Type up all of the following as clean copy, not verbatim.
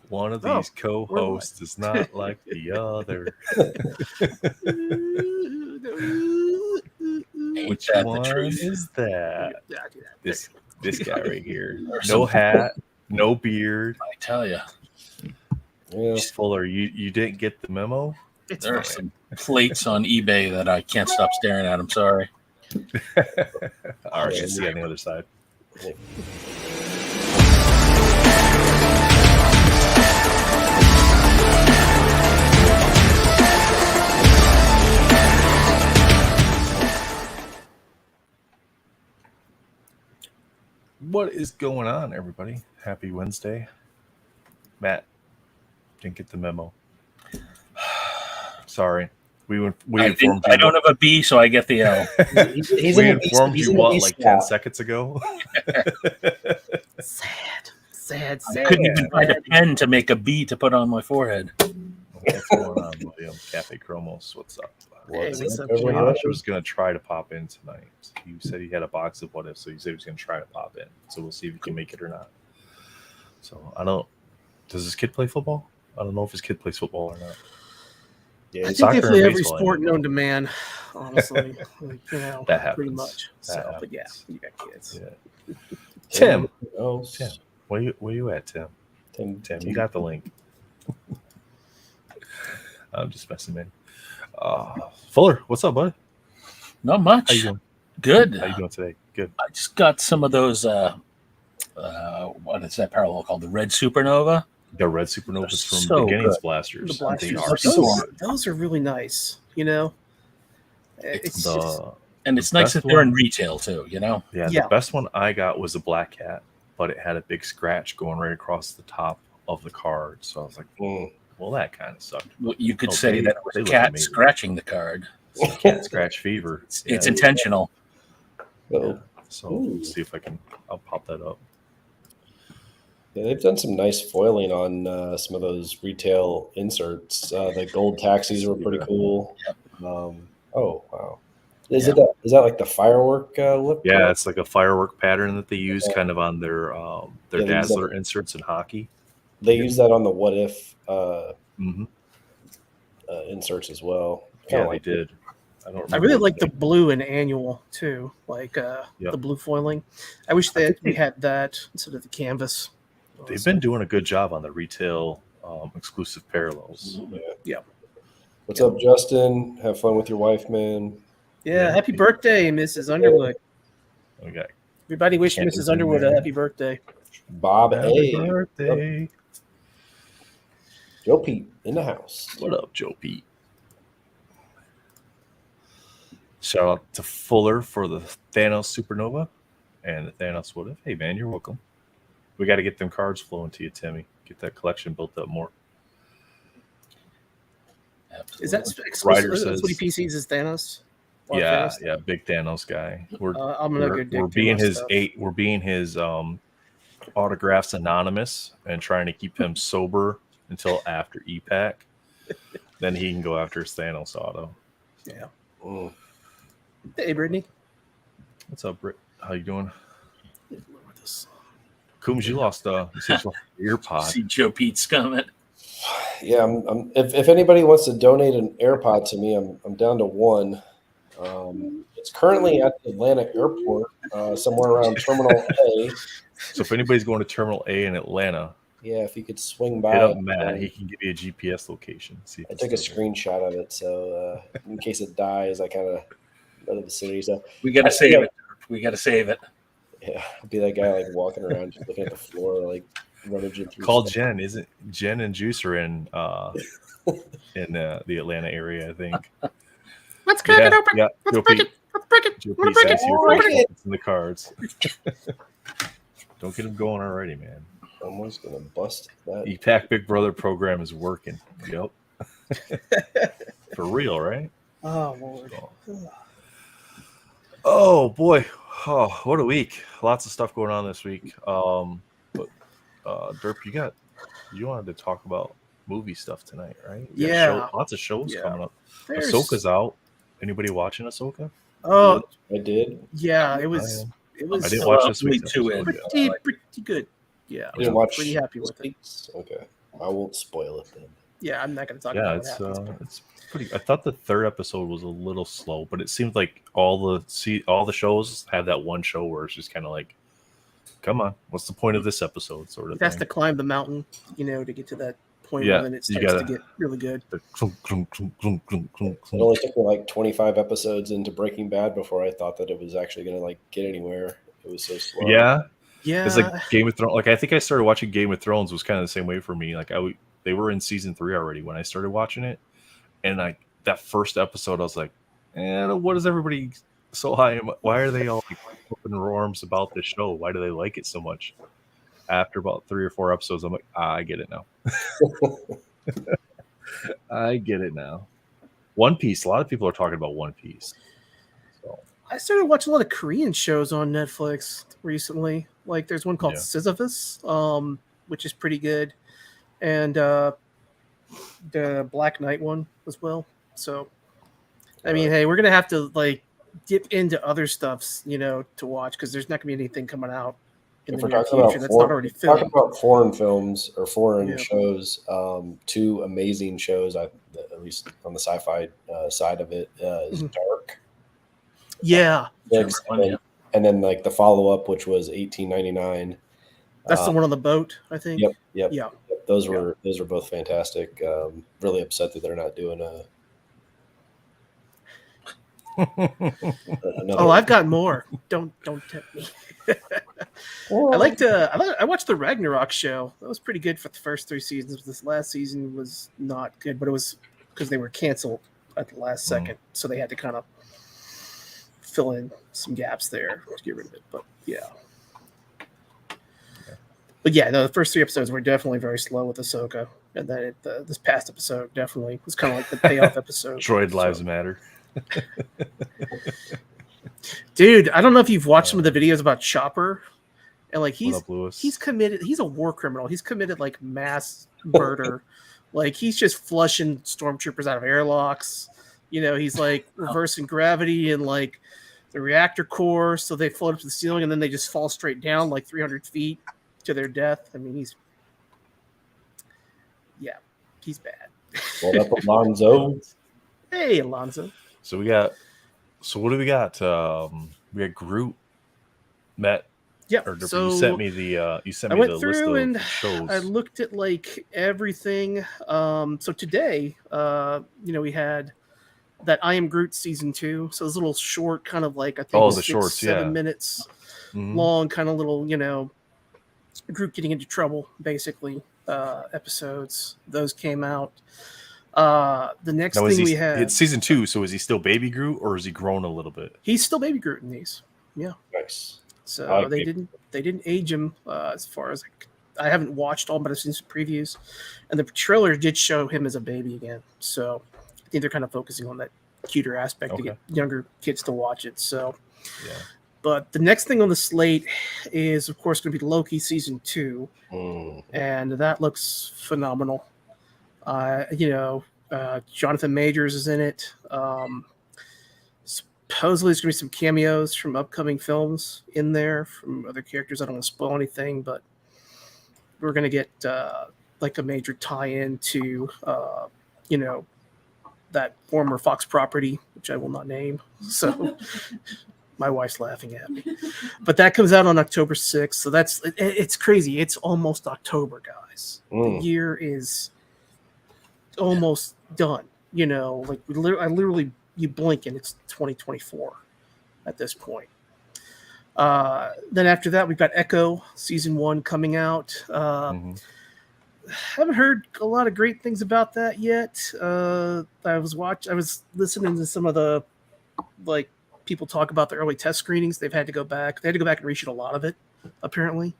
One of these co-hosts is not like the other. Which one is that? This guy right here. No hat, no beard. I tell you. Yeah. Fuller, you didn't get the memo? There are some plates on eBay that I can't stop staring at. I'm sorry. All right, see you on the other side. What is going on, everybody? Happy Wednesday. Matt, didn't get the memo. Sorry. We informed you. I don't have a B, so I get the L. We informed you like 10 seconds ago. Sad. I couldn't even find a pen to make a B to put on my forehead. What's going on, William? Cafe Chromos, what's up? Josh was going to try to pop in tonight. He said he had a box of what if, so he said he was going to try to pop in. So we'll see if he can make it or not. So does his kid play football? I don't know if his kid plays football or not. Yeah, I think they play every sport known to man, honestly. That happens. Pretty much. But yeah, you got kids. Yeah. Tim. Tim. Where you at, Tim? Tim, you got the link. I'm just messing, man. Fuller, what's up, bud? Not much. How you doing? Good. How you doing today? Good. I just got some of those. What is that parallel called? The Red Supernova. The Red Supernovas from Beginnings Blasters. Those are really nice. It's nice that they're in retail too. Yeah. The best one I got was a black cat, but it had a big scratch going right across the top of the card. So I was like, well, that kind of sucked. Well, you could say that it was a cat scratching the card. It's cat scratch fever. It's intentional. Yeah. So let's see if I'll pop that up. Yeah, they've done some nice foiling on some of those retail inserts. The gold taxis were pretty cool. Yep. Oh, wow. Is that like the firework look? Yeah, it's like a firework pattern that they use kind of on their Dazzler inserts in hockey. They use that on the What If inserts as well. They did. I really like the blue and annual too, like the blue foiling. I wish that we had that instead of the canvas. They've been doing a good job on the retail exclusive parallels. Yeah. What's up, Justin? Have fun with your wife, man. Yeah, happy birthday, Mrs. Underwood. Okay. Everybody wish Mrs. Underwood a happy birthday. Bob happy birthday. Joe Pete in the house. What up, Joe Pete? Shout out to Fuller for the Thanos Supernova and the Thanos What If. Hey, man, you're welcome. We got to get them cards flowing to you, Timmy. Get that collection built up more. Absolutely. Is that exclusive? That's what he PCs is Thanos? Yeah, big Thanos guy. We're being his autographs anonymous and trying to keep him sober until after EPAC. Then he can go after his Thanos auto. Yeah. Hey, Brittany. What's up, Britt? How you doing? Coombs, you lost your pod. See Joe Pete's comment. Yeah, if anybody wants to donate an AirPod to me, I'm down to one. It's currently at the Atlanta airport, somewhere around Terminal A. So if anybody's going to Terminal A in Atlanta, if you could swing by, hit up Matt. He can give you a GPS location. I took a screenshot of it, so in case it dies, I kind of know the vicinity. So we got to save it. We got to save it. Yeah, I'd be that guy like walking around, just looking at the floor, like rummaging through. Call stuff. Jen. Isn't Jen and Juice are in the Atlanta area? I think. Let's crack it open. Yeah, Let's break it. Joe Pete says it's in the cards. Don't get him going already, man. Someone's gonna bust that. EPAC Big Brother program is working. Yep. For real, right? Oh Lord. Oh boy. Oh, what a week. Lots of stuff going on this week. But Derp, you wanted to talk about movie stuff tonight, right? Lots of shows coming up. Ahsoka's out. Anybody watching Ahsoka? Oh, I did. Yeah, it was. I didn't watch this week. Pretty good. Yeah, You didn't watch pretty happy with it. Okay, I won't spoil it then. Yeah, I'm not going to talk about what happens. It's pretty. I thought the third episode was a little slow, but it seemed like all the shows have that one show where it's just kind of like, come on, what's the point of this episode? Sort of. It has to climb the mountain, to get to that point Yeah, where then it starts to get really good. The clunk, clunk, clunk, clunk, clunk, clunk, It clunk. only took me like 25 episodes into Breaking Bad before I thought that it was actually going to like get anywhere. It was so slow. Yeah, Yeah, it's like Game of Thrones. Like I think I started watching Game of Thrones was kind of the same way for me. Like they were in season 3 already when I started watching it, and that first episode I was like, what is everybody so high? Why are they all like, open arms about this show? Why do they like it so much? After about 3 or 4 episodes, I'm like, I get it now. I get it now. One Piece. A lot of people are talking about One Piece. So I started watching a lot of Korean shows on Netflix recently. Like there's one called Sisyphus, which is pretty good, and the Black Knight one as well. So, I mean, hey, we're gonna have to like dip into other stuffs, to watch because there's not gonna be anything coming out in the near future that's not already filmed. Talking about foreign films or foreign shows, 2 amazing shows, at least on the sci-fi side of it, is Dark. Yeah. And then like the follow-up, which was 1899. That's the one on the boat, I think. Yep. Yeah. Those were both fantastic. Really upset that they're not doing Oh, I've got more. Don't tempt me. I watched the Ragnarok show. That was pretty good for the first 3 seasons. This last season was not good, but it was because they were canceled at the last second, so they had to kind of fill in some gaps there to get rid of it. But yeah. But yeah, no, the first 3 episodes were definitely very slow with Ahsoka, and then this past episode definitely was kind of like the payoff episode. Droid Lives Matter. Dude, I don't know if you've watched some of the videos about Chopper, and like he's committed. He's a war criminal. He's committed like mass murder. Like he's just flushing stormtroopers out of airlocks. He's like reversing gravity and like the reactor core, so they float up to the ceiling and then they just fall straight down like 300 feet to their death. I mean, he's bad. What up, Alonzo? Hey, Alonzo. So what do we got? We had Groot met. Yeah. So you sent me the list of shows. I looked at like everything. So today, we had that I Am Groot season 2. So it's a little short, kind of like I think the shorts, 7 minutes long, kind of little, Groot getting into trouble, basically. Episodes. Those came out. The next thing we had, it's season 2. So is he still Baby Groot or is he grown a little bit? He's still Baby Groot in these. Yeah. Nice. So they didn't age him as far as I haven't watched all, but I've seen some previews, and the trailer did show him as a baby again. So I think they're kind of focusing on that cuter aspect to get younger kids to watch it. So, but the next thing on the slate is, of course, going to be Loki season 2, and that looks phenomenal. Jonathan Majors is in it. Supposedly there's going to be some cameos from upcoming films in there from other characters. I don't want to spoil anything, but we're going to get like a major tie-in to, that former Fox property, which I will not name. So my wife's laughing at me. But that comes out on October 6th. So it's crazy. It's almost October, guys. The year is almost done. Like I literally you blink and it's 2024 at this point. Then after that, we've got Echo season 1 coming out. Haven't heard a lot of great things about that yet. I was listening to some of the like people talk about the early test screenings. They had to go back and reshoot a lot of it, apparently.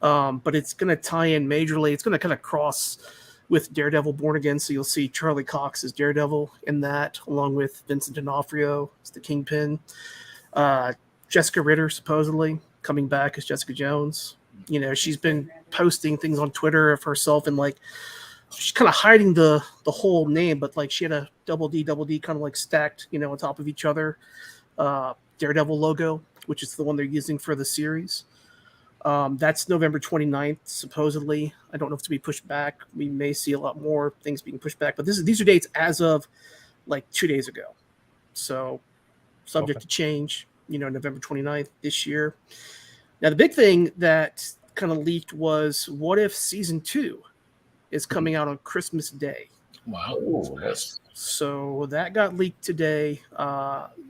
But it's going to tie in majorly. It's going to kind of cross with Daredevil Born Again, so you'll see Charlie Cox as Daredevil in that, along with Vincent D'Onofrio as the Kingpin. Jessica Ritter supposedly coming back as Jessica Jones. She's been posting things on Twitter of herself, and like she's kind of hiding the whole name, but like she had a double D kind of like stacked, on top of each other. Daredevil logo, which is the one they're using for the series. That's November 29th, supposedly. I don't know if it's to be pushed back. We may see a lot more things being pushed back, but these are dates as of like 2 days ago. So subject to change, November 29th this year. Now, the big thing that kind of leaked was what if season 2 is coming out on Christmas Day? Wow. Ooh, nice. So that got leaked today,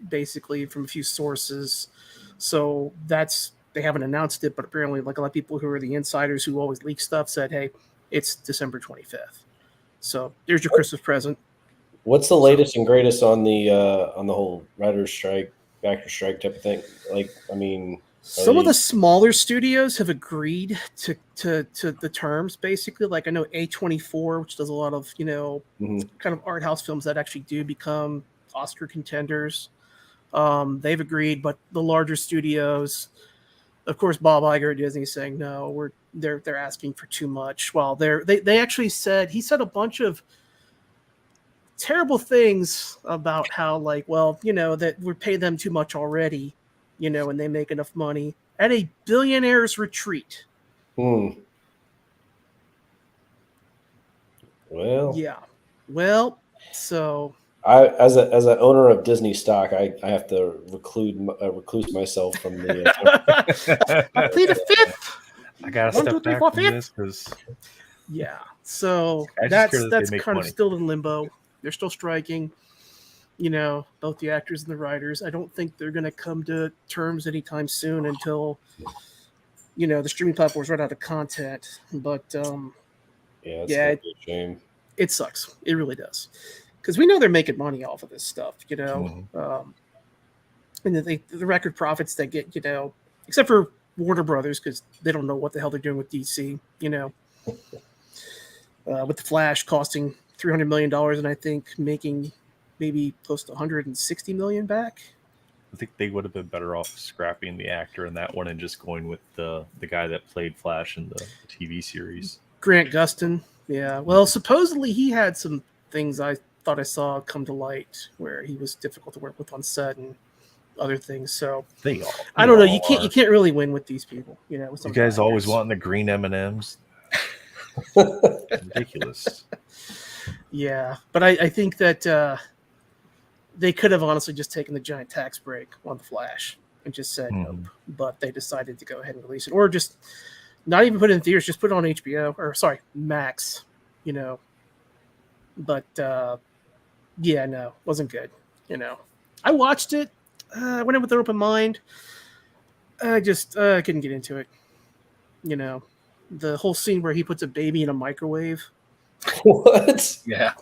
basically from a few sources. So they haven't announced it, but apparently, like a lot of people who are the insiders who always leak stuff said, "Hey, it's December 25th." So there's your Christmas present. What's the latest and greatest on the whole writer's strike, actor strike type of thing? Like, I mean, some of the smaller studios have agreed to the terms, basically. Like I know A24, which does a lot of kind of art house films that actually do become Oscar contenders. They've agreed, but the larger studios, of course, Bob Iger at Disney is saying no. They're asking for too much. Well, they actually said he said a bunch of terrible things about how that we pay them too much already, and they make enough money at a billionaire's retreat. Well, yeah. Well, so I as an owner of Disney stock, I have to recluse myself from the. I plead a fifth. I gotta step back from this because so that's kind of still in limbo. They're still striking, both the actors and the writers. I don't think they're going to come to terms anytime soon until, the streaming platforms run out of content. But it's a shame. It sucks. It really does. Because we know they're making money off of this stuff, and the record profits they get, except for Warner Brothers, because they don't know what the hell they're doing with DC, with the Flash costing $300 million, and I think making maybe close to $160 million back. I think they would have been better off scrapping the actor in that one and just going with the guy that played Flash in the TV series. Grant Gustin. Yeah. Well, supposedly he had some things I thought I saw come to light where he was difficult to work with on set and other things. So I don't know. You can't really win with these people. You guys always wanting the green M&Ms. Ridiculous. Yeah, but I think that they could have honestly just taken the giant tax break on the Flash and just said nope. But they decided to go ahead and release it, or just not even put it in theaters, just put it on HBO or Max. But no, wasn't good. I watched it. I went in with an open mind. I just couldn't get into it. The whole scene where he puts a baby in a microwave. What? Yeah.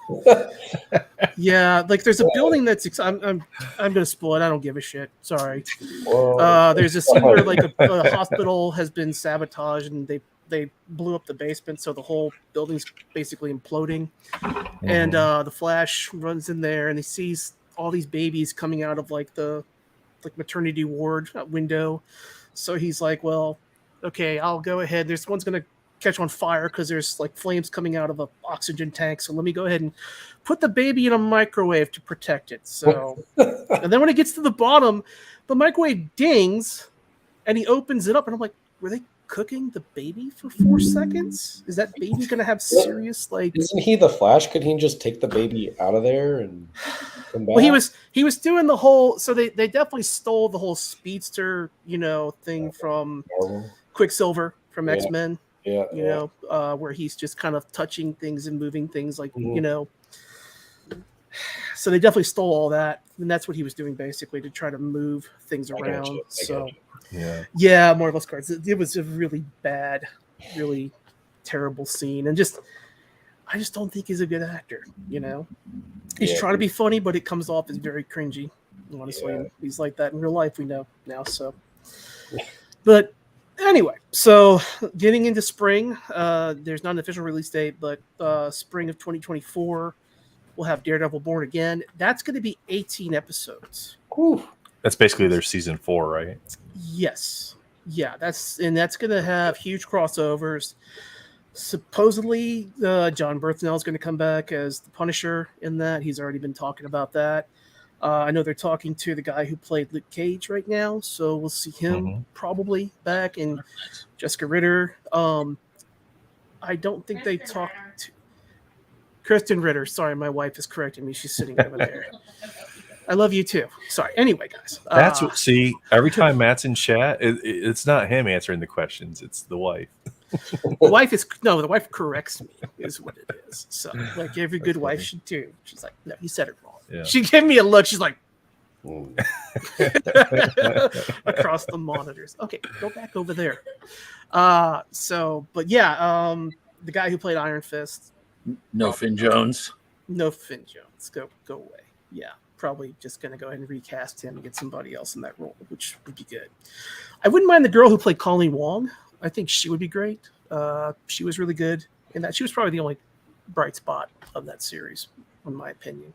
Yeah, like there's a building that's I'm gonna spoil it. I don't give a shit. Sorry. There's a scene where like a hospital has been sabotaged and they blew up the basement, so the whole building's basically imploding. And the Flash runs in there and he sees all these babies coming out of like the maternity ward window. So he's like, well, okay, I'll go ahead. There's one's gonna catch on fire because there's like flames coming out of an oxygen tank. So let me go ahead and put the baby in a microwave to protect it. So, and then when it gets to the bottom, the microwave dings and he opens it up and I'm like, were they cooking the baby for 4 seconds? Is that baby going to have serious Isn't he the Flash? Could he just take the baby out of there and come back? Well, he was doing the whole, so they definitely stole the whole speedster, thing from Quicksilver from X-Men. Where he's just kind of touching things and moving things so they definitely stole all that, and that's what he was doing basically to try to move things around. Marvel's cards. It was a really bad, really terrible scene, and I just don't think he's a good actor. He's trying to be funny, but it comes off as very cringy. Honestly, he's like that in real life. We know now. So, but. Anyway, so getting into spring, there's not an official release date, but spring of 2024, we'll have Daredevil Born Again. That's going to be 18 episodes. Whew. That's basically their season 4, right? Yes. Yeah, that's going to have huge crossovers. Supposedly, John Bernthal is going to come back as the Punisher in that. He's already been talking about that. I know they're talking to the guy who played Luke Cage right now, so we'll see him probably back. And Jessica Ritter. I don't think they talked to Kristen Ritter. Sorry, my wife is correcting me. She's sitting over there. I love you too. Sorry. Anyway, guys. That's what. See, every time Matt's in chat, it's not him answering the questions; it's the wife. The wife corrects me, is what it is. So, like every good wife should do. She's like, no, you said it wrong. Yeah. She gave me a look. She's like, across the monitors. Okay, go back over there. But yeah, the guy who played Iron Fist. No Finn Jones. No Finn Jones. Go away. Yeah, probably just gonna go ahead and recast him and get somebody else in that role, which would be good. I wouldn't mind the girl who played Colleen Wong. I think she would be great. She was really good in that. She was probably the only bright spot of that series, in my opinion.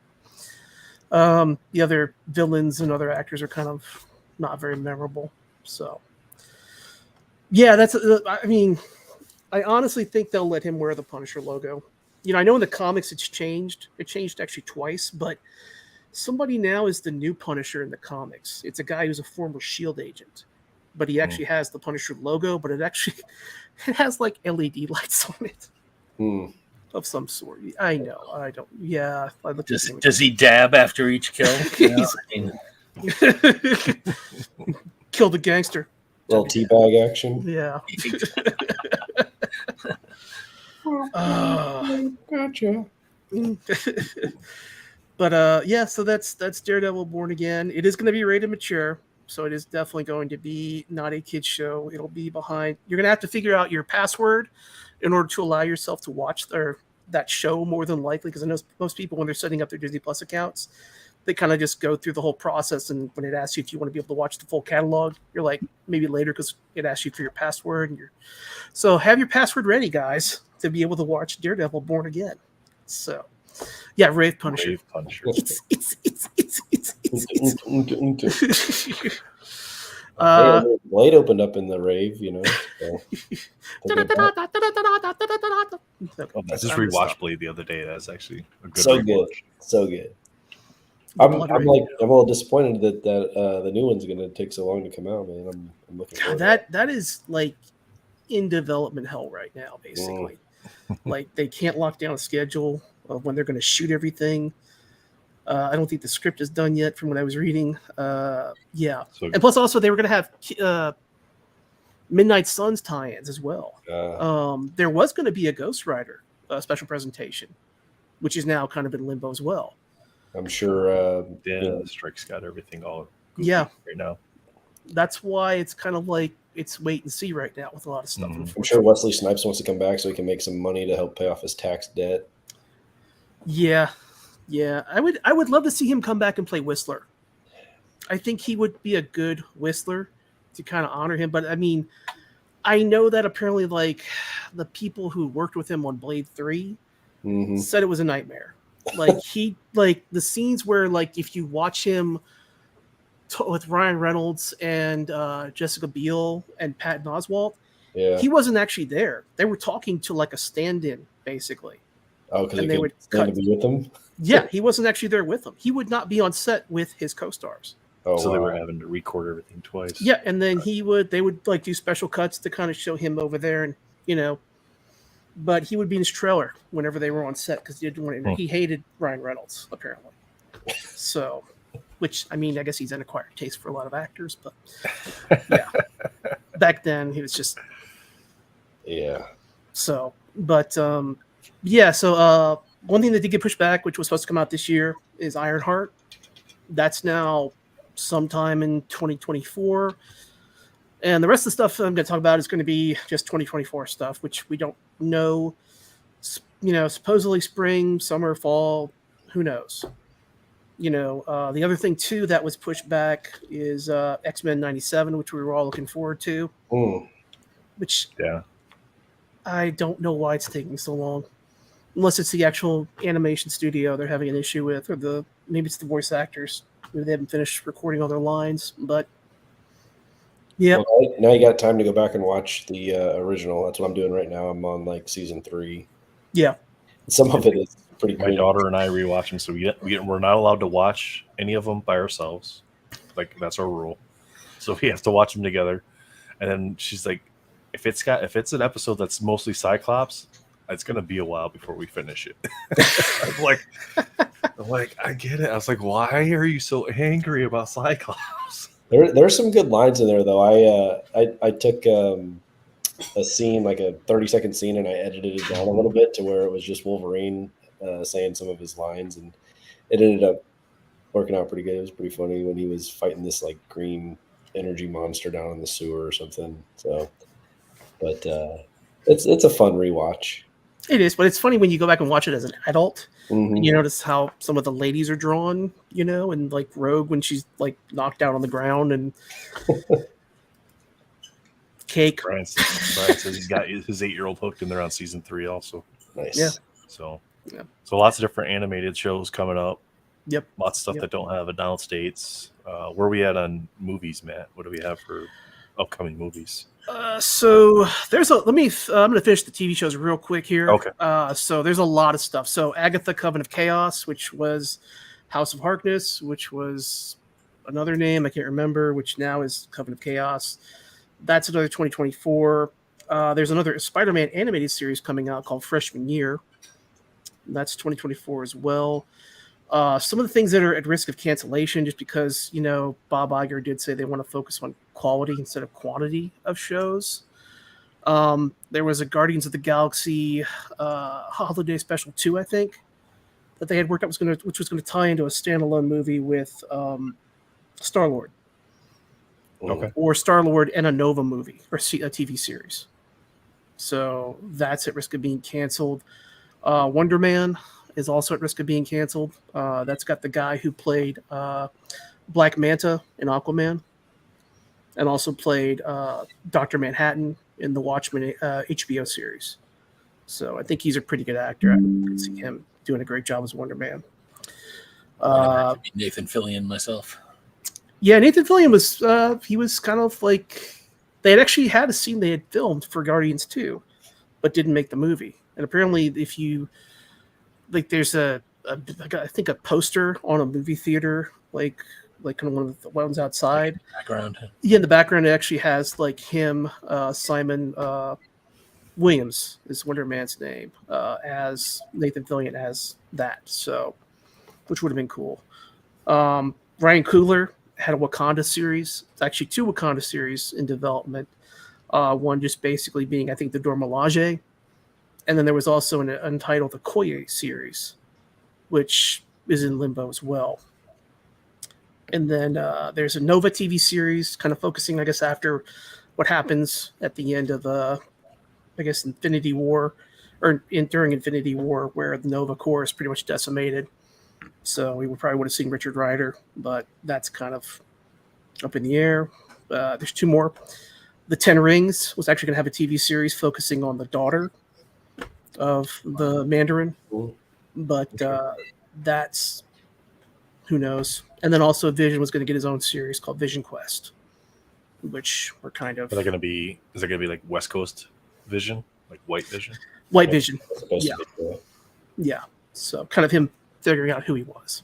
The other villains and other actors are kind of not very memorable. So, yeah, I honestly think they'll let him wear the Punisher logo. I know in the comics it's changed. It changed actually twice, but somebody now is the new Punisher in the comics. It's a guy who's a former SHIELD agent, but he actually has the Punisher logo, but it has like LED lights on it of some sort. I know. I don't. Yeah. Does he dab after each kill? Kill the gangster. Little teabag action. Yeah. Gotcha. But yeah, so that's Daredevil Born Again. It is going to be rated mature, so it is definitely going to be not a kid's show. It'll be behind. You're going to have to figure out your password in order to allow yourself to watch that show more than likely, because I know most people, when they're setting up their Disney Plus accounts, they kind of just go through the whole process, and when it asks you if you want to be able to watch the full catalog, you're like, maybe later, because it asks you for your password. So have your password ready, guys, to be able to watch Daredevil Born Again. So, yeah, Rave Punisher. Rave Punisher. Blade opened up in the rave, So. I just rewatched Blade the other day. That's actually a good so rewatch. good, so good. I'm a little disappointed that the new one's going to take so long to come out, man. I'm looking forward. That is like in development hell right now, basically. Like they can't lock down a schedule of when they're going to shoot everything. I don't think the script is done yet, from what I was reading. Yeah, and plus also they were going to have Midnight Suns tie-ins as well. There was going to be a Ghost Rider special presentation, which is now kind of in limbo as well. I'm sure. The strike's got everything all right now. That's why it's kind of like it's wait and see right now with a lot of stuff. I'm sure Wesley Snipes wants to come back so he can make some money to help pay off his tax debt. Yeah. I would love to see him come back and play Whistler. I think he would be a good Whistler to kind of honor him. But I mean, I know that apparently like the people who worked with him on Blade 3 said it was a nightmare. Like the scenes where like if you watch him with Ryan Reynolds and Jessica Biel and Patton Oswalt, he wasn't actually there. They were talking to like a stand-in basically. Oh, because they would cut be with them. Yeah, he wasn't actually there with them. He would not be on set with his co-stars. Oh, so they were having to record everything twice. Yeah, and then they would like do special cuts to kind of show him over there, and but he would be in his trailer whenever they were on set because he hated Ryan Reynolds apparently. So, which I mean, I guess he's an acquired taste for a lot of actors, but yeah, back then he was just So, but So one thing that did get pushed back, which was supposed to come out this year, is Ironheart. That's now sometime in 2024. And the rest of the stuff I'm going to talk about is going to be just 2024 stuff, which we don't know. Supposedly spring, summer, fall, who knows? The other thing, too, that was pushed back is X-Men 97, which we were all looking forward to. Which I don't know why it's taking so long. Unless it's the actual animation studio they're having an issue with, or maybe it's the voice actors. Maybe they haven't finished recording all their lines, but yeah. Well, now you got time to go back and watch the original. That's what I'm doing right now. I'm on like season 3. Yeah. Some of it is pretty My cool. daughter and I rewatch them, so we're not allowed to watch any of them by ourselves. Like, that's our rule. So we have to watch them together. And then she's like, if it's an episode that's mostly Cyclops, it's gonna be a while before we finish it. I'm like, I get it. I was like, why are you so angry about Cyclops? There's some good lines in there though. I took a scene, like a 30-second scene, and I edited it down a little bit to where it was just Wolverine saying some of his lines, and it ended up working out pretty good. It was pretty funny when he was fighting this like green energy monster down in the sewer or something. So, but it's a fun rewatch. It is, but it's funny when you go back and watch it as an adult. Mm-hmm. And you notice how some of the ladies are drawn, and like Rogue when she's like knocked out on the ground, and Cake. Brian says he's got his 8-year-old hooked, and they're on season 3 also. Nice. Yeah. So lots of different animated shows coming up. Yep. Lots of stuff that don't have announced dates. Where are we at on movies, Matt? What do we have for upcoming movies? So there's I'm going to finish the TV shows real quick here. Okay. So there's a lot of stuff. So Agatha Coven of Chaos, which was House of Harkness, which was another name I can't remember, which now is Coven of Chaos. That's another 2024. There's another Spider-Man animated series coming out called Freshman Year. That's 2024 as well. Some of the things that are at risk of cancellation, just because, Bob Iger did say they want to focus on quality instead of quantity of shows. There was a Guardians of the Galaxy Holiday Special 2, I think, that they had worked out, which was going to tie into a standalone movie with Star-Lord. Okay. Or Star-Lord and a Nova movie or a TV series. So that's at risk of being canceled. Wonder Man is also at risk of being canceled. That's got the guy who played Black Manta in Aquaman and also played Dr. Manhattan in the Watchmen HBO series. So I think he's a pretty good actor. I can see him doing a great job as Wonder Man. Nathan Fillion myself. Yeah, Nathan Fillion was kind of like, they had actually had a scene they had filmed for Guardians 2, but didn't make the movie. And apparently, if you there's I think a poster on a movie theater, like kind of one of the ones outside. Background. Yeah, in the background, it actually has like him, Simon Williams is Wonder Man's name, as Nathan Fillion as that. So, which would have been cool. Ryan Coogler had a Wakanda series. It's actually 2 Wakanda series in development. One just basically being, I think, the Dora Milaje. And then there was also an untitled Okoye series, which is in limbo as well. And then there's a Nova TV series kind of focusing, I guess, after what happens at the end of, Infinity War, or during Infinity War, where the Nova Corps is pretty much decimated. So we probably would have seen Richard Rider, but that's kind of up in the air. There's 2 more. The 10 Rings was actually going to have a TV series focusing on the daughter of the Mandarin, but that's, who knows. And then also Vision was going to get his own series called Vision Quest, which we're kind of. Is it going to be like West Coast Vision, like White Vision? White Vision, Yeah. yeah. So kind of him figuring out who he was,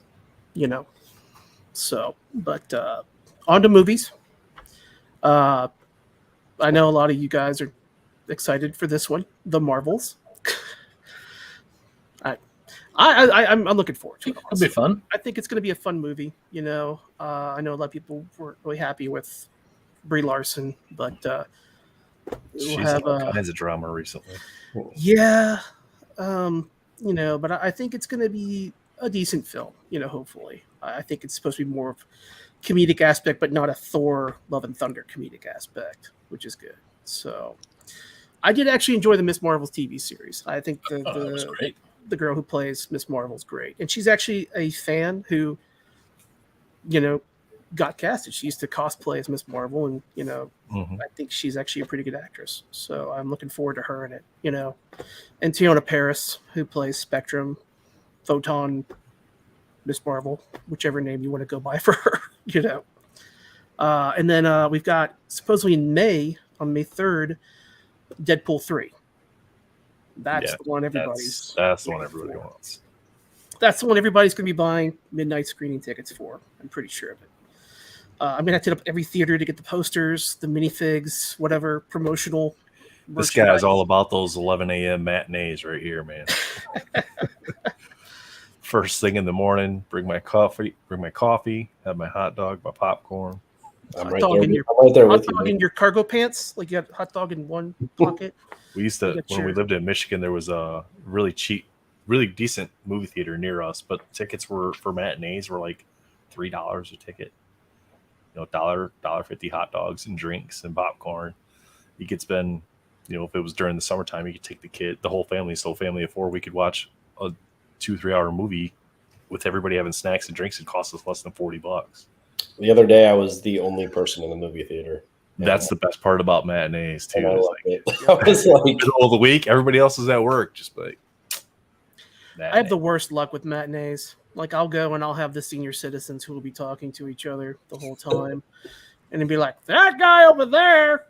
So, but on to movies. I know a lot of you guys are excited for this one, The Marvels. I'm looking forward to it. It'll be fun. I think it's going to be a fun movie. I know a lot of people weren't really happy with Brie Larson, but She's had all kinds of drama recently. Yeah, but I think it's going to be a decent film. Hopefully, I think it's supposed to be more of comedic aspect, but not a Thor: Love and Thunder comedic aspect, which is good. So, I did actually enjoy the Miss Marvel's TV series. I think That was great. The girl who plays Miss Marvel's great, and she's actually a fan who, got casted. She used to cosplay as Miss Marvel, and I think she's actually a pretty good actress. So I'm looking forward to her in it. And Tiona Paris, who plays Spectrum, Photon, Miss Marvel, whichever name you want to go by for her. And then we've got supposedly on May 3rd, Deadpool 3. That's the one everybody's. That's the one everybody wants. That's the one everybody's going to be buying midnight screening tickets for. I'm pretty sure of it. I'm going to have to hit up every theater to get the posters, the minifigs, whatever promotional. This guy's all about those 11 a.m. matinees right here, man. First thing in the morning, bring my coffee, have my hot dog, my popcorn. I'm hot right dog there, in your, I'm right there hot with you. dog man. in your cargo pants, like you got hot dog in one pocket. We used to, when we lived in Michigan, there was a really cheap, really decent movie theater near us, but tickets were for matinees were like $3 a ticket. You know, $1.50 hot dogs and drinks and popcorn. You could spend, you know, if it was during the summertime, you could take the whole family. So family of 4, we could watch a 2-3 hour movie with everybody having snacks and drinks. It cost us less than $40. The other day, I was the only person in the movie theater. That's the best part about matinees too. I, Like, I was like, middle of the week, everybody else is at work. Just like, I have the worst luck with matinees. Like I'll go and I'll have the senior citizens who will be talking to each other the whole time, and then be like, "That guy over there,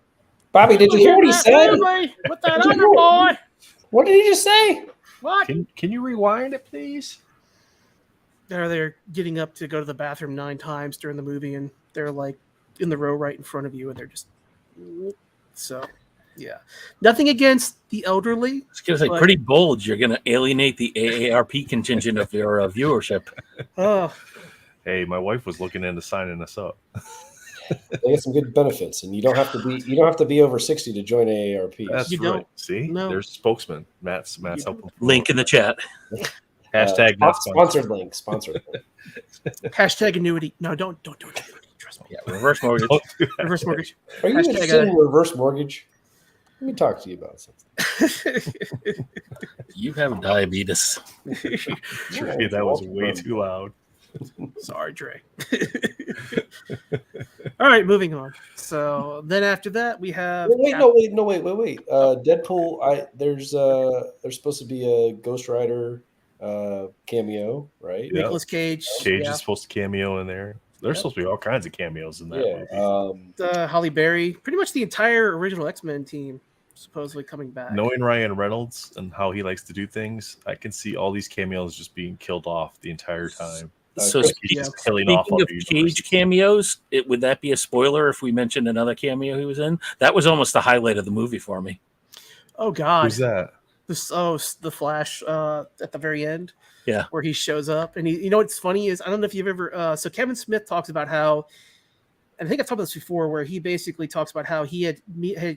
Bobby, did you hear what he said? With that other boy, What did he just say? what?" Can you rewind it, please? They're getting up to go to the bathroom 9 times during the movie, and they're like in the row right in front of you, and they're just so. Yeah, nothing against the elderly. I was going to say, pretty bold. You're going to alienate the AARP contingent of your viewership. Oh, Hey, my wife was looking into signing us up. They get some good benefits, and you don't have to be over 60 to join AARP. That's You right. don't. See, No. there's spokesman. Matt's helping. Link in the chat. Hashtag not sponsored link. hashtag annuity. No, don't do annuity. Trust me. Yeah, reverse mortgage. Reverse mortgage. Are you Hashtag interested in reverse mortgage? Let me talk to you about something. You have diabetes. That was way too loud. Sorry, Dre. All right, moving on. So then after that, we have. Wait. Deadpool. There's supposed to be a Ghost Rider cameo, right? Yeah. Nicolas Cage. Cage is supposed to cameo in there. There's supposed to be all kinds of cameos in that movie. Holly Berry. Pretty much the entire original X-Men team supposedly coming back. Knowing Ryan Reynolds and how he likes to do things, I can see all these cameos just being killed off the entire time. So He's just killing off speaking of other Cage universes. cameos, would that be a spoiler if we mentioned another cameo he was in? That was almost the highlight of the movie for me. Oh God. Who's that? The Flash at the very end. Yeah. Where he shows up. And you know what's funny is, I don't know if you've ever so Kevin Smith talks about how, and I think I've talked about this before, where he basically talks about how he had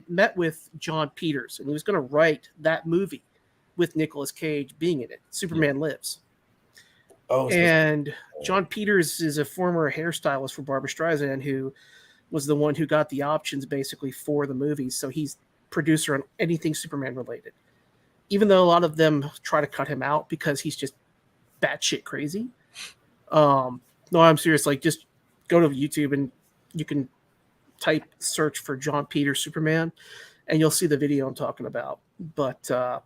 met with John Peters and he was going to write that movie with Nicolas Cage being in it. Superman Lives. Oh, And John Peters is a former hairstylist for Barbra Streisand, who was the one who got the options basically for the movie. So he's producer on anything Superman related, even though a lot of them try to cut him out because he's just batshit crazy. No, I'm serious. Like, just go to YouTube and you can search for John Peters Superman, and you'll see the video I'm talking about. But yeah,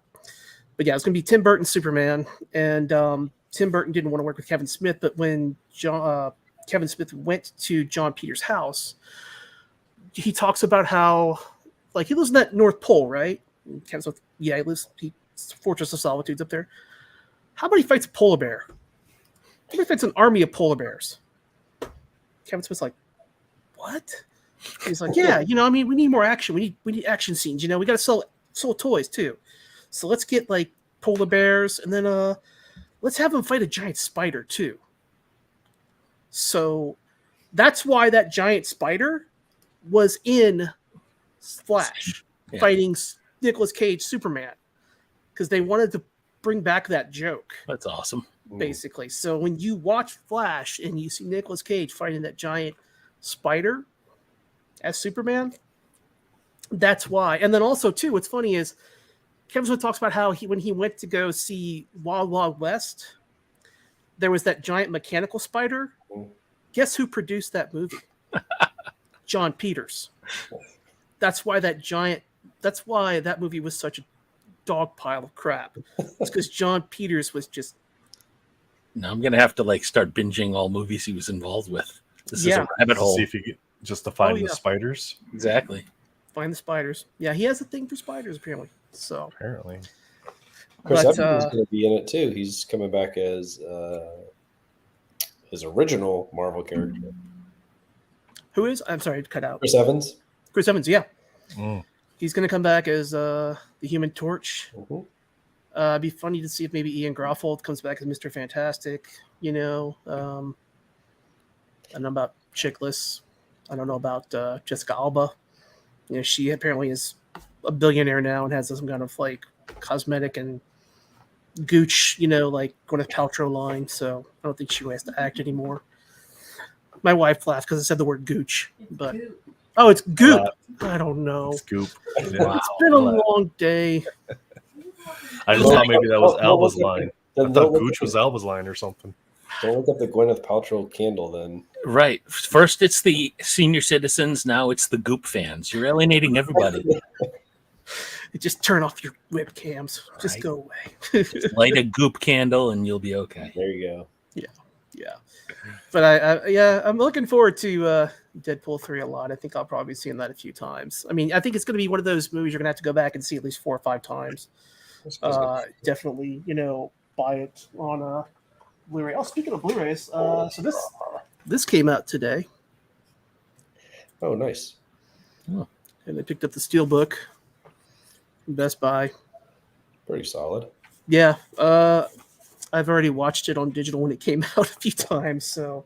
it's gonna be Tim Burton's Superman, and Tim Burton didn't want to work with Kevin Smith, but when Kevin Smith went to John Peters' house, he talks about how, like, he lives in that North Pole, right? Kevin Smith, yeah, he Fortress of Solitude's up there. How about he fights a polar bear? How about he fights an army of polar bears? Kevin Smith's like, what? He's like, yeah, I mean, we need more action. We need action scenes. We got to sell toys too. So let's get like polar bears, and then let's have them fight a giant spider too. So that's why that giant spider was in Flash fighting Nicolas Cage Superman, because they wanted to bring back that joke. That's awesome. Basically. So when you watch Flash and you see Nicolas Cage fighting that giant spider as Superman, that's why. And then also too, what's funny is Kevin Smith talks about how when he went to go see Wild Wild West, there was that giant mechanical spider. Guess who produced that movie? John Peters. That's why that movie was such a dog pile of crap. It's because John Peters was just. Now I'm gonna have to start binging all movies he was involved with. This is a rabbit hole. See if you get just to find the spiders. Exactly. Find the spiders. Yeah, he has a thing for spiders apparently. So apparently. Chris But, Evans is going to be in it too. He's coming back as his original Marvel character. who is? I'm sorry, cut out. Chris Evans. Chris Evans, yeah. Mm. He's going to come back as the Human Torch. Mm-hmm. It'd be funny to see if maybe Ian Garfield comes back as Mr. Fantastic. I don't know about Chickless. I don't know about Jessica Alba. She apparently is a billionaire now and has some kind of like cosmetic and gooch, like Gwyneth Paltrow line. So I don't think she has to act anymore. My wife laughed because I said the word gooch, but it's goop. I don't know. Scoop. Wow. It's been a long day. I just thought maybe that was Alba's look line. Then I don't thought look Gooch up was Alba's line or something. Don't look up the Gwyneth Paltrow candle then. Right. First, it's the senior citizens. Now it's the Goop fans. You're alienating everybody. Just turn off your webcams. Just Right. go away. Light a Goop candle and you'll be okay. There you go. Yeah. But I'm looking forward to Deadpool 3 a lot. I think I'll probably be seeing that a few times. I mean, I think it's going to be one of those movies you're going to have to go back and see at least 4 or 5 times. Definitely, buy it on Blu-ray. Oh, speaking of Blu-rays, so this came out today, Oh, nice. and I picked up the Steelbook from Best Buy. Pretty solid. Yeah, I've already watched it on digital when it came out a few times, so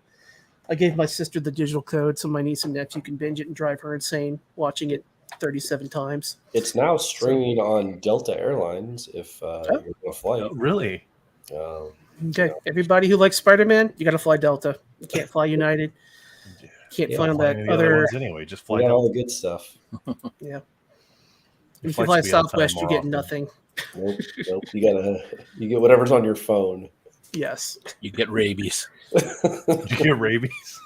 I gave my sister the digital code so my niece and nephew can binge it and drive her insane watching it 37 times. It's now streaming on Delta Airlines if you're going to fly. Really? Okay, everybody who likes Spider-Man, you got to fly Delta. You can't fly United. Can't fly on that Any of the other. ones anyway. Just We fly got all down. the good stuff. Yeah. Your If you flights fly will be on time Southwest, you more get often. nothing. Nope. You get whatever's on your phone. Yes. You get rabies. Did you get rabies?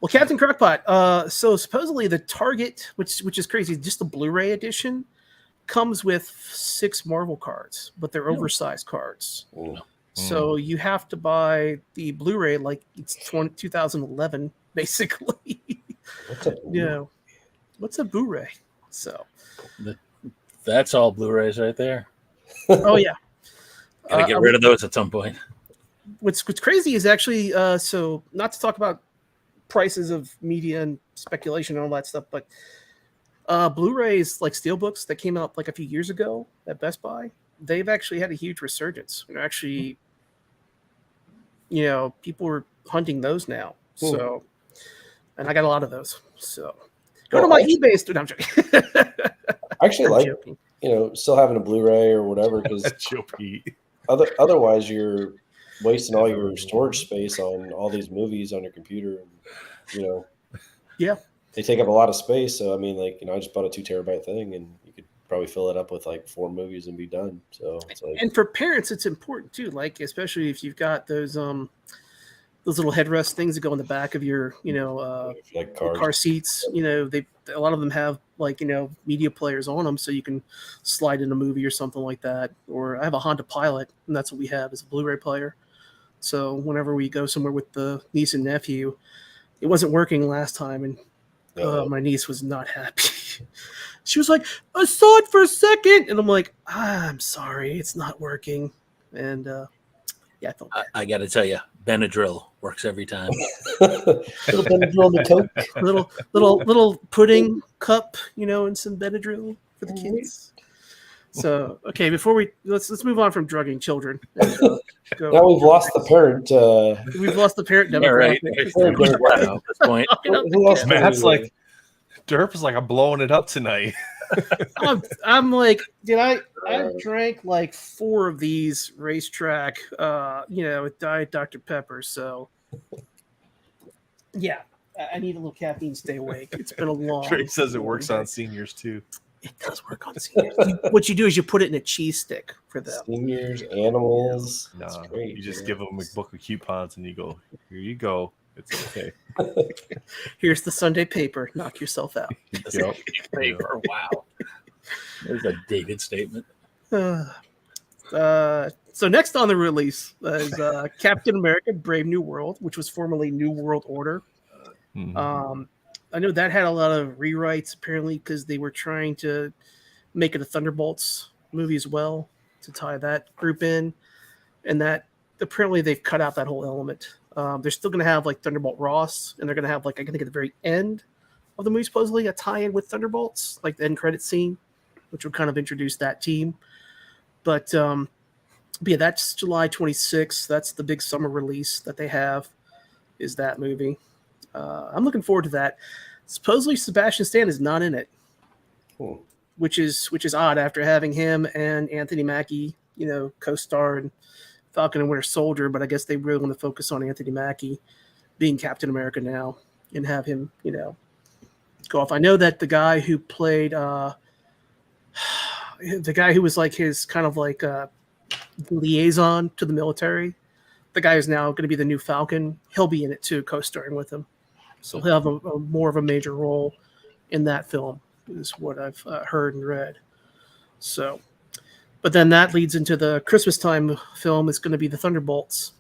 Well, Captain Crockpot. So supposedly the Target, which is crazy, just the Blu-ray edition, comes with 6 Marvel cards, but they're oversized cards. Ooh. So you have to buy the Blu-ray like it's 2011, basically. What's up? What's a Blu-ray? So, That's all Blu-rays right there. oh yeah. Gotta get rid of those at some point. What's crazy is actually so not to talk about prices of media and speculation and all that stuff, but Blu-rays like Steelbooks that came out like a few years ago at Best Buy, they've actually had a huge resurgence. Actually, people are hunting those now. So, and I got a lot of those. So, go to my eBay store. No, I'm joking. I actually I'm like joking. still having a Blu-ray or whatever because Chill Pete. otherwise you're wasting all your storage space on all these movies on your computer. And, Yeah. they take up a lot of space. So I mean, I just bought a 2 terabyte thing, and you could probably fill it up with like 4 movies and be done. So it's like, And for parents, it's important too. Like especially if you've got those little headrest things that go in the back of your like cars. car seats. A lot of them have media players on them, so you can slide in a movie or something like that. Or I have a Honda Pilot, and that's what we have is a Blu-ray player. So whenever we go somewhere with the niece and nephew, it wasn't working last time, and my niece was not happy. She was like, I saw it for a second. And I'm like, I'm sorry, it's not working. And I felt bad. I got to tell you, Benadryl works every time. Little Benadryl on the Coke. little pudding cup, and some Benadryl for the kids. So, okay, before let's move on from drugging children. And, go. Now we've lost the parent. We've lost the parent Yeah, demographic. right. Who's left at this point? Who else? Matt's like, Derp is like, I'm blowing it up tonight. I'm like, I drank like 4 of these racetrack, with Diet Dr. Pepper. So, yeah, I need a little caffeine to stay awake. It's been a long. Trey says it works on seniors too. It does work on seniors. What you do is you put it in a cheese stick for them. Seniors, animals. No, That's great. you just give them a book of coupons and you go, here you go. It's okay. Here's the Sunday paper. Knock yourself out. Yep. Paper. Wow. There's a dated statement. So next on the release is Captain America: Brave New World, which was formerly New World Order. Mhm. I know that had a lot of rewrites apparently because they were trying to making a Thunderbolts movie as well to tie that group in, and that apparently they've cut out that whole element. They're still going to have like Thunderbolt Ross, and they're going to have like I think at the very end of the movie supposedly a tie-in with Thunderbolts, like the end credit scene, which will kind of introduce that team. But yeah, that's July 26th. That's the big summer release that they have. Is that movie? I'm looking forward to that. Supposedly Sebastian Stan is not in it, which is odd after having him and Anthony Mackie, co-star in Falcon and Winter Soldier. But I guess they really want to focus on Anthony Mackie being Captain America now and have him, go off. I know that the guy who played the guy who was like his kind of like liaison to the military, the guy who's now going to be the new Falcon, he'll be in it too, co-starring with him. So he'll have a more of a major role in that film, is what I've heard and read. So, but then that leads into the Christmas time film. Is going to be the Thunderbolts,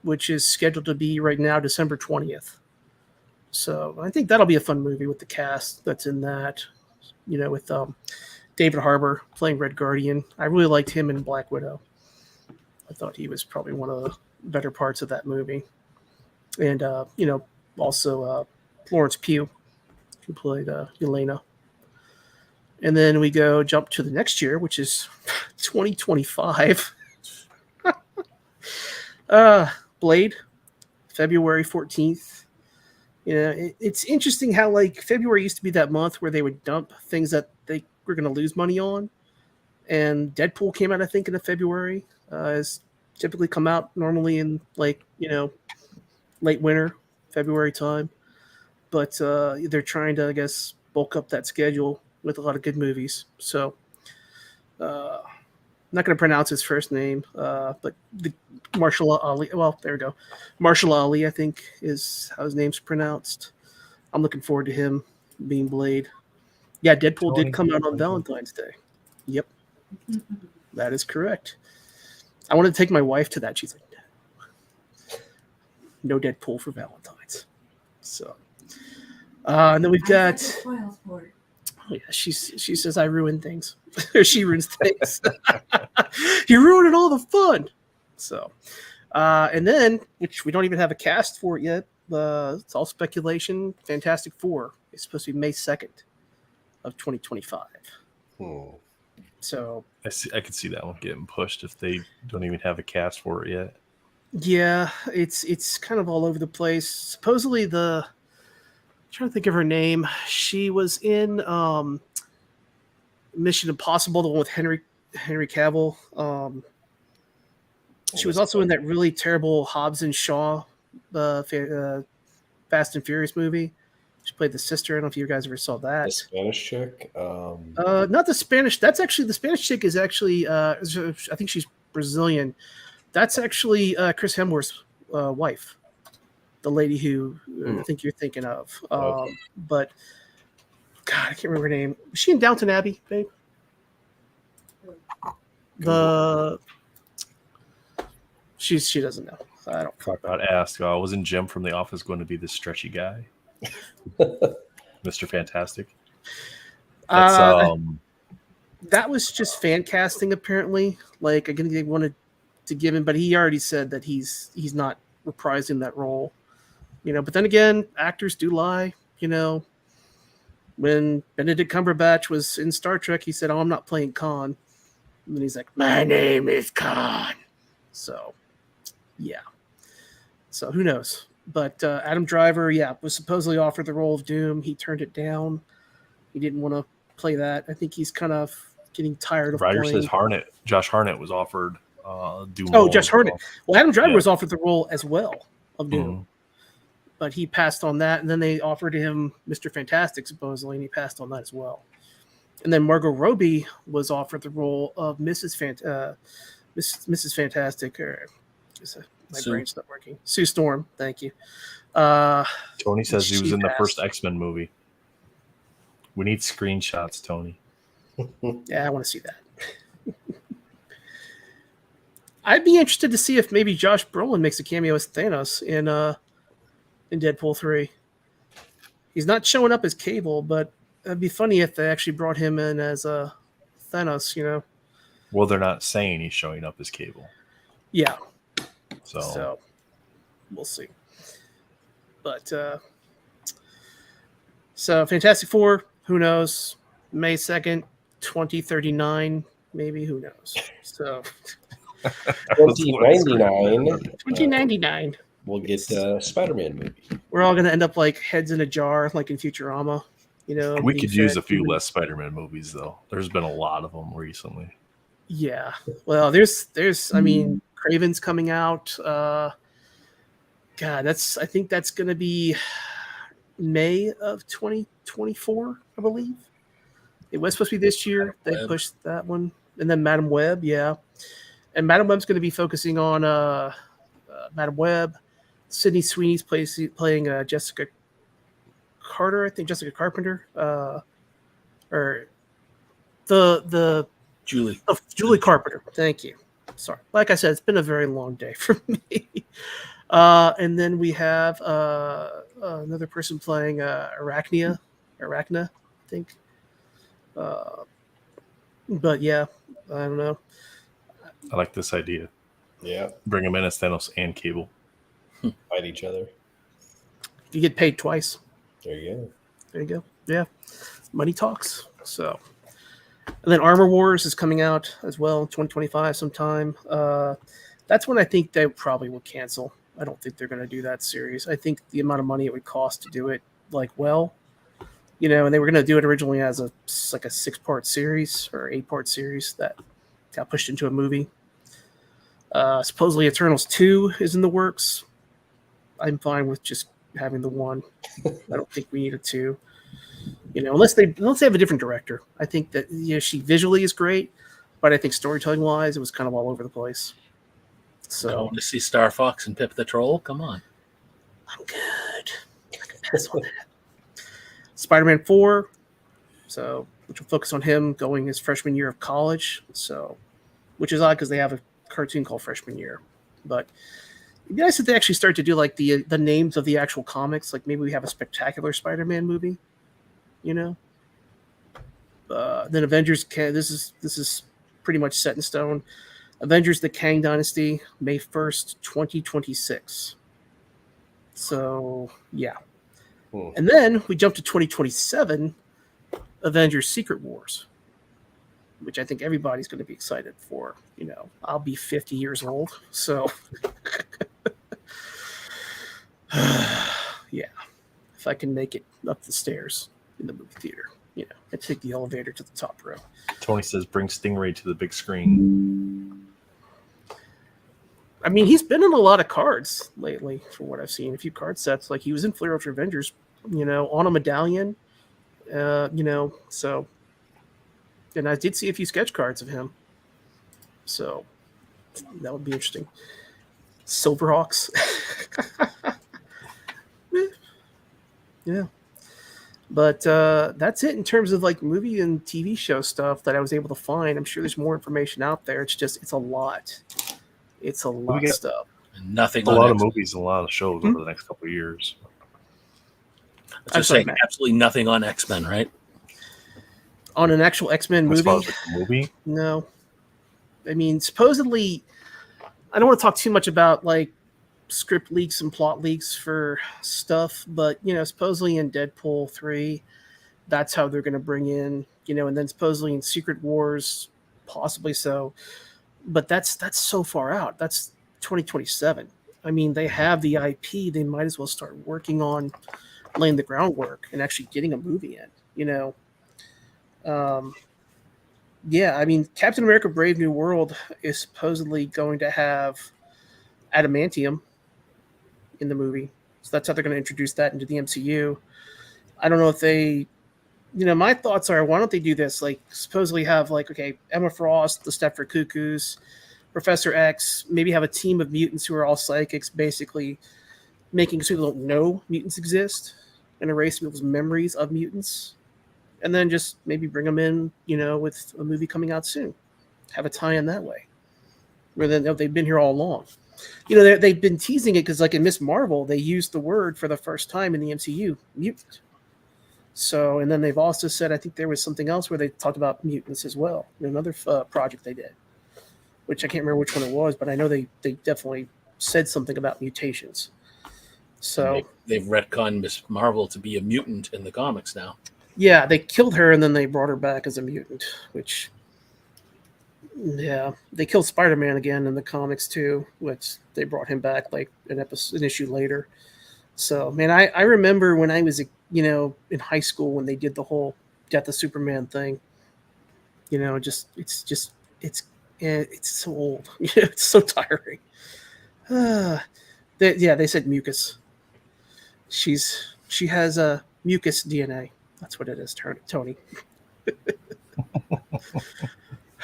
which is scheduled to be right now December 20th. So I think that'll be a fun movie with the cast that's in that, with David Harbour playing Red Guardian. I really liked him in Black Widow. I thought he was probably one of the better parts of that movie. And, also Florence Pugh, who played Yelena. And then we jump to the next year, which is 2025. Blade, February 14th. It's interesting how like February used to be that month where they would dump things that they were going to lose money on. And Deadpool came out, I think, in February. Has typically come out normally in like, late winter, February time. But they're trying to, I guess, bulk up that schedule with a lot of good movies. So I'm not going to pronounce his first name, but the Marshall Ali. Well, there we go. Marshall Ali, I think, is how his name's pronounced. I'm looking forward to him being Blade. Yeah, Deadpool did come out on Valentine's Day. Yep, that is correct. I wanted to take my wife to that. She's like, no Deadpool for Valentine's. So, and then we've got. Oh yeah, she says I ruin things. She ruins things. You're ruining all the fun. So, and then, which we don't even have a cast for it yet. It's all speculation. Fantastic Four is supposed to be May 2nd of 2025. So I could see that one getting pushed if they don't even have a cast for it yet. Yeah, it's kind of all over the place. Supposedly I'm trying to think of her name. She was in Mission Impossible, the one with Henry Cavill. She was also in that really terrible Hobbs and Shaw Fast and Furious movie. She played the sister. I don't know if you guys ever saw that. The Spanish chick? Not the Spanish. That's actually the Spanish chick is actually I think she's Brazilian. That's actually Chris Hemsworth's wife, the lady who I think you're thinking of. Okay. But God, I can't remember her name. Was she in Downton Abbey, babe? She doesn't know. I don't. I got asked. Wasn't Jim from The Office going to be the stretchy guy, Mr. Fantastic? That was just fan casting, apparently. Like, I think they wanted to give him, but he already said that he's not reprising that role. But then again, actors do lie. When Benedict Cumberbatch was in Star Trek, he said, "Oh, I'm not playing Khan," and then he's like, "My name is Khan." So, yeah. So who knows? But Adam Driver, was supposedly offered the role of Doom. He turned it down. He didn't want to play that. I think he's kind of getting tired of Ryder playing. says Josh Hartnett was offered Doom. Oh, Josh Hartnett. Well, Adam Driver was offered the role as well of Doom. Mm-hmm. But he passed on that, and then they offered him Mr. Fantastic, supposedly, and he passed on that as well. And then Margot Robbie was offered the role of Mrs. Fantastic, or my brain's not working. Sue Storm, thank you. Tony says he was in the first X-Men movie. We need screenshots, Tony. Yeah, I want to see that. I'd be interested to see if maybe Josh Brolin makes a cameo as Thanos in Deadpool 3. He's not showing up as Cable, but it'd be funny if they actually brought him in as Thanos, you know. Well, they're not saying he's showing up as Cable. Yeah. So we'll see. But so Fantastic Four, who knows? May 2nd, 2039, maybe, who knows? So 2099. 2099. We'll get Spider-Man movie. We're all gonna end up like heads in a jar, like in Futurama. You know, we being could use fed a few human- less Spider-Man movies, though. There's been a lot of them recently. Yeah. Well, there's I mean, Craven's coming out. God, I think that's gonna be May of 2024, I believe. It was supposed to be this year. They pushed that one. And then Madam Web, yeah. And Madam Web's going to be focusing on Madam Web. Sydney Sweeney's playing Jessica Carter, I think Jessica Carpenter. Or the Julie. Oh, Julie Carpenter. Thank you. Sorry. Like I said, it's been a very long day for me. And then we have another person playing Arachna, I think. But yeah, I don't know. I like this idea. Yeah. Bring them in as Thanos and Cable. Fight each other. You get paid twice. There you go. Yeah. Money talks. So, and then Armor Wars is coming out as well in 2025 sometime. That's when I think they probably will cancel. I don't think they're going to do that series. I think the amount of money it would cost to do it, like, well, you know, and they were going to do it originally as a 6-part series or 8-part series that got pushed into a movie. Supposedly Eternals 2 is in the works. I'm fine with just having the one. I don't think we need a 2. You know, unless they have a different director. I think that, you know, she visually is great, but I think storytelling wise, it was kind of all over the place. So I want to see Star Fox and Pip the Troll. Come on. I'm good. I can pass on that. Spider-Man 4, so which will focus on him going his freshman year of college. So, which is odd because they have a cartoon called Freshman Year, but it'd be nice if they actually start to do like the names of the actual comics. Like maybe we have a Spectacular Spider-Man movie, you know. Then Avengers. This is pretty much set in stone. Avengers: The Kang Dynasty, May 1st, 2026. So yeah. And then we jump to 2027, Avengers Secret Wars, which I think everybody's going to be excited for. You know, I'll be 50 years old. So, yeah, if I can make it up the stairs in the movie theater, you know, and take the elevator to the top row. Tony says, bring Stingray to the big screen. I mean, he's been in a lot of cards lately, from what I've seen. A few card sets, like he was in Flare of Avengers, you know, on a medallion, you know. So, and I did see a few sketch cards of him. So that would be interesting. Silverhawks, yeah. But that's it in terms of like movie and TV show stuff that I was able to find. I'm sure there's more information out there. It's a lot. It's a lot of stuff. Nothing. A lot of movies and a lot of shows over the next couple of years. I'm saying absolutely nothing on X-Men, right? On an actual X-Men movie? Movie? No. I mean, supposedly, I don't want to talk too much about like script leaks and plot leaks for stuff, but you know, supposedly in Deadpool 3, that's how they're going to bring in, you know, and then supposedly in Secret Wars, possibly so. But that's so far out. That's 2027. I mean, they have the IP. They might as well start working on laying the groundwork and actually getting a movie in, you know. Yeah, I mean, Captain America Brave New World is supposedly going to have adamantium in the movie. So that's how they're going to introduce that into the MCU. I don't know if they, you know, my thoughts are, why don't they do this? Like, supposedly have, like, okay, Emma Frost, the Stepford Cuckoos, Professor X, maybe have a team of mutants who are all psychics, basically making so people don't know mutants exist and erase people's memories of mutants. And then just maybe bring them in, you know, with a movie coming out soon. Have a tie-in that way. Rather than they've been here all along. You know, they've been teasing it because, like, in Miss Marvel, they used the word for the first time in the MCU, mutant. So, and then they've also said, I think there was something else where they talked about mutants as well. Another project they did, which I can't remember which one it was, but I know they definitely said something about mutations. So they've retconned Miss Marvel to be a mutant in the comics now. Yeah, they killed her and then they brought her back as a mutant, which, yeah, they killed Spiderman again in the comics too, which they brought him back like an issue later. So, man, I remember when I was, in high school when they did the whole Death of Superman thing. It's so old. It's so tiring. They said mucus. She has a mucus DNA. That's what it is, Tony.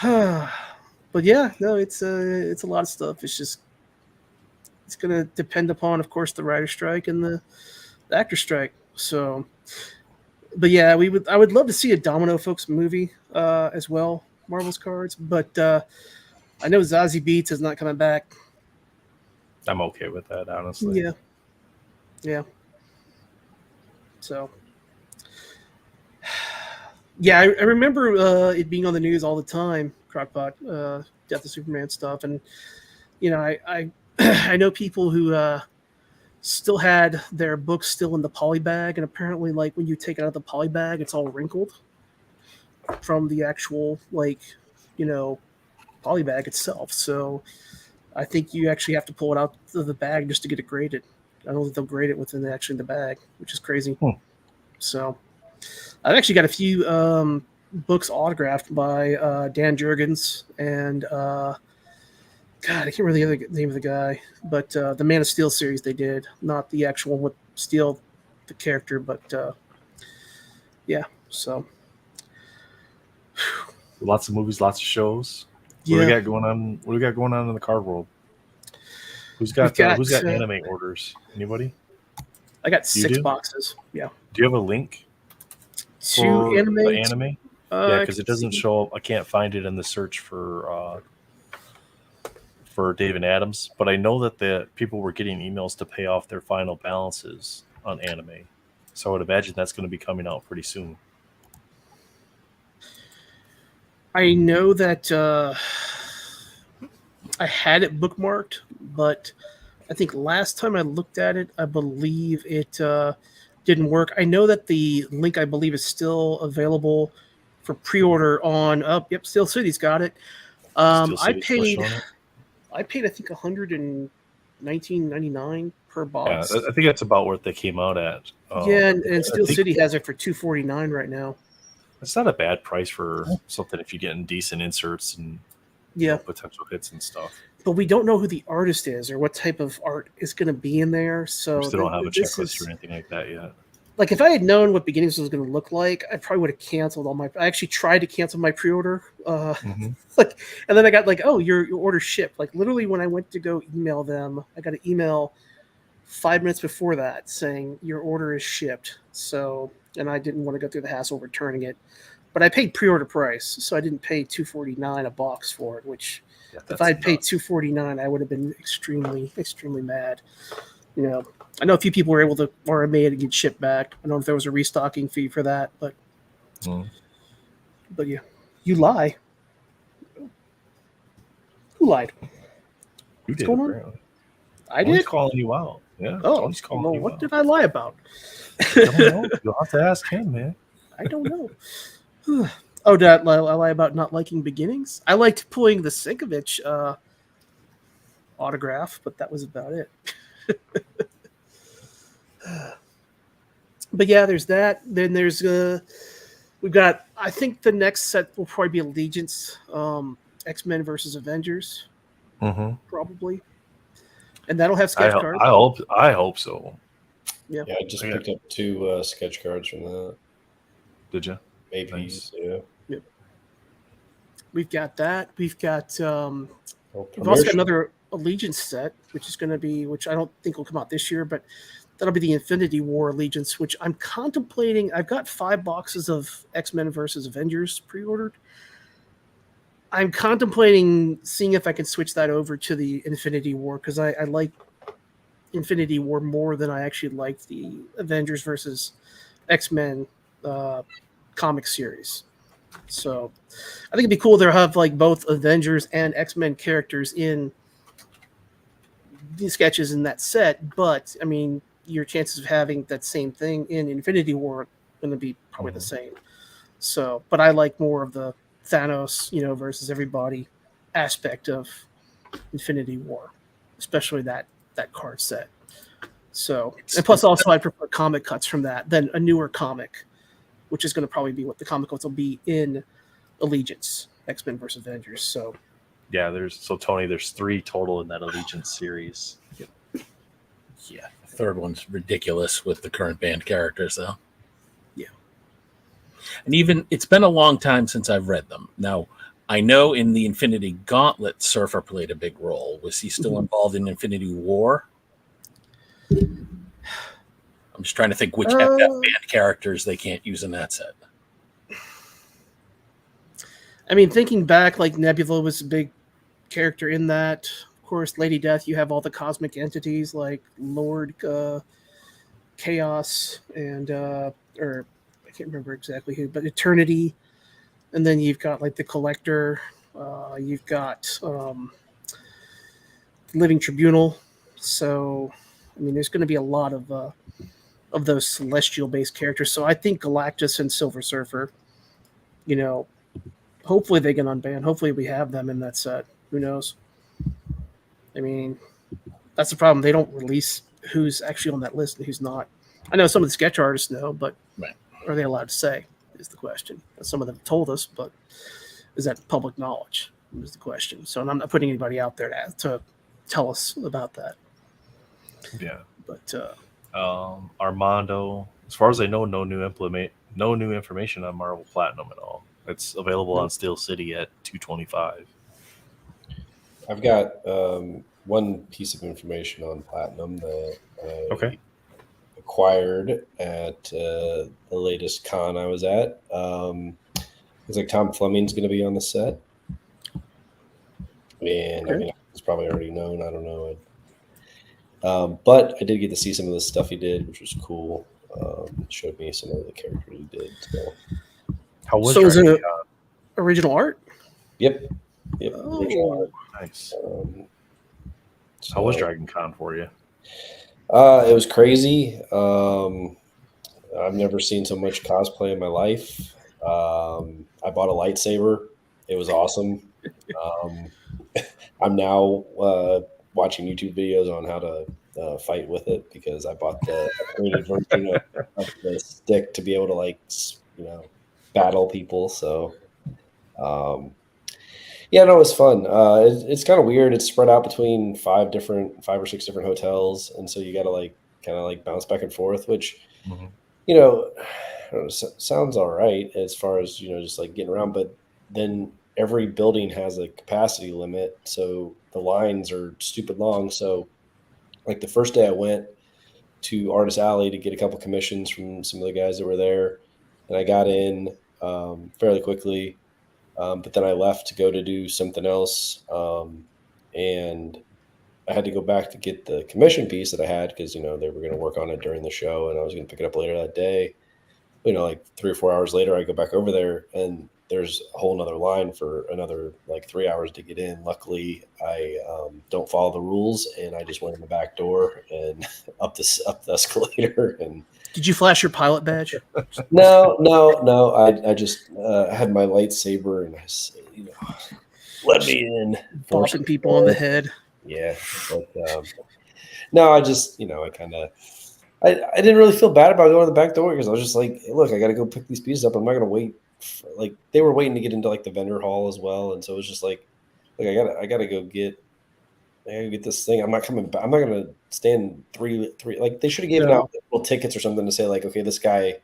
But yeah, no, it's a lot of stuff. It's going to depend upon, of course, the writer strike and the actor strike. So, but yeah, I would love to see a Domino Folks movie as well, Marvel's cards. But I know Zazie Beetz is not coming back. I'm okay with that, honestly. Yeah. So, yeah, I remember it being on the news all the time, Crockpot, Death of Superman stuff, and I I know people who still had their books still in the poly bag, and apparently, like when you take it out of the poly bag, it's all wrinkled from the actual poly bag itself. So I think you actually have to pull it out of the bag just to get it graded. I don't think they'll grade it within the bag, which is crazy. So I've actually got a few books autographed by Dan Jurgens and God, I can't remember the name of the guy, but the Man of Steel series they did, not the actual with Steel, the character, but yeah. So lots of movies, lots of shows. What do we got going on? What do we got going on in the card world? Who's got anime orders? Anybody? I got 6 boxes. Yeah. Do you have a link to anime? The anime? Yeah, because it doesn't show up. I can't find it in the search for David Adams, but I know that the people were getting emails to pay off their final balances on anime. So I would imagine that's going to be coming out pretty soon. I know that I had it bookmarked, but I think last time I looked at it, I believe it didn't work. I know that the link, I believe, is still available for pre-order on. Steel City's got it. I paid, I think $119.99 per box. Yeah, I think that's about what they came out at. And Steel City has it for $249 right now. It's not a bad price for something if you're getting decent inserts and potential hits and stuff. But we don't know who the artist is or what type of art is going to be in there. So we still don't have a checklist or anything like that yet. Like if I had known what Beginnings was going to look like, I probably would have canceled all my. I actually tried to cancel my pre-order, and then I got like, "Oh, your order shipped." Like literally, when I went to go email them, I got an email 5 minutes before that saying your order is shipped. So, and I didn't want to go through the hassle of returning it, but I paid pre-order price, so I didn't pay $249 a box for it. Which, if I had paid $249, I would have been extremely, extremely mad. I know a few people were able to or made it get shipped back. I don't know if there was a restocking fee for that, but yeah, you lie. Who lied? You did. Apparently. I did. He's calling you out. Yeah. Oh, well, what did I lie about? I don't know. You'll have to ask him, man. I don't know. Oh, did I lie about not liking Beginnings? I liked pulling the Sinkovich autograph, but that was about it. But yeah, there's that. Then there's we've got. I think the next set will probably be Allegiance, X-Men versus Avengers, probably, and that'll have sketch cards. I hope so. Yeah, I just picked up 2 sketch cards from that. Did you? Maybe. Nice. Yeah. Yep. We've got that. We've got. We've also got another Allegiance set, which is going to be, which I don't think will come out this year, but that'll be the Infinity War Allegiance, which I'm contemplating. I've got 5 boxes of X-Men versus Avengers pre-ordered. I'm contemplating seeing if I can switch that over to the Infinity War because I like Infinity War more than I actually like the Avengers versus X-Men comic series. So I think it'd be cool to have like both Avengers and X-Men characters in the sketches in that set. But I mean, your chances of having that same thing in Infinity War are going to be probably the same. So, but I like more of the Thanos, versus everybody aspect of Infinity War, especially that card set. So, and plus also I prefer comic cuts from that than a newer comic, which is going to probably be what the comic cuts will be in Allegiance, X-Men versus Avengers. So, yeah, Tony, there's 3 total in that Allegiance series. Yeah, the third one's ridiculous with the current band characters, though. Yeah. And even, it's been a long time since I've read them. Now, I know in the Infinity Gauntlet, Surfer played a big role. Was he still involved in Infinity War? I'm just trying to think which FF band characters they can't use in that set. I mean, thinking back, like Nebula was a big character in that. Of course, Lady Death, you have all the cosmic entities like Lord Chaos and, or I can't remember exactly who, but Eternity. And then you've got like the Collector. You've got Living Tribunal. So, I mean, there's going to be a lot of those celestial-based characters. So I think Galactus and Silver Surfer, hopefully they get unbanned. Hopefully we have them in that set. Who knows? I mean, that's the problem. They don't release who's actually on that list and who's not. I know some of the sketch artists know, but are they allowed to say is the question. Some of them told us, but is that public knowledge is the question. So I'm not putting anybody out there to tell us about that. Yeah. But Armando, as far as I know, no new information on Marvel Platinum at all. It's available on Steel City at $225. I've got one piece of information on Platinum that I acquired at the latest con I was at. It's like Tom Fleming's going to be on the set. And I mean, it's probably already known. I don't know. But I did get to see some of the stuff he did, which was cool. Showed me some of the characters he did. So, how was is it Con? Original art? Yep. Oh, original art. Nice. How was Dragon Con for you? It was crazy. I've never seen so much cosplay in my life. I bought a lightsaber. It was awesome. I'm now watching YouTube videos on how to fight with it because I bought the upgraded version of the stick to be able to battle people. So, it was fun. It's kind of weird. It's spread out between 5 or 6 different hotels, and so you got to kind of bounce back and forth, which sounds all right as far as just getting around. But then every building has a capacity limit, so the lines are stupid long. So, the first day I went to Artist Alley to get a couple commissions from some of the guys that were there, and I got in fairly quickly. But then I left to go to do something else. And I had to go back to get the commission piece that I had because, they were going to work on it during the show and I was going to pick it up later that day. 3 or 4 hours later, I go back over there and there's a whole nother line for another 3 hours to get in. Luckily, I don't follow the rules and I just went in the back door and up the escalator. And did you flash your pilot badge? No. I just had my lightsaber and I said, let me in. Bopping people on the head. Yeah. But, no, I just, I kind of, I didn't really feel bad about going to the back door because I was just like, hey, look, I got to go pick these pieces up. I'm not going to wait. They were waiting to get into the vendor hall as well. And so it was just I gotta go get this thing. I'm not coming back. I'm not going to stand three. They should have given out little tickets or something to say okay, this guy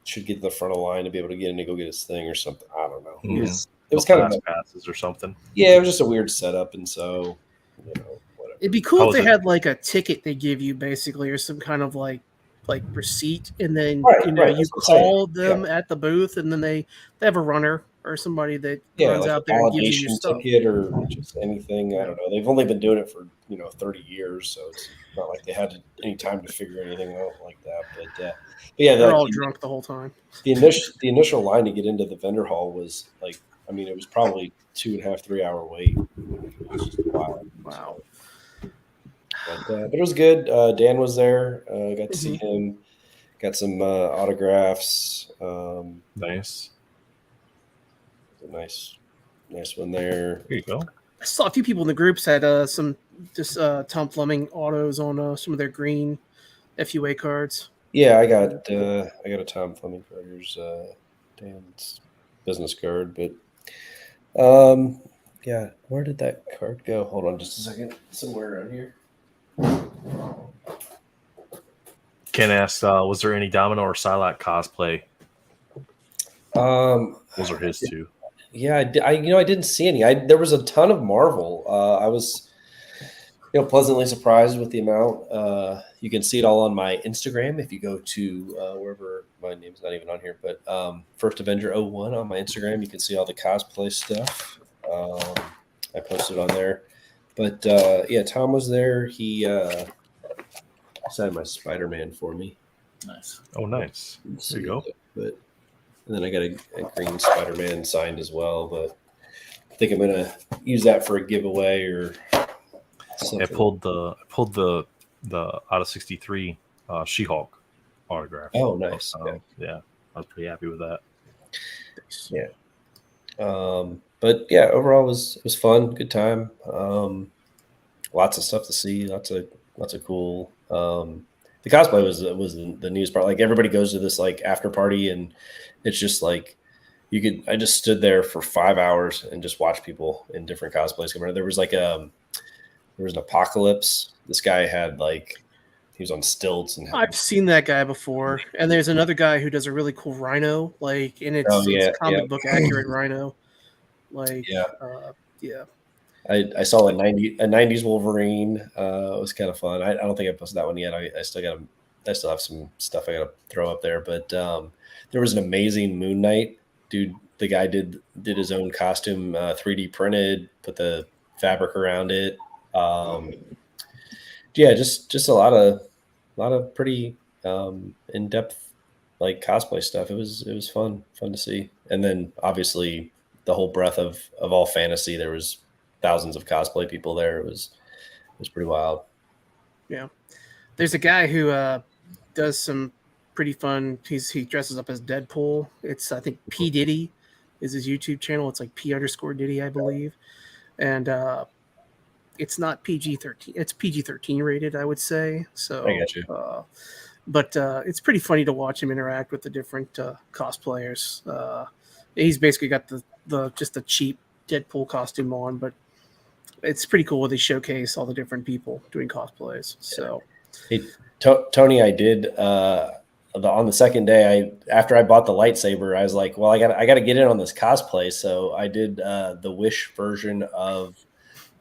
should get to the front of the line to be able to get in to go get his thing or something. I don't know. Mm-hmm. It was kind of passes or something. Yeah, it was just a weird setup. And so, whatever. It'd be cool if they had a ticket they give you basically, or some kind of receipt, and then you call them at the booth, and then they have a runner or somebody that Yeah, runs like out a there and gives you your validation stuff. ticket or just anything. I don't know. They've only been doing it for 30 years, so it's not like they had any time to figure anything out like that. But yeah, They're all drunk the whole time. the initial line to get into the vendor hall was like, I mean, it was probably 2.5, 3 hour wait. It was just wild. Wow. But it was good. Dan was there. Got to see Mhm. him. Got some autographs. Nice. A nice one there. There you go. I saw a few people in the groups had some just Tom Fleming autos on some of their green FUA cards. Yeah, I got a Tom Fleming card. Here's Dan's business card, but yeah, where did that card go? Hold on just a second. Somewhere around here. Ken asked, was there any Domino or Psylocke cosplay? Those are his too. Yeah, I didn't see any. There was a ton of Marvel. I was pleasantly surprised with the amount. You can see it all on my Instagram if you go to wherever, my name's not even on here, but First Avenger 01 on my Instagram. You can see all the cosplay stuff. I posted on there. But yeah, Tom was there. He signed my Spiderman for me. Nice. Oh, nice. There you go. But and then I got a green Spider-Man signed as well, but I think I'm gonna use that for a giveaway or something. I pulled the out of 63 She-Hulk autograph. Oh, nice. Yeah, I was pretty happy with that. Yeah. But yeah, overall it was fun, good time. Lots of stuff to see, lots of cool. The cosplay was the news part. Like everybody goes to this like after party, and it's just like I just stood there for 5 hours and just watched people in different cosplays come around. There was like there was an Apocalypse. This guy had he was on stilts and I've seen that guy before, and there's another guy who does a really cool Rhino, and it's comic book accurate Rhino. Yeah. I saw a 90s Wolverine. It was kind of fun. I don't think I posted that one yet. I still have some stuff I got to throw up there. But there was an amazing Moon Knight dude. The guy did his own costume, 3D printed, put the fabric around it. Yeah, just a lot of pretty in depth cosplay stuff. It was fun to see. And then obviously the whole breadth of all fantasy. There was thousands of cosplay people there. It was pretty wild. Yeah. There's a guy who does some pretty fun. He dresses up as Deadpool. It's, I think, P Diddy is his YouTube channel. It's like P_Diddy, I believe. And it's not PG-13. It's PG-13 rated, I would say. So I got you. But it's pretty funny to watch him interact with the different cosplayers. He's basically got just the cheap Deadpool costume on, but it's pretty cool when they showcase all the different people doing cosplays. So, hey, Tony, I did on the second day. After I bought the lightsaber, I was like, well, I got to get in on this cosplay. So I did the Wish version of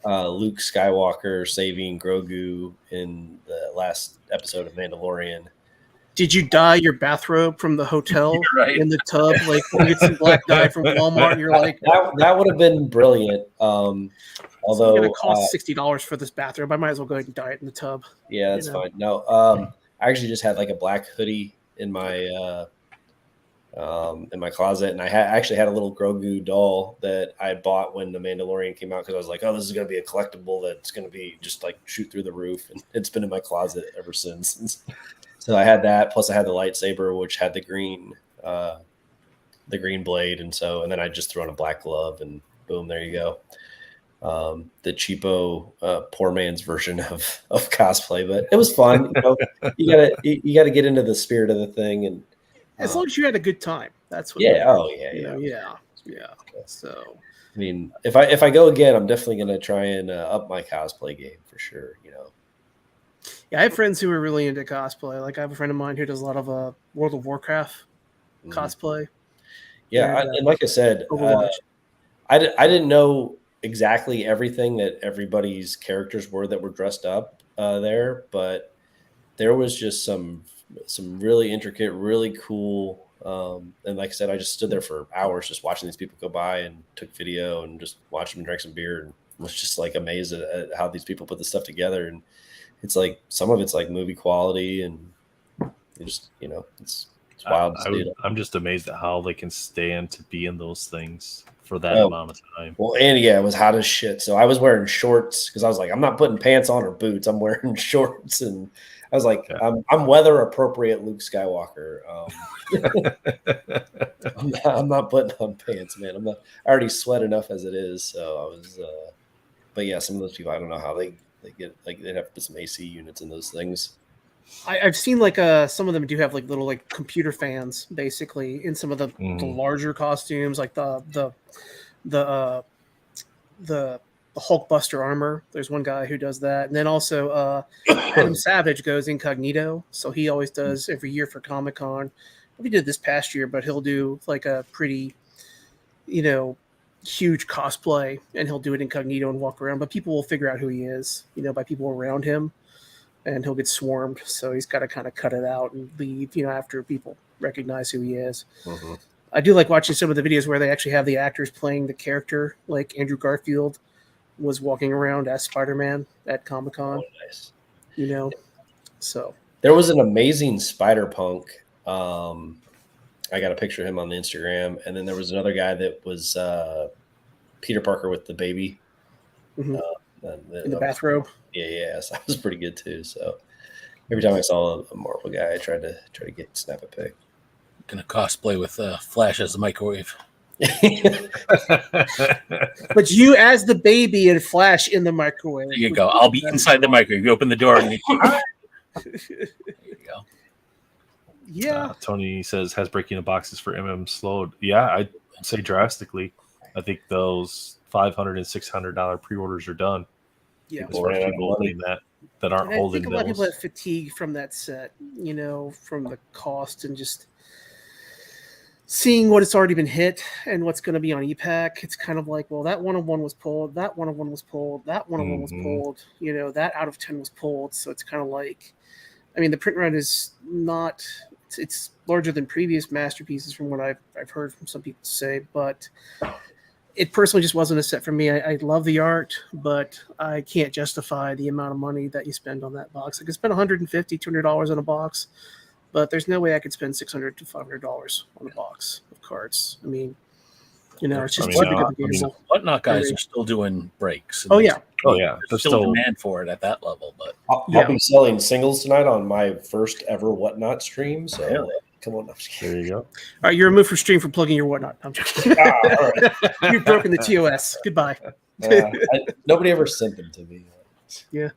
Luke Skywalker saving Grogu in the last episode of Mandalorian. Did you dye your bathrobe from the hotel in the tub? Like when you get some black dye from Walmart, you're like, that would have been brilliant. Although it's going to cost $60 for this bathrobe, I might as well go ahead and dye it in the tub. Yeah, that's fine. No, I actually just had like a black hoodie in my closet, and I actually had a little Grogu doll that I bought when the Mandalorian came out because I was like, oh, this is going to be a collectible that's going to be just like shoot through the roof, and it's been in my closet ever since. So I had that, plus I had the lightsaber, which had the green blade, and then I just threw on a black glove, and boom, there you go. The cheapo, poor man's version of cosplay, but it was fun. You gotta get into the spirit of the thing, and as long as you had a good time, that's what. Yeah. Yeah. So, I mean, if I go again, I'm definitely gonna try and up my cosplay game for sure. Yeah, I have friends who are really into cosplay. Like I have a friend of mine who does a lot of World of Warcraft cosplay. Yeah, and like I said, I didn't know exactly everything that everybody's characters were that were dressed up there, but there was just some really intricate, really cool And like I said, I just stood there for hours just watching these people go by and took video and just watched them drink some beer and was just like amazed at how these people put this stuff together. And it's like some of it's like movie quality, and it just it's wild. I'm just amazed at how they can stand to be in those things for that amount of time. Well, and it was hot as shit. So I was wearing shorts because I was like, I'm not putting pants on or boots. I'm wearing shorts, and I was like, I'm weather appropriate Luke Skywalker. I'm not putting on pants, man. I already sweat enough as it is. So I was, but yeah, some of those people, I don't know how they get, like, they'd have to put some AC units in those things. I've seen like some of them do have like little like computer fans basically in some of the larger costumes, like the Hulkbuster armor. There's one guy who does that, and then also Adam Savage goes incognito, so he always does every year for Comic-Con. He did this past year, but he'll do like a pretty, huge cosplay, and he'll do it incognito and walk around. But people will figure out who he is, by people around him. And he'll get swarmed, so he's got to kind of cut it out and leave, after people recognize who he is. Mm-hmm. I do like watching some of the videos where they actually have the actors playing the character, like Andrew Garfield was walking around as Spiderman at Comic-Con. Oh, nice. So there was an amazing Spider-Punk. I got a picture of him on the Instagram, and then there was another guy that was Peter Parker with the baby. Mm-hmm. In the bathrobe. Yeah, so that was pretty good too. So every time I saw a Marvel guy, I tried to snap a pic. Gonna cosplay with Flash as the microwave. But you as the baby and Flash in the microwave. There you go. I'll be inside the microwave. You open the door and there you go. Yeah. Tony says, has breaking the boxes for MM slowed? Yeah, I'd say drastically. I think those $500 and $600 pre-orders are done. Yeah, as far as people that aren't holding. I think a lot of people have fatigue from that set, from the cost and just seeing what it's already been hit and what's going to be on EPAC. It's kind of like, well, that 1-of-1 was pulled, that 1-of-1 was pulled, that 1-of-1 was pulled, that out of 10 was pulled. So it's kind of like, I mean, the print run is not, it's larger than previous masterpieces from what I've heard from some people say, but it personally just wasn't a set for me. I love the art, but I can't justify the amount of money that you spend on that box. I could spend $150, $200 on a box, but there's no way I could spend $600 to $500 on a box of cards. I mean, it's just too big of a gamble. Whatnot guys are still doing breaks. Oh yeah. There's still demand for it at that level. But I'll be selling singles tonight on my first ever Whatnot stream. So come on, there you go. All right, you're removed from stream for plugging your Whatnot. I'm joking. All right. You've broken the TOS. Goodbye. Nobody ever sent them to me. Yeah.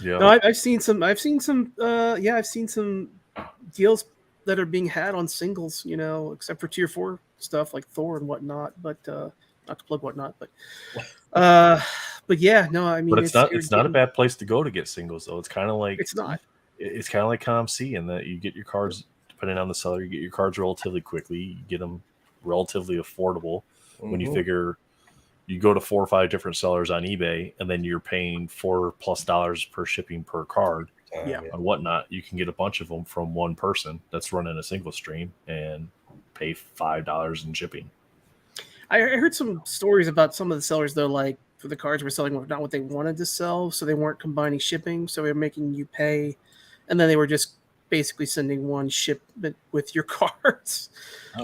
No, I've seen some. I've seen some deals that are being had on singles. Except for tier 4 stuff like Thor and whatnot. But not to plug Whatnot. But yeah, no. I mean, but it's not a bad place to go to get singles though. It's kind of like it's not. It's kind of like ComC in that you get your cards. Depending on the seller, you get your cards relatively quickly. You get them relatively affordable. When you figure you go to 4 or 5 different sellers on eBay, and then you're paying $4+ per shipping per card. On Whatnot, you can get a bunch of them from one person that's running a single stream and pay $5 in shipping. I heard some stories about some of the sellers though, like for the cards were selling not what they wanted to sell, so they weren't combining shipping, so they were making you pay, and then they were just basically sending one shipment with your cards.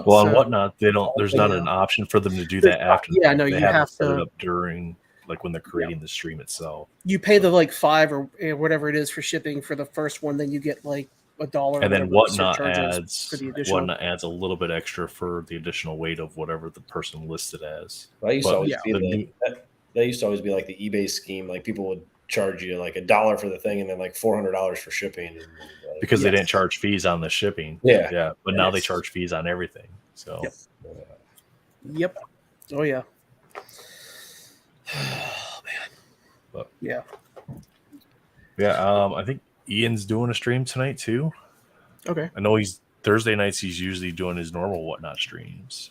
Well, on Whatnot, they don't. There's not an option for them to do that after. Yeah, no, they you have to set it up during, like when they're creating the stream itself. You pay the like $5 or whatever it is for shipping for the first one, then you get like $1, and then Whatnot adds a little bit extra for the additional weight of whatever the person listed as. That used to always be like the eBay scheme. Like people would charge you like $1 for the thing and then like $400 for shipping, because they didn't charge fees on the shipping. But now they charge fees on everything. So yep. Oh yeah. Oh man. But yeah. I think Ian's doing a stream tonight too. Okay. I know Thursday nights he's usually doing his normal Whatnot streams,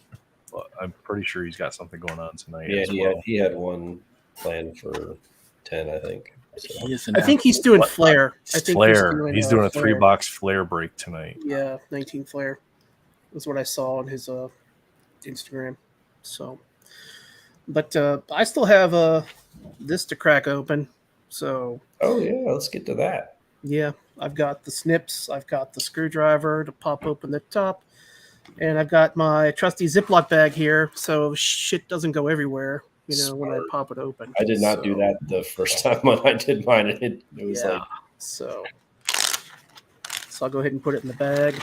but I'm pretty sure he's got something going on tonight. Yeah, he had one planned for 10, I think. So. I think he's doing Flare. He's doing a $3 Flare break tonight. Yeah, 19 Flare. was what I saw on his Instagram. So, but I still have this to crack open. So, Oh yeah, let's get to that. yeah, I've got the snips, I've got the screwdriver to pop open the top, and I've got my trusty Ziploc bag here, so shit doesn't go everywhere. When I pop it open. I did not do that the first time when I did mine. It was like so I'll go ahead and put it in the bag.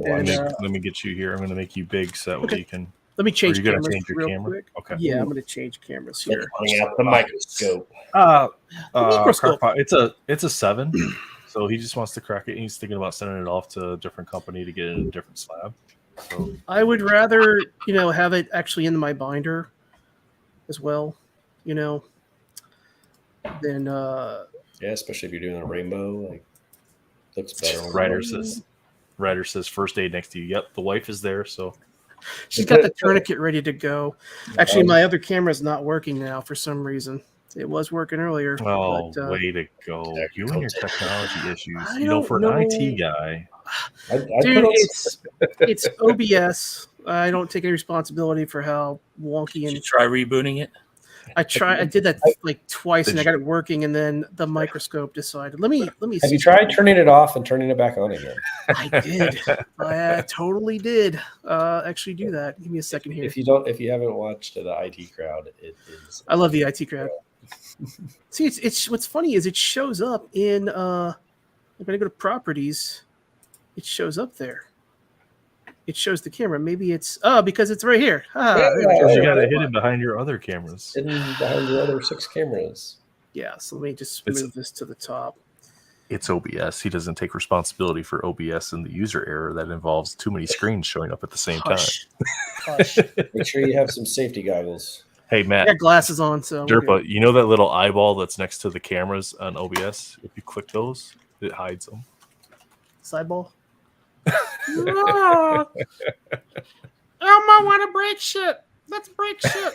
And, let me get you here. I'm going to make you big so that way you can. Let me change cameras change your real camera? quick. Okay. Yeah, I'm going to change cameras here. pulling out the microscope. Microscope. It's a 7. So he just wants to crack it. And he's thinking about sending it off to a different company to get it in a different slab. So I would rather, have it actually in my binder as well, than yeah, especially if you're doing a rainbow, like looks better. Ryder says first aid next to you. Yep, the wife is there, so she's got the tourniquet ready to go. Actually, my other camera is not working now for some reason. It was working earlier. Oh, but, way to go! You and your technology issues. For an IT guy, dude, it's OBS. I don't take any responsibility for how wonky. Did you try rebooting it? I did that like twice, and I got it working, and then the microscope decided. Let me. Have you tried turning it off and turning it back on again? I did. I totally did. Actually, do that. Give me a second here. If you haven't watched the IT crowd, it is. I love the IT crowd. See, it's what's funny is it shows up in. I'm gonna go to properties. It shows up there. It shows the camera. Maybe it's because it's right here. You got to hit it behind your other cameras. Hidden behind your other 6 cameras. Yeah. So let me just move this to the top. It's OBS. He doesn't take responsibility for OBS and the user error that involves too many screens showing up at the same time. Hush. Make sure you have some safety goggles. Hey Matt, I got glasses on, so Derpa, you know that little eyeball that's next to the cameras on OBS? If you click those, it hides them. Sideball. Elmo want to break shit. Let's break shit.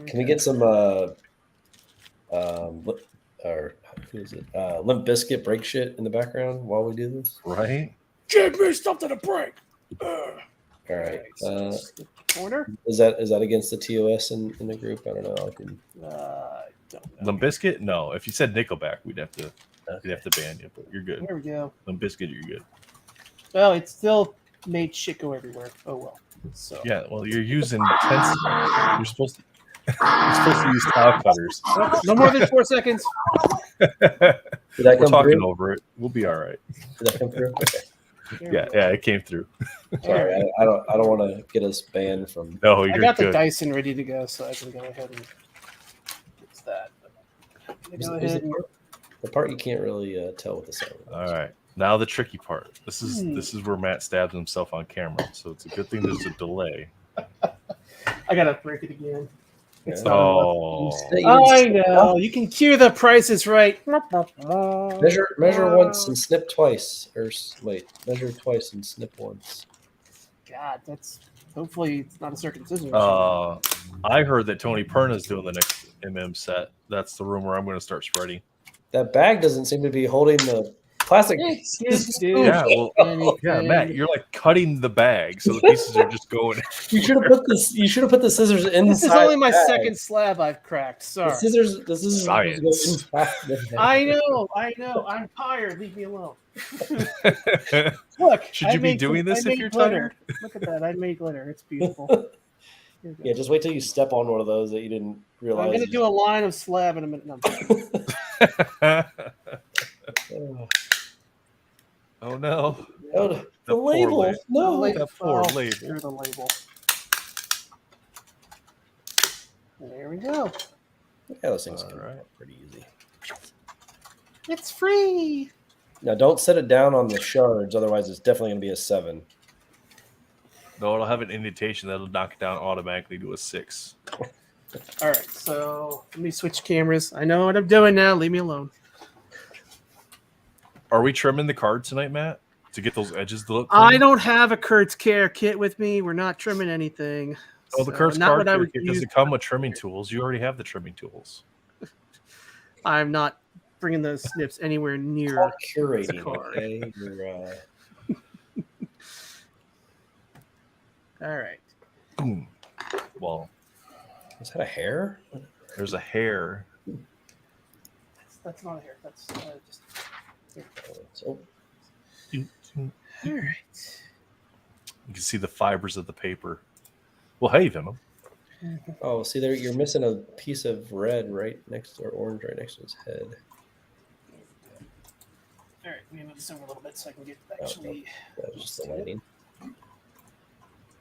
Can we get some who is it? Limp Bizkit break shit in the background while we do this? Right? Give me something to break. All right. Corner. Is that against the TOS in the group? I don't know. Don't know. Limp Bizkit? No. If you said Nickelback, we'd have to ban you, but you're good. There we go. Limp Bizkit, you're good. Well, it still made shit go everywhere. Oh well. So yeah, well, you're using tense. You're supposed to use tile cutters. No more than 4 seconds. We're talking over it. We'll be all right. Did that come through? Okay. Yeah, it came through. Sorry, I don't want to get us banned from. No, you're I got good. the Dyson ready to go, so I can go ahead and fix that. The part you can't really tell with the sound. All right, now the tricky part. This is where Matt stabs himself on camera, so it's a good thing there's a delay. I gotta break it again. I know. You can hear the prices right. Measure once and snip twice. Measure twice and snip once. God, that's hopefully it's not a circumcision. I heard that Tony Perna's doing the next set. That's the rumor I'm going to start spreading. That bag doesn't seem to be holding the plastic. Yeah, Matt, you're like cutting the bag, so the pieces are just going. You should have put this. You should have put the scissors in. This is only my second slab I've cracked. Sorry. The scissors. Science. I know. I'm tired. Leave me alone. Look. Should you be doing this if you're tired? Look at that. I made glitter. It's beautiful. Yeah, just wait till you step on one of those that you didn't realize. I'm going to do a line of slab in a minute. No, oh no! The label. No, the poor label. Here's the label. There we go. Yeah, those things are pretty easy. It's free. Now, don't set it down on the shards, otherwise it's definitely going to be a 7. No, it'll have an indentation that'll knock it down automatically to a 6. All right, so let me switch cameras. I know what I'm doing now. Leave me alone. Are we trimming the card tonight, Matt, to get those edges to look clean? I don't have a Kurt's Care kit with me. We're not trimming anything. Oh, the Kurt's Card kit doesn't come with trimming tools. You already have the trimming tools. I'm not bringing those snips anywhere near curating. Okay? All right. Boom. Well, Is that a hair? there's a hair. That's not a hair. That's just. Here. Oh, All right. You can see the fibers of the paper. Well, hey, Venom. oh, see there, you're missing a piece of red right next to, or orange right next to his head. All right, we move this over a little bit so I can get Oh, actually. that was just the lighting.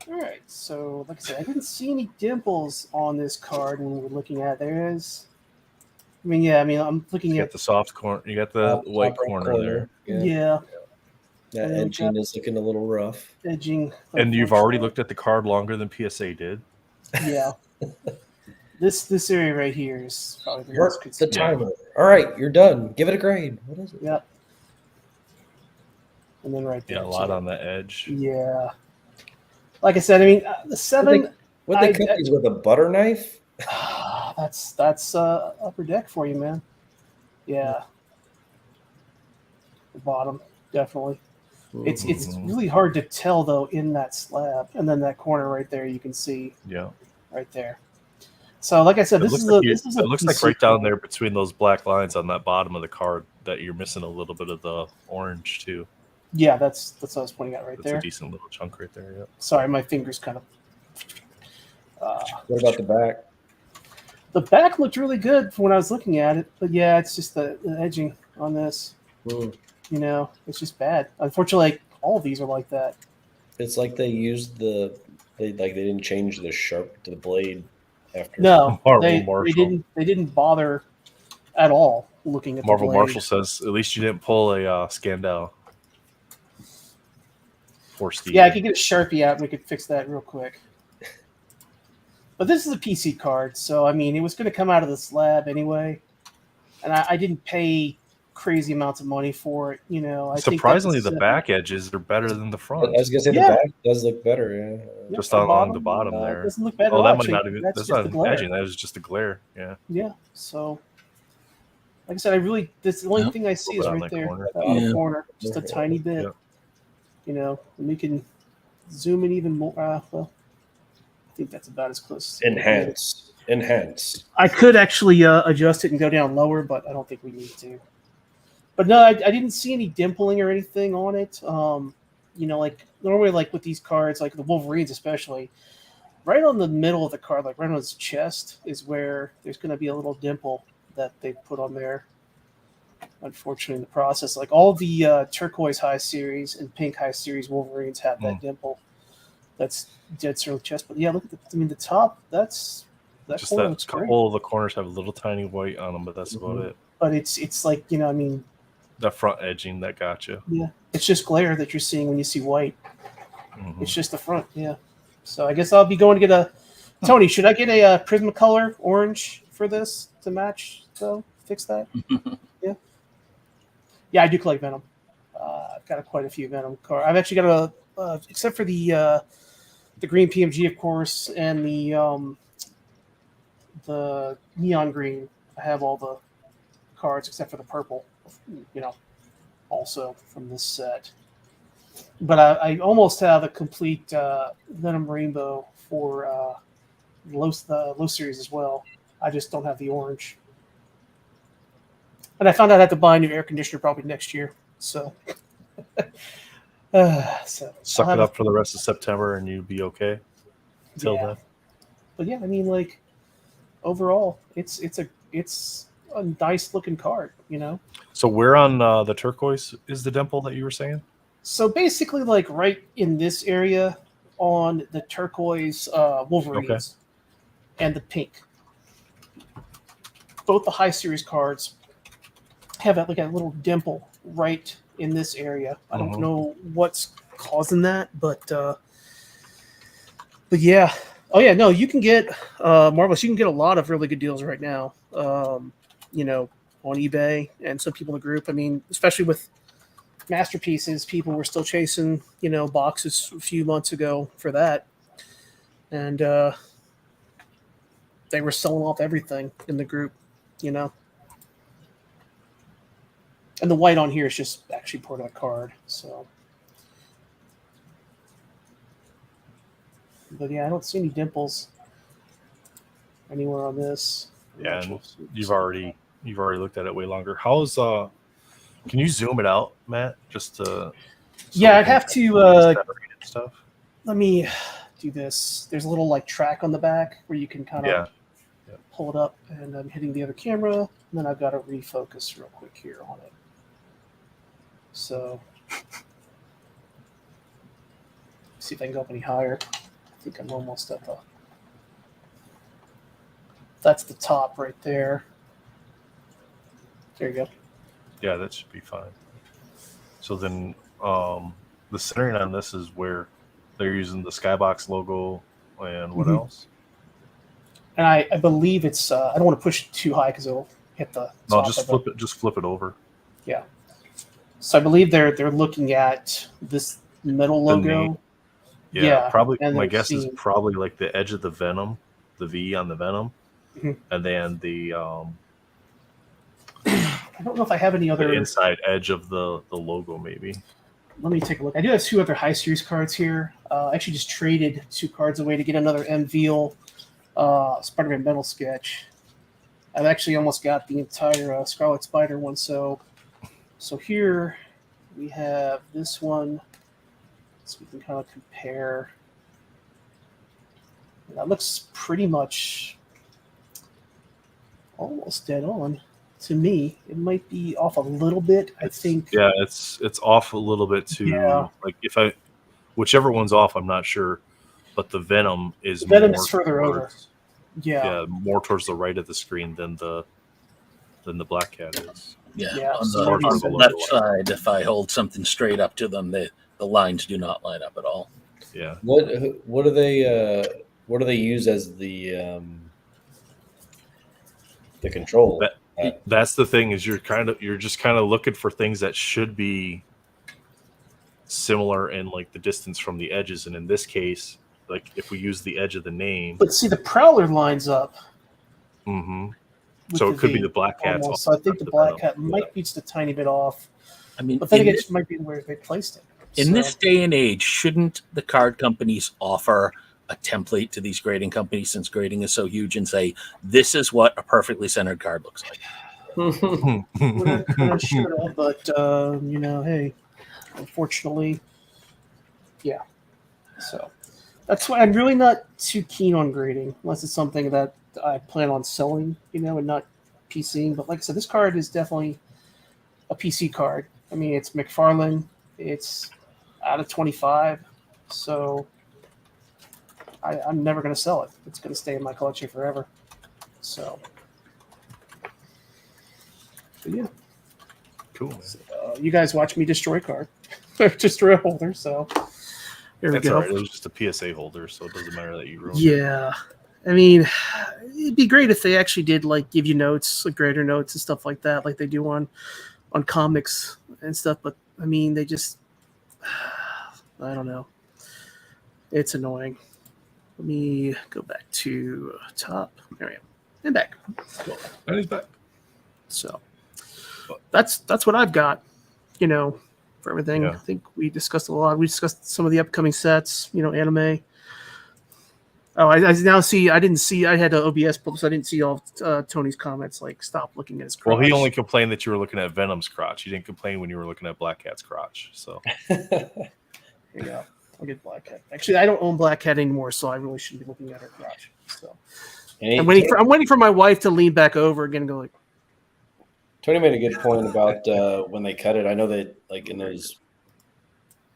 All right, so like I said, I didn't see any dimples on this card when we were looking at it. There is. I mean, yeah, I mean, I'm looking You at got the soft corner. You got the white Top right corner there. yeah, That And then edging is looking a little rough. edging. And you've already looked at the card longer than PSA did. Yeah. This area right here is probably the Work most the concerning. timer. All right, you're done. Give it a grade. What is it? Yep. And then right there. Yeah, a lot too. on the edge. Yeah. Like I said, I mean, the 7. Would they cut these with a butter knife? That's upper deck for you, man. Yeah. The bottom, definitely. It's really hard to tell though in that slab, and then that corner right there you can see. Yeah. Right there. So, like I said, It looks like right down there between those black lines on that bottom of the card that you're missing a little bit of the orange too. Yeah, that's what I was pointing out right That's there. a decent little chunk right there. Yeah. Sorry, my fingers kind of. What about the back? The back looked really good when I was looking at it, but yeah, it's just the edging on this. Mm. You know, it's just bad. Unfortunately, like, all of these are like that. It's like they used they didn't change the sharp to the blade after. No, Marvel they didn't bother at all looking at Marvel the blade. Marshall says, at least you didn't pull a Scandell. For Steve. Yeah, I could get a Sharpie out and we could fix that real quick. But this is a PC card, so I mean, it was going to come out of the slab anyway, and I didn't pay crazy amounts of money for it. You know, Surprisingly, the back edges are better than the front. I was gonna say the back does look better. Yeah, just along the bottom there. It doesn't look better. Oh, that actually. might not even. That's not edging. That was just a glare. Yeah. Yeah. So, like I said, the only thing I see is right there, that corner, just a tiny bit. Yeah. You know, and we can zoom in even more. Well, I think that's about as close. Enhance. I could actually adjust it and go down lower, but I don't think we need to. But no, I didn't see any dimpling or anything on it. You know, like normally, like with these cards, like the Wolverines especially, right on the middle of the card, like right on his chest, is where there's going to be a little dimple that they put on there. Unfortunately, in the process, like all the turquoise high series and pink high series Wolverines have that dimple. That's dead center of the chest. But yeah, look at the top. That's just that couple of the corners have a little tiny white on them, but that's about it. But it's like, you know, I mean, the front edging that got you. Yeah, it's just glare that you're seeing when you see white. Mm-hmm. It's just the front. Yeah. So I guess I'll be going to get a Tony. Should I get a Prismacolor orange for this to match? So fix that. Yeah. Yeah, I do collect Venom. I've got quite a few Venom cards. I've actually got except for the green PMG, of course, and the neon green. I have all the cards except for the purple. You know, also from this set. But I almost have a complete Venom Rainbow for the low series as well. I just don't have the orange. And I found out I have to buy a new air conditioner probably next year. So, suck it up for the rest of September and you'll be okay until then. But yeah, I mean, like overall, it's a nice looking card, you know. So where on the turquoise is the dimple that you were saying? So basically, like right in this area on the turquoise Wolverines and the pink. Both the high series cards have like a little dimple right in this area. I don't know what's causing that, but yeah. Oh yeah, no, you can get Marvelous. You can get a lot of really good deals right now. You know, on eBay and some people in the group. I mean, especially with masterpieces, people were still chasing, you know, boxes a few months ago for that, and they were selling off everything in the group, you know. And the white on here is just actually part of the card, so. But yeah, I don't see any dimples anywhere on this. Yeah, and you've already looked at it way longer. How's can you zoom it out, Matt? Just to yeah, I'd have to separate stuff. let me do this. There's a little like track on the back where you can kind of pull it up, and I'm hitting the other camera, and then I've got to refocus real quick here on it. So see if I can go up any higher. I think I'm almost at the. That's the top right there. There you go. Yeah, that should be fine. So then the centering on this is where they're using the Skybox logo and what else? And I believe it's I don't want to push it too high because it'll hit the No, top just of flip it. Just flip it over. Yeah. So I believe they're looking at this middle logo. Yeah, probably. and My they're guess is seeing- probably like the edge of the Venom, the V on the Venom, and then the I don't know if I have any other inside edge of the logo, maybe. Let me take a look. I do have 2 other high series cards here. I actually just traded 2 cards away to get another MVL Spiderman metal sketch. I've actually almost got the entire Scarlet Spider one. So here we have this one. So we can kind of compare. That looks pretty much almost dead on to me. It might be off a little bit. I think. Yeah, it's off a little bit too. Yeah. Like whichever one's off, I'm not sure, but the Venom is further over. Yeah, more towards the right of the screen than the Black Cat is. Yeah, on so the left side, if I hold something straight up to them, the lines do not line up at all. Yeah. What do they use as the control? That's the thing is you're just kind of looking for things that should be similar in like the distance from the edges, and in this case, like if we use the edge of the name, but see the Prowler lines up. So it could be the Black Cat. So I think the Black Cat might be just a tiny bit off. I mean, but then again, it might be where they placed it. In this day and age, shouldn't the card companies offer a template to these grading companies, since grading is so huge, and say, this is what a perfectly centered card looks like? We're not sure, but, hey, unfortunately, yeah. So that's why I'm really not too keen on grading, unless it's something that I plan on selling, and not PCing. But like I said, this card is definitely a PC card. I mean, it's McFarlane. It's out of 25. So I'm never going to sell it. It's going to stay in my collection forever. So, but yeah. Cool. You guys watch me destroy card. Destroy a holder. So there we go. All right. It was just a PSA holder, so it doesn't matter that you ruined it. Yeah. I mean, it'd be great if they actually did like give you notes, like grader notes and stuff like that, like they do on comics and stuff. But I mean, they just, I don't know. It's annoying. Let me go back to top. There I am. And back. And he's back. So that's what I've got, for everything. Yeah. I think we discussed a lot. We discussed some of the upcoming sets, anime. Oh, I now see. I didn't see. I had OBS pulled, so I didn't see all of Tony's comments. Like, stop looking at his crotch. Well, he only complained that you were looking at Venom's crotch. He didn't complain when you were looking at Black Cat's crotch. So, yeah, I'll get Black Cat. Actually, I don't own Black Cat anymore, so I really shouldn't be looking at her crotch. So, I'm waiting for my wife to lean back over again and go like. Tony made a good point about when they cut it. I know that like in those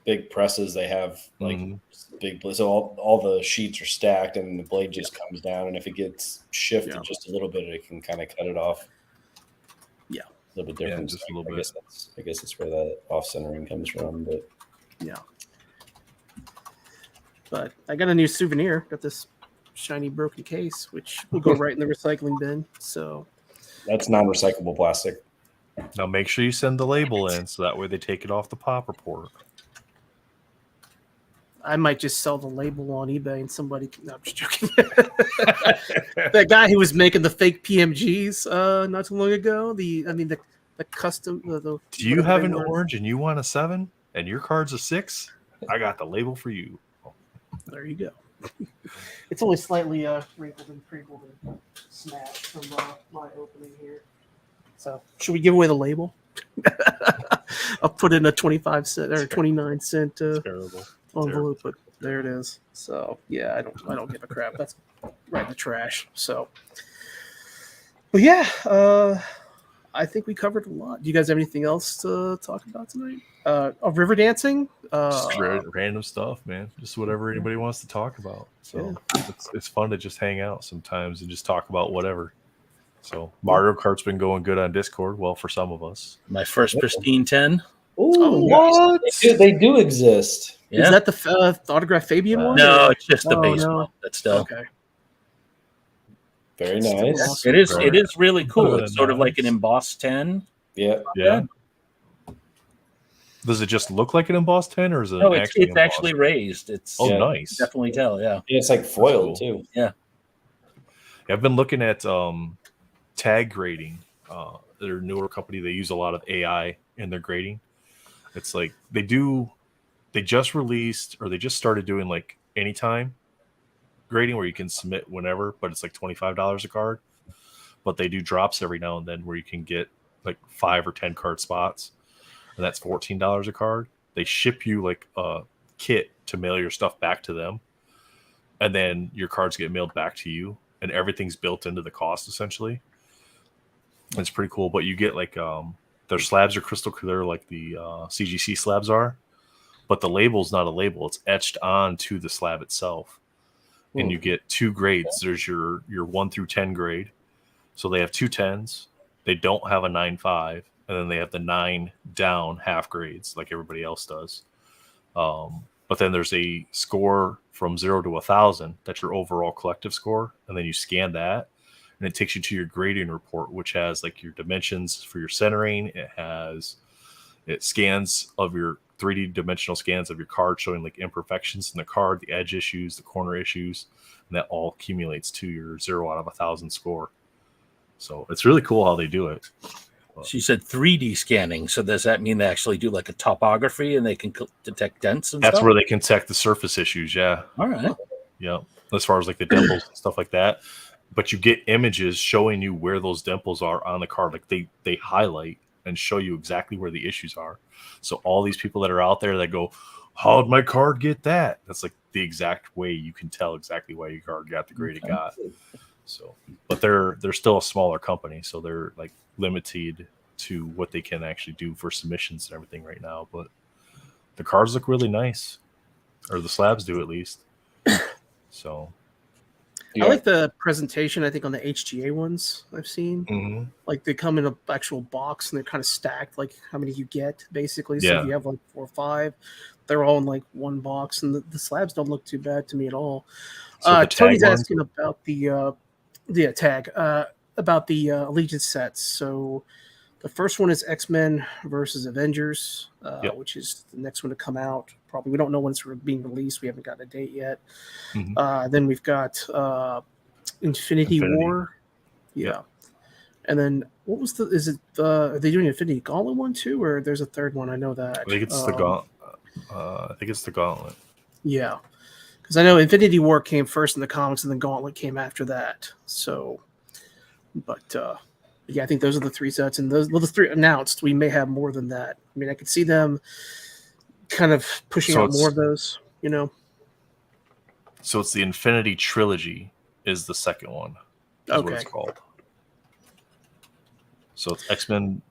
big presses, they have like big, so all the sheets are stacked and the blade just comes down. And if it gets shifted just a little bit, it can kind of cut it off. Yeah. A little bit different. Just a little bit. I guess that's where that off centering comes from. But yeah. But I got a new souvenir. Got this shiny broken case, which will go right in the recycling bin. So that's non-recyclable plastic. Now make sure you send the label in so that way they take it off the pop report. I might just sell the label on eBay and somebody can. No, I'm just joking. That guy who was making the fake PMGs not too long ago. The custom. Do you have an orange and you want a 7 and your card's a 6? I got the label for you. There you go. It's only slightly wrinkled and crinkled and smashed from my opening here. So, should we give away the label? I'll put in a 25-cent or 29-cent envelope, but there it is. So, yeah, I don't give a crap. That's right in the trash. So, but yeah, I think we covered a lot. Do you guys have anything else to talk about tonight? River dancing? Just random stuff, man. Just whatever anybody wants to talk about. So it's fun to just hang out sometimes and just talk about whatever. So Mario Kart's been going good on Discord. Well, for some of us. My first pristine 10. Ooh, what? They do exist. Yeah. Is that the autograph Fabian one? No, or? it's just the base no. one. That's still Okay. Very nice. Awesome. It is really cool. It's sort of like an embossed 10. Yeah. Does it just look like an embossed 10 or is it it's actually raised. It's nice. Definitely tell, yeah. It's like foiled too. Yeah. I've been looking at tag grading. They're a newer company. They use a lot of AI in their grading. It's like they just released or they just started doing like anytime grading where you can submit whenever, but it's like $25 a card. But they do drops every now and then where you can get like 5 or 10 card spots, and that's $14 a card. They ship you like a kit to mail your stuff back to them, and then your cards get mailed back to you, and everything's built into the cost essentially. It's pretty cool. But you get like their slabs are crystal clear like the CGC slabs are, but the label's not a label. It's etched onto the slab itself. And you get 2 grades. There's your 1 through 10 grade. So they have 2 10s. They don't have a 9.5. And then they have the 9 down half grades like everybody else does. But then there's a score from 0 to 1,000. That's your overall collective score. And then you scan that. And it takes you to your grading report, which has like your dimensions for your centering. It scans of your 3D dimensional scans of your card showing like imperfections in the card, the edge issues, the corner issues, and that all accumulates to your 0 out of 1,000 score. So it's really cool how they do it. So you said 3D scanning. So does that mean they actually do like a topography and they can detect dents and That's stuff? where they can detect the surface issues. Yeah. All right. Yeah. As far as like the dimples and stuff like that. But you get images showing you where those dimples are on the card. Like they highlight and show you exactly where the issues are. So all these people that are out there that go, how'd my card get that? That's like the exact way you can tell exactly why your card got the grade it got. So, but they're still a smaller company, so they're like limited to what they can actually do for submissions and everything right now. But the cards look really nice, or the slabs do at least. So. I like the presentation, I think, on the HGA ones I've seen. Mm-hmm. Like, they come in an actual box, and they're kind of stacked, like how many you get, basically. So if you have, like, 4 or 5, they're all in, like, one box. And the slabs don't look too bad to me at all. So Tony's asking about the tag, about the Allegiance sets. So the first one is X-Men versus Avengers, which is the next one to come out. Probably we don't know when it's being released. We haven't got a date yet. Mm-hmm. Then we've got Infinity War. Yeah. And then what was are they doing Infinity Gauntlet one too, or there's a third one? I know that. I think it's the Gauntlet. I think it's the Gauntlet. Yeah. Because I know Infinity War came first in the comics, and then Gauntlet came after that. So, but yeah, I think those are the 3 sets, and the 3 announced. We may have more than that. I mean, I could see them kind of pushing out more of those, you know. So it's the Infinity Trilogy is the second one. Is what it's called. So it's X-Men,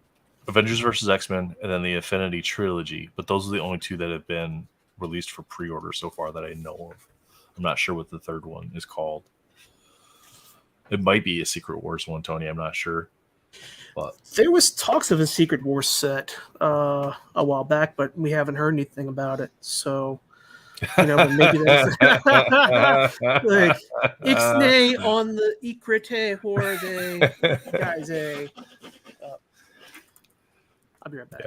Avengers versus X-Men, and then the Infinity Trilogy. But those are the only 2 that have been released for pre-order so far that I know of. I'm not sure what the third one is called. It might be a Secret Wars one, Tony. I'm not sure. But there was talks of a Secret Wars set a while back, but we haven't heard anything about it. So, you know, maybe that's like Ixnay on the Ikrite Horde guys. I'll be right back.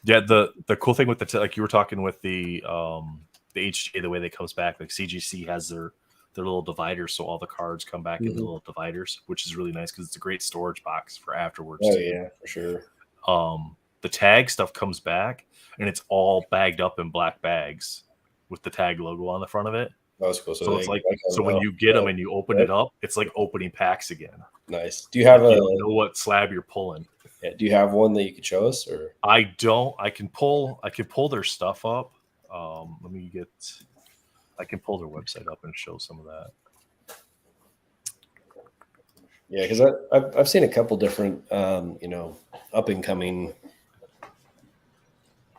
Yeah. The cool thing with like you were talking with the HGA, the way that comes back, like CGC has their little dividers, so all the cards come back in the little dividers, which is really nice because it's a great storage box for afterwards. Oh yeah, for sure. The tag stuff comes back, and it's all bagged up in black bags with the tag logo on the front of it. That's cool. So it's like when you get them and you open it up, it's like opening packs again. Nice. Do you have you don't know what slab you're pulling? Yeah, do you have one that you could show us? Or I don't. I can pull their stuff up. I can pull their website up and show some of that. Yeah, because I've seen a couple different up and coming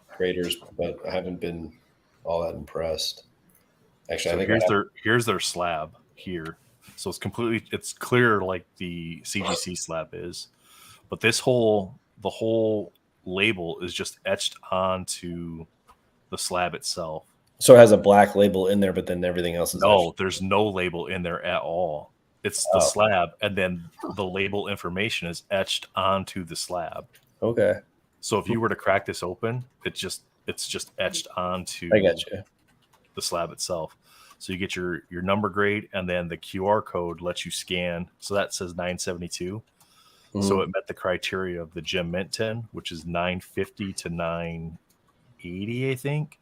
creators, but I haven't been all that impressed. Actually, So I think here's their slab here. So it's clear like the CGC slab is, but the whole label is just etched onto the slab itself. So it has a black label in there, but then everything else is there's no label in there at all. It's the slab, and then the label information is etched onto the slab. Okay. So if you were to crack this open, it's just etched onto the slab itself. So you get your number grade, and then the QR code lets you scan. So that says 972. Mm-hmm. So it met the criteria of the Gem Mint 10, which is 950 to 980, I think.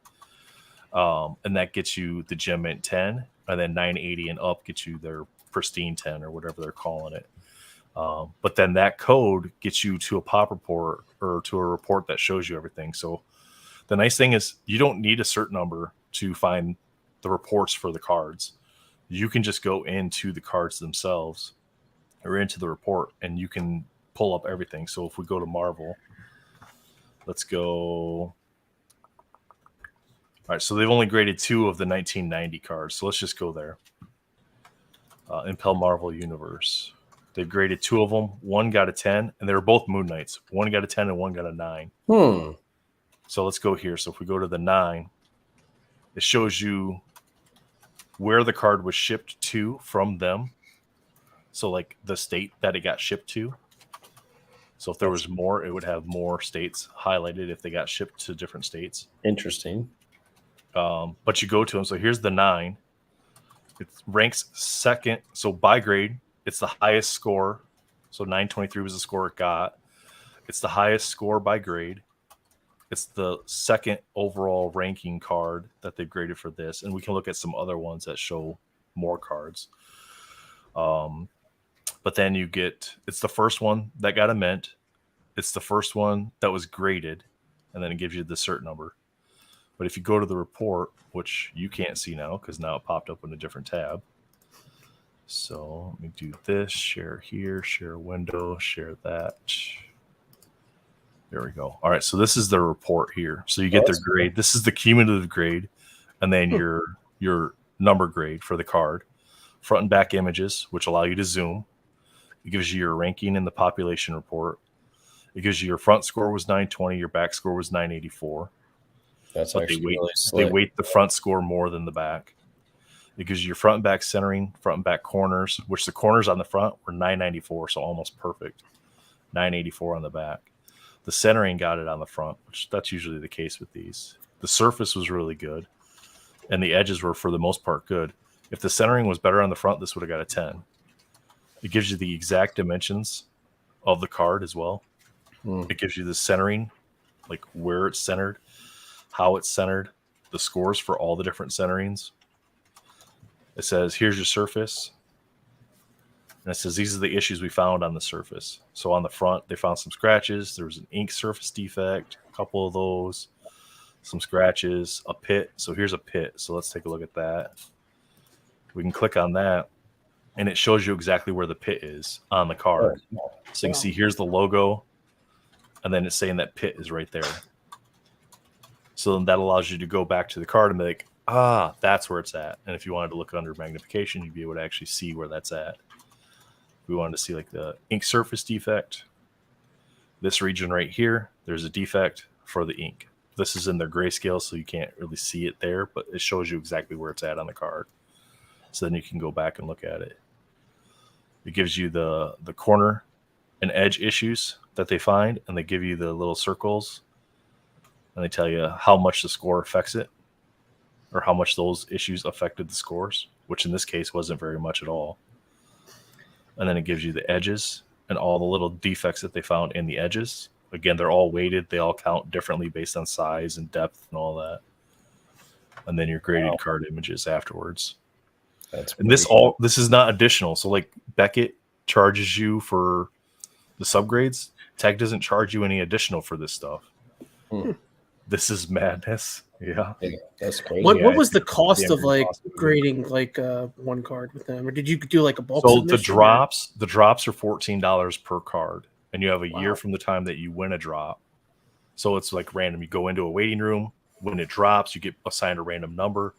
And that gets you the Gem Mint 10, and then 980 and up gets you their pristine 10 or whatever they're calling it. But then that code gets you to a pop report or to a report that shows you everything. So the nice thing is you don't need a cert number to find the reports for the cards. You can just go into the cards themselves or into the report, and you can pull up everything. So if we go to Marvel, let's go. All right, so they've only graded 2 of the 1990 cards. So let's just go there. Impel Marvel Universe. They've graded 2 of them. 1 got a 10, and they were both Moon Knights. 1 got a 10 and 1 got a 9. So let's go here. So if we go to the 9, it shows you where the card was shipped to from them. So like the state that it got shipped to. So if there was more, it would have more states highlighted if they got shipped to different states. Interesting. But you go to them. So here's the 9. It ranks second. So by grade, it's the highest score. So 923 was the score it got. It's the highest score by grade. It's the second overall ranking card that they've graded for this. And we can look at some other ones that show more cards. But then it's the first one that got a mint. It's the first one that was graded. And then it gives you the cert number. But if you go to the report, which you can't see now because now it popped up in a different tab. So let me do this, share here, share window, share that. There we go. All right, so this is the report here. So you get their grade. This is the cumulative grade, and then your number grade for the card. Front and back images, which allow you to zoom. It gives you your ranking in the population report. It gives you your front score was 920, your back score was 984. That's but actually really slick. They weight the front score more than the back. It gives you your front and back centering, front and back corners, which the corners on the front were 994, so almost perfect. 984 on the back. The centering got it on the front, which that's usually the case with these. The surface was really good, and the edges were, for the most part, good. If the centering was better on the front, this would have got a 10. It gives you the exact dimensions of the card as well. It gives you the centering, like where it's centered, how it's centered, the scores for all the different centerings. It says, here's your surface. And it says, these are the issues we found on the surface. So on the front, they found some scratches. There was an ink surface defect, a couple of those, some scratches, a pit. So here's a pit. So let's take a look at that. We can click on that, and it shows you exactly where the pit is on the card. So you can see here's the logo, and then it's saying that pit is right there. So then that allows you to go back to the card and be like, that's where it's at. And if you wanted to look under magnification, you'd be able to actually see where that's at. We wanted to see like the ink surface defect. This region right here, there's a defect for the ink. This is in their grayscale, so you can't really see it there, but it shows you exactly where it's at on the card. So then you can go back and look at it. It gives you the corner and edge issues that they find, and they give you the little circles, and they tell you how much the score affects it, or how much those issues affected the scores, which in this case wasn't very much at all. And then it gives you the edges and all the little defects that they found in the edges. Again, they're all weighted. They all count differently based on size and depth and all that. And then your graded card images afterwards. And this is not additional. So like Beckett charges you for the subgrades. Tech doesn't charge you any additional for this stuff. This is madness. Yeah, that's crazy. What was the cost of like grading like one card with them, or did you do like a bulk? So the drops are $14 per card, and you have a year from the time that you win a drop. So it's like random. You go into a waiting room. When it drops, you get assigned a random number,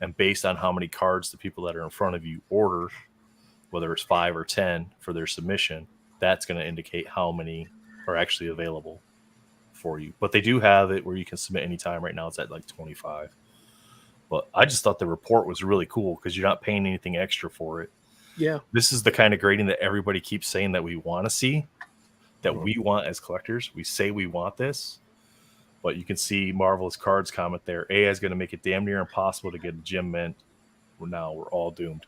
and based on how many cards the people that are in front of you order, whether it's 5 or 10 for their submission, that's going to indicate how many are actually available for you. But they do have it where you can submit anytime. Right now it's at like 25. But I just thought the report was really cool because you're not paying anything extra for it. Yeah. This is the kind of grading that everybody keeps saying that we want to see, that we want as collectors. We say we want this, but you can see Marvelous Cards comment there. AI is going to make it damn near impossible to get a gem mint. Now we're all doomed.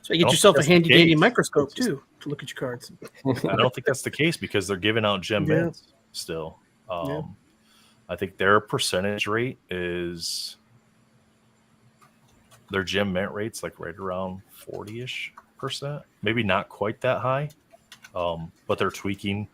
So you get yourself a handy dandy microscope too to look at your cards. I don't think that's the case because they're giving out gem mints still. I think their percentage rate is their gem mint rate's like right around 40-ish%, maybe not quite that high. But they're tweaking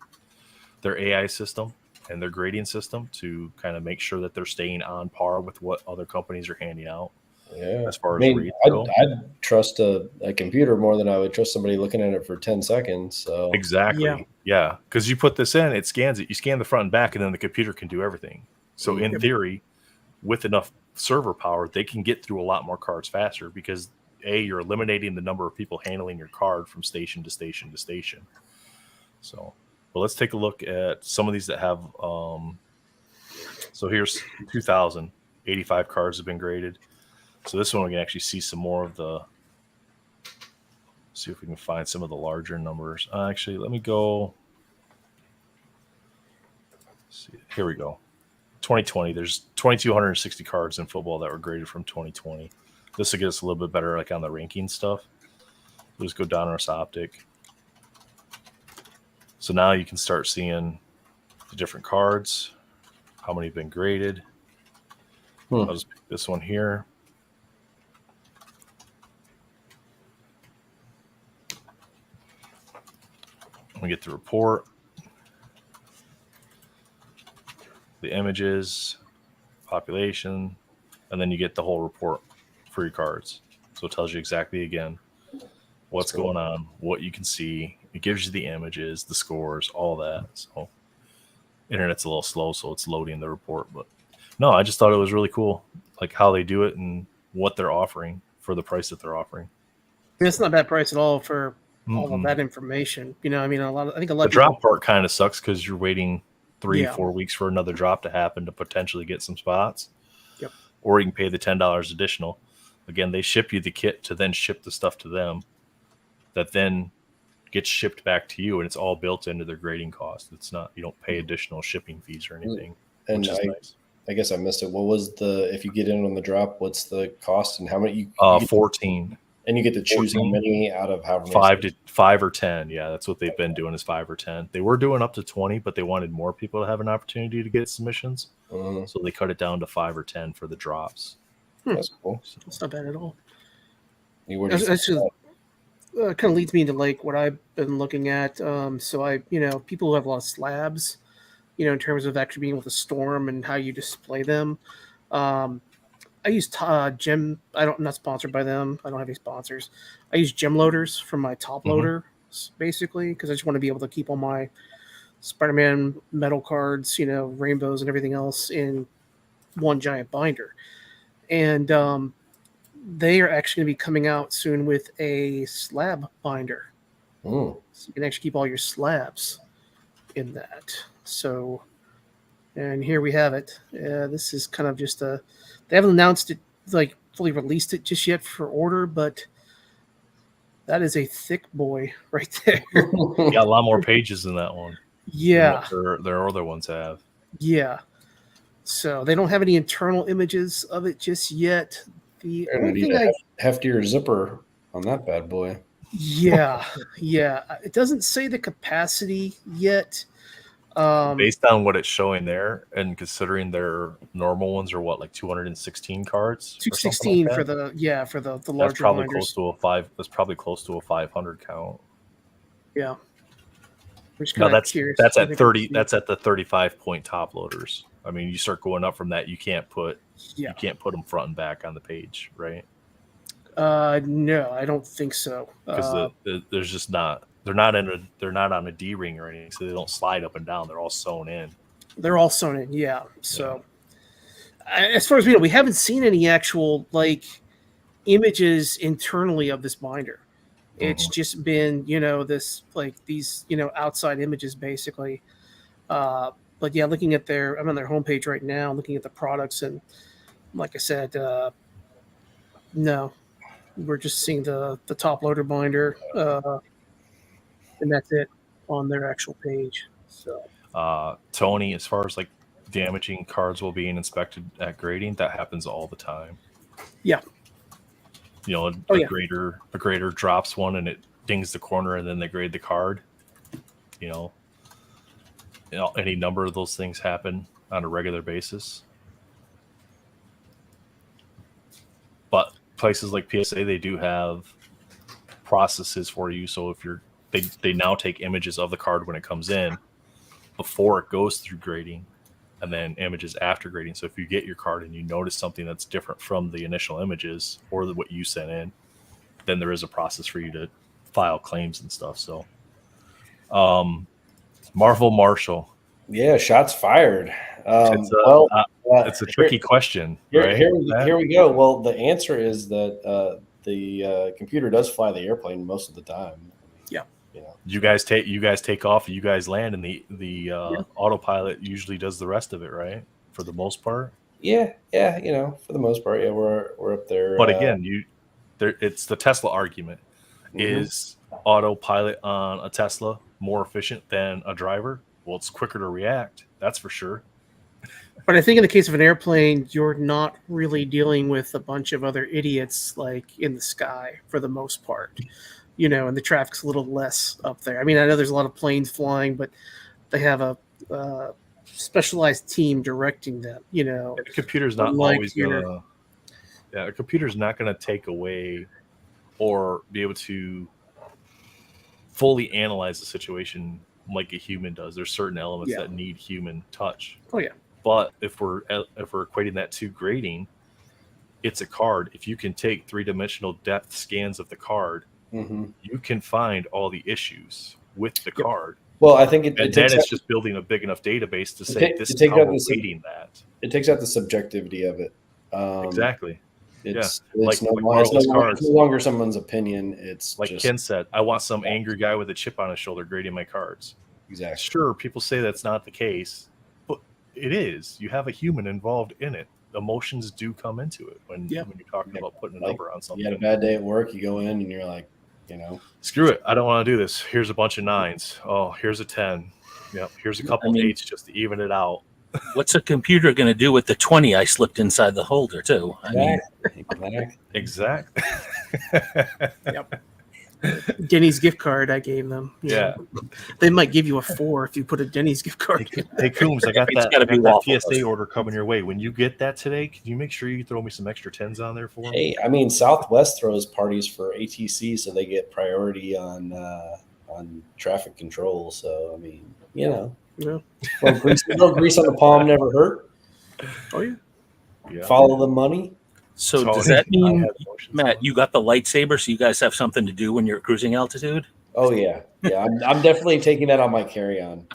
their AI system and their grading system to kind of make sure that they're staying on par with what other companies are handing out. Yeah, as far as I'd trust a computer more than I would trust somebody looking at it for 10 seconds. So exactly, yeah, because you put this in, it scans it. You scan the front and back, and then the computer can do everything. So in theory, with enough server power, they can get through a lot more cards faster because you're eliminating the number of people handling your card from station to station to station. So, but let's take a look at some of these that have. So here's 2,085 cards have been graded. So this one we can actually see some more of the. See if we can find some of the larger numbers. Actually, let me go. See, here we go. 2020. There's 2,260 cards in football that were graded from 2020. This will get us a little bit better, like on the ranking stuff. We'll just go down our optic. So now you can start seeing the different cards, how many have been graded. I'll just pick this one here. We get the report, the images, population, and then you get the whole report for your cards. So it tells you exactly again what's going on, what you can see. It gives you the images, the scores, all that. So internet's a little slow, so it's loading the report. But no, I just thought it was really cool, like how they do it and what they're offering for the price that they're offering. It's not a bad price at all for all of that information. You know, I mean, I think a lot the of people, drop part kind of sucks because you're waiting 3-4 weeks for another drop to happen to potentially get some spots. Yep. Or you can pay the $10 additional. Again, they ship you the kit to then ship the stuff to them that then gets shipped back to you, and it's all built into their grading cost. It's not, you don't pay additional shipping fees or anything. And which is nice. I guess I missed it. What was if you get in on the drop, what's the cost and how many? 14. And you get to choose 14? How many out of how many? 5 or 10. Yeah, that's what they've been doing is 5 or 10. They were doing up to 20, but they wanted more people to have an opportunity to get submissions. So they cut it down to 5 or 10 for the drops. That's cool. So, that's not bad at all. Kind of leads me into like what I've been looking at. So people who have a lot of slabs, in terms of actually being able to store them and how you display them. I use Gem. I'm not sponsored by them. I don't have any sponsors. I use Gem loaders from my top loader, basically, because I just want to be able to keep all my Spiderman metal cards, rainbows and everything else in one giant binder. And they are actually going to be coming out soon with a slab binder. So you can actually keep all your slabs in that. So, and here we have it. This is kind of just they haven't announced it, like fully released it just yet for order, but that is a thick boy right there. Yeah, a lot more pages than that one. Yeah. Their other ones have. Yeah. So they don't have any internal images of it just yet. The only thing heftier zipper on that bad boy. Yeah. It doesn't say the capacity yet. Based on what it's showing there, and considering their normal ones are what, like 216 cards? 216 like for the larger that's probably binders. close to a 5. That's probably close to a 500 count. Yeah. Now that's at 30. That's at the 35-point top loaders. I mean, you start going up from that, you can't put them front and back on the page, right? No, I don't think so. Because there's just not. They're not on a D ring or anything, so they don't slide up and down. They're all sewn in. They're all sewn in, yeah. So, as far as we know, we haven't seen any actual like images internally of this binder. It's just been, this like these, outside images basically. But yeah, looking at I'm on their homepage right now, looking at the products, and like I said, no, we're just seeing the top loader binder, and that's it on their actual page. So, Tony, as far as like damaging cards while being inspected at grading, that happens all the time. Yeah. A grader drops one and it dings the corner, and then they grade the card. Any number of those things happen on a regular basis. But places like PSA, they do have processes for you. So if they now take images of the card when it comes in before it goes through grading, and then images after grading. So if you get your card and you notice something that's different from the initial images or what you sent in, then there is a process for you to file claims and stuff. So, Marvel Marshall. Yeah, shots fired. It's a tricky question. Right? Here we go. Well, the answer is that the computer does fly the airplane most of the time. Yeah. You guys take off, you guys land, and the autopilot usually does the rest of it, right? For the most part. Yeah, for the most part, we're up there. But again, it's the Tesla argument. Is autopilot on a Tesla more efficient than a driver? Well, it's quicker to react, that's for sure. But I think in the case of an airplane, you're not really dealing with a bunch of other idiots like in the sky for the most part. And the traffic's a little less up there. I mean, I know there's a lot of planes flying, but they have a specialized team directing them. The computer's not always gonna. Yeah, a computer's not gonna take away or be able to fully analyze the situation like a human does. There's certain elements that need human touch. Oh yeah. But if we're equating that to grading, it's a card. If you can take 3-dimensional depth scans of the card, you can find all the issues with the card. Well, I think it's just building a big enough database to say this is how we're reading that. It takes out the subjectivity of it. Exactly. It's like no longer someone's opinion. It's like Ken said, I want some angry guy with a chip on his shoulder grading my cards. Exactly. Sure, people say that's not the case, but it is. You have a human involved in it. Emotions do come into it when you're talking about putting a number on something. You had a bad day at work, you go in and you're like, screw it, I don't want to do this. Here's a bunch of 9s. Oh, here's a 10. Yep, here's a couple of 8s just to even it out. What's a computer going to do with the 20 I slipped inside the holder too? Exactly. Yep. Denny's gift card I gave them. Yeah. They might give you a 4 if you put a Denny's gift card. Hey Coombs, I got that PSA order coming your way. When you get that today, can you make sure you throw me some extra 10s on there for me? Hey, I mean, Southwest throws parties for ATC, so they get priority on traffic control. So I mean, Yeah. little grease on the palm never hurt. Oh yeah. Follow the money. So does that mean, Matt, you got the lightsaber, so you guys have something to do when you're at cruising altitude? Oh yeah. I'm definitely taking that on my carry-on.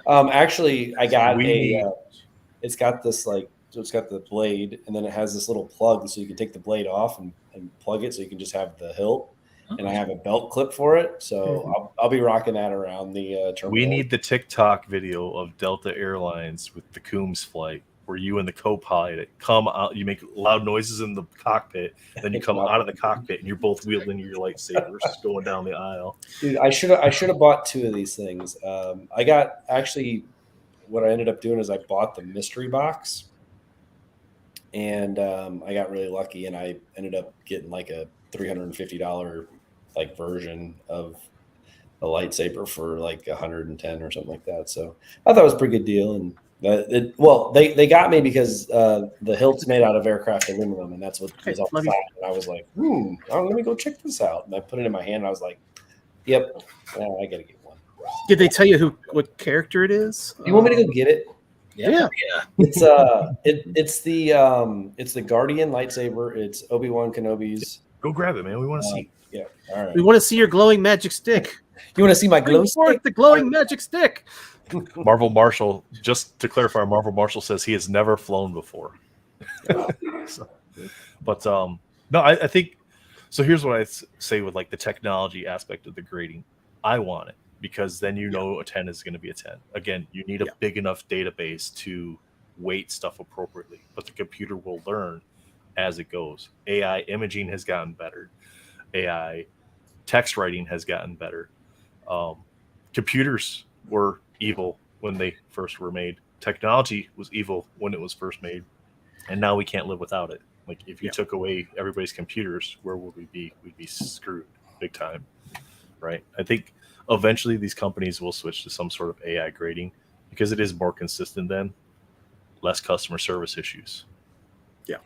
Actually, I got it's got this so it's got the blade, and then it has this little plug, so you can take the blade off and plug it, so you can just have the hilt. And I have a belt clip for it, so I'll be rocking that around the terminal. We need the TikTok video of Delta Airlines with the Coombs flight, where you and the co-pilot come out, you make loud noises in the cockpit, then you come out of the cockpit and you're both wielding your lightsabers going down the aisle. Dude, I should have bought 2 of these things. I got what I ended up doing is I bought the mystery box, and I got really lucky, and I ended up getting like a $350 version of lightsaber for like 110 or something like that. So I thought it was a pretty good deal. And they got me because the hilt's made out of aircraft aluminum, and that's what was on the side. And I was like, let me go check this out. And I put it in my hand. And I was like, yep, I got to get one. Did they tell you what character it is? You want me to go get it? Yeah. It's the Guardian lightsaber. It's Obi-Wan Kenobi's. Go grab it, man. We want to see. Yeah. All right. We want to see your glowing magic stick. You want to see my glow Bring forth stick? the glowing magic stick. Marvel Marshall, just to clarify, Marvel Marshall says he has never flown before. But no, I think so. Here's what I say with like the technology aspect of the grading. I want it because then you know a 10 is going to be a 10. Again, you need a big enough database to weight stuff appropriately, but the computer will learn as it goes. AI imaging has gotten better. AI text writing has gotten better. Computers were evil when they first were made. Technology was evil when it was first made, and now we can't live without it. Like if you took away everybody's computers, where would we be? We'd be screwed big time, right? I think eventually these companies will switch to some sort of AI grading because it is more consistent then, less customer service issues. Yeah.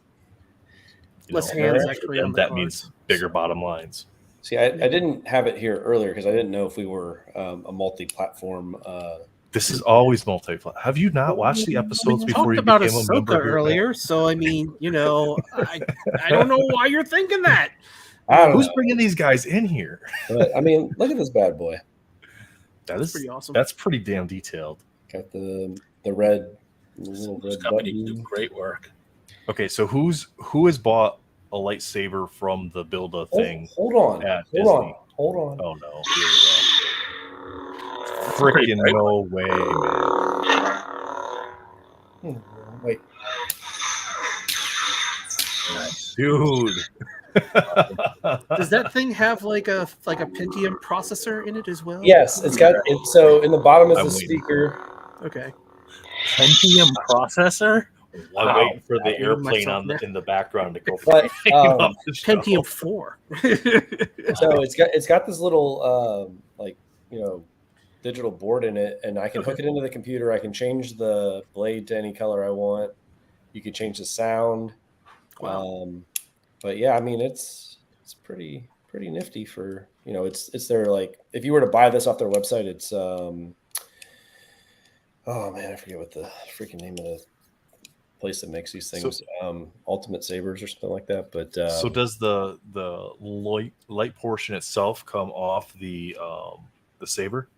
Less hands actually on the that cards. Means bigger bottom lines. See, I didn't have it here earlier because I didn't know if we were a multi-platform. This is always multi-platform. Have you not watched the episodes before you talked about became a member Ahsoka here? earlier, so I mean, I don't know why you're thinking that. Who's bringing these guys in here? But, I mean, look at this bad boy. That's pretty awesome. That's pretty damn detailed. Got the red. This company do great work. Okay, so who has bought a lightsaber from the Build-A thing? Hold on. Hold on. Oh no! Here we go. Freaking no way, man! Wait, dude. Does that thing have like a Pentium processor in it as well? Yes, it's got it. So in the bottom is the speaker. Okay. Pentium processor. I'm waiting for the airplane in the background to go. But Pentium 4. So it's got this little digital board in it, and I can hook it into the computer. I can change the blade to any color I want. You can change the sound. Wow. But yeah, I mean it's pretty nifty for it's their like if you were to buy this off their website, it's oh man, I forget what the freaking name of the place that makes these things. Ultimate Sabers or something like that. But so does the light portion itself come off the saber?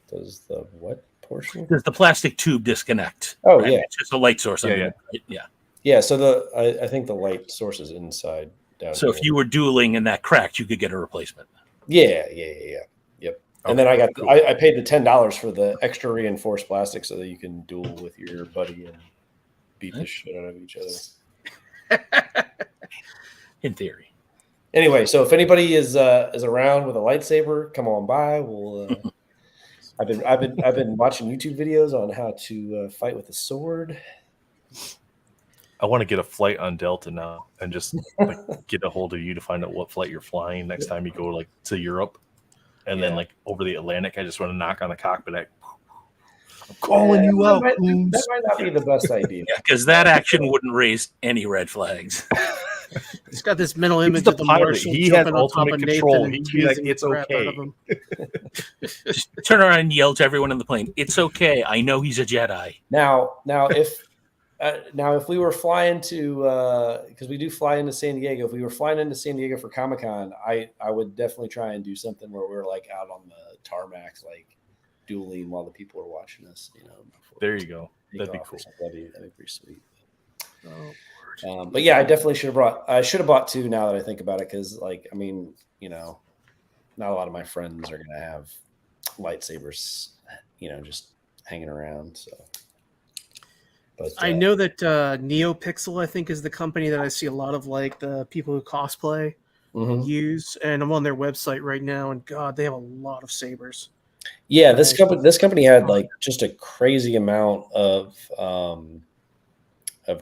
Does the what portion? Does the plastic tube disconnect? Oh right? yeah, It's just a light source. Yeah. So I think the light source is inside down. So here. if you were dueling and that cracked, you could get a replacement. Yeah. Yep. Okay, and then I paid the $10 for the extra reinforced plastic so that you can duel with your buddy and beat the shit out of each other. In theory. Anyway, so if anybody is around with a lightsaber, come on by. We'll. I've been watching YouTube videos on how to fight with a sword. I want to get a flight on Delta now and just get a hold of you to find out what flight you're flying next time you go to Europe, and then over the Atlantic. I just want to knock on the cockpit. I'm calling you out. That might not be the best idea. Yeah, because that action wouldn't raise any red flags. It's got this mental image the of the pilot. Martian He jumping has on top ultimate of control. Nathan. He'd be like, "It's okay." Just turn around and yell to everyone in the plane, "It's okay. I know he's a Jedi." Now if we were flying to because we do fly into San Diego, if we were flying into San Diego for Comic-Con, I would definitely try and do something where we're out on the tarmacs, dueling while the people are watching us. There you go. That'd be cool. That'd be pretty sweet. But yeah, I definitely should have bought two now that I think about it, because not a lot of my friends are gonna have lightsabers, just hanging around. So, but I know that NeoPixel, I think, is the company that I see a lot of the people who cosplay use, and I'm on their website right now, and God, they have a lot of sabers. Yeah, this company had just a crazy amount of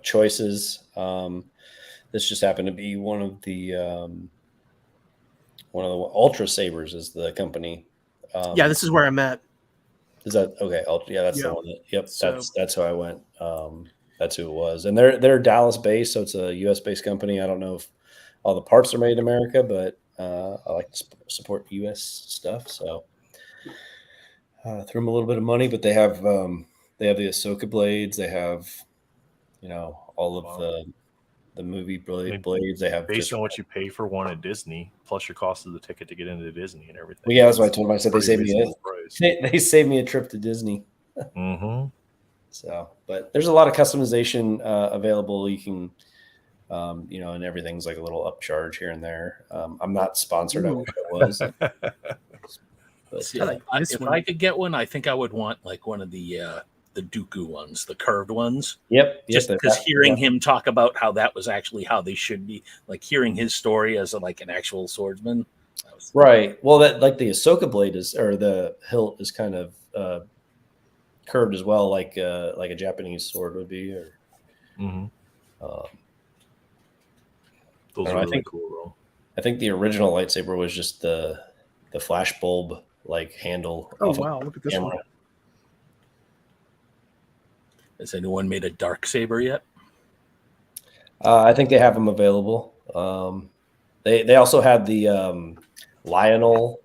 choices. This just happened to be one of the Ultra Sabers is the company. Yeah, this is where I'm at. Is that okay? That's Yeah. the one. Yep, So- that's who I went. That's who it was, and they're Dallas based, so it's a U.S. based company. I don't know if all the parts are made in America, but I like to support U.S. stuff, so threw them a little bit of money. But they have the Ahsoka blades. They have all of the movie blades. They have based on what you pay for one at Disney, plus your cost of the ticket to get into Disney and everything. Well, yeah, that's what I told them. I said they saved me price. they saved me a trip to Disney. Mm-hmm. So, but there's a lot of customization available. You can, and everything's like a little upcharge here and there. I'm not sponsored. I wish I was. But, See, I like this if one. I could get one, I think I would want like one of the Dooku ones, the curved ones. Yep. Just because hearing him talk about how that was actually how they should be, like hearing his story as an actual swordsman. Right. Well, that like the Ahsoka blade or the hilt is kind of curved as well, like a Japanese sword would be. Or those are really cool, though. I think the original lightsaber was just the flash bulb like handle. Oh wow! Look at this one. Has anyone made a dark saber yet? I think they have them available. They also had the Lionel,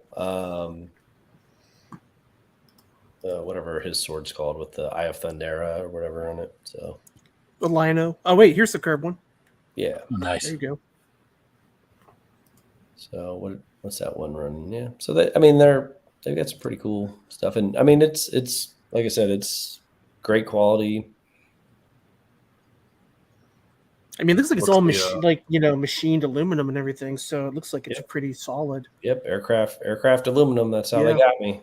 whatever his sword's called, with the Eye of Thundera or whatever on it. So The Lino. Oh wait, here's the curved one. yeah, Nice. There you go. So what's that one running? Yeah. So they've got some pretty cool stuff, and I mean it's like I said, it's great quality. I mean, it looks like it's all machined aluminum and everything, so it looks like it's pretty solid. Yep, aircraft aluminum. That's how they got me.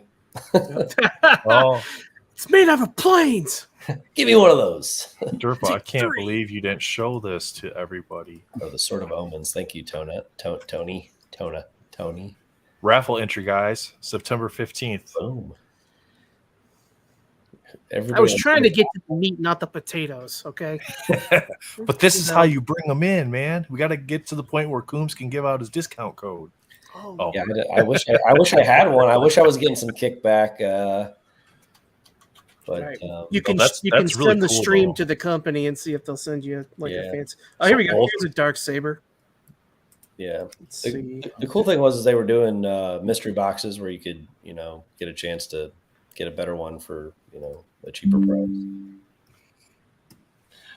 Oh, it's made out of planes. Give me one of those. Durfa, I can't believe you didn't show this to everybody. Oh, the Sword of Omens. Thank you, Tony. Raffle entry, guys, September 15th. Boom. I was trying to get to the meat, not the potatoes. Okay. But this is how you bring them in, man. We got to get to the point where Coombs can give out his discount code. Oh. Yeah, I wish I had one. I wish I was getting some kickback. But Right. You can that's send really the cool, stream though. to the company and see if they'll send you a fancy. Oh, here we go. Here's a dark saber. yeah, Let's see. the cool thing was they were doing mystery boxes where you could get a chance to get a better one for a cheaper price.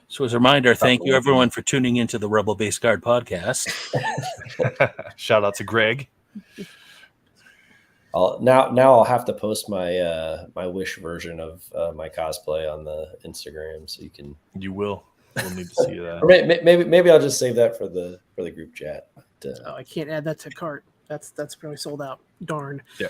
So as a reminder, thank you everyone for tuning into the Rebel Base Guard podcast. Shout out to Greg. I'll have to post my my Wish version of my cosplay on the Instagram, so you can. You will. We'll need to see that. Or maybe I'll just save that for the group chat. But, Oh, I can't add that to cart. That's probably sold out. Darn. Yeah.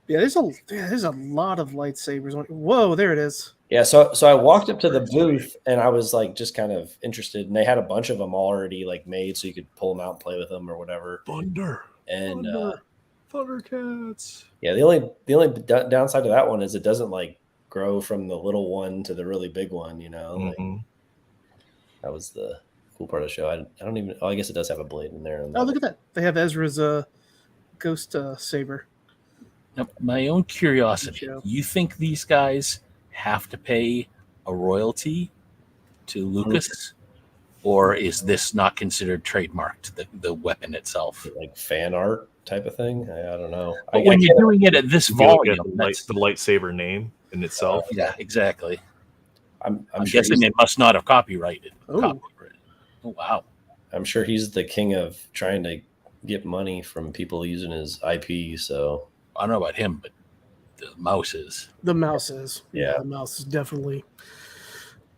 Yeah, there's a lot of lightsabers on. Whoa, there it is. yeah, so I walked up to the booth and I was like just kind of interested, and they had a bunch of them already like made, so you could pull them out and play with them or whatever. Thunder. And Thundercats. yeah, the only downside to that one is it doesn't like grow from the little one to the really big one. Like, that was the cool part of the show. I don't even. Oh, I guess it does have a blade in there. Oh, look at that. They have Ezra's ghost saber. Now, my own curiosity, you think these guys have to pay a royalty to Lucas? Or is this not considered trademarked, the weapon itself? Like fan art type of thing? I don't know. But when you're doing it at this volume, the lightsaber name in itself. Yeah, exactly. I'm sure guessing it must not have copyrighted. Oh, wow. I'm sure he's the king of trying to get money from people using his IP, so... I don't know about him, but the mouse is. The mouse is. Yeah. The mouse is definitely.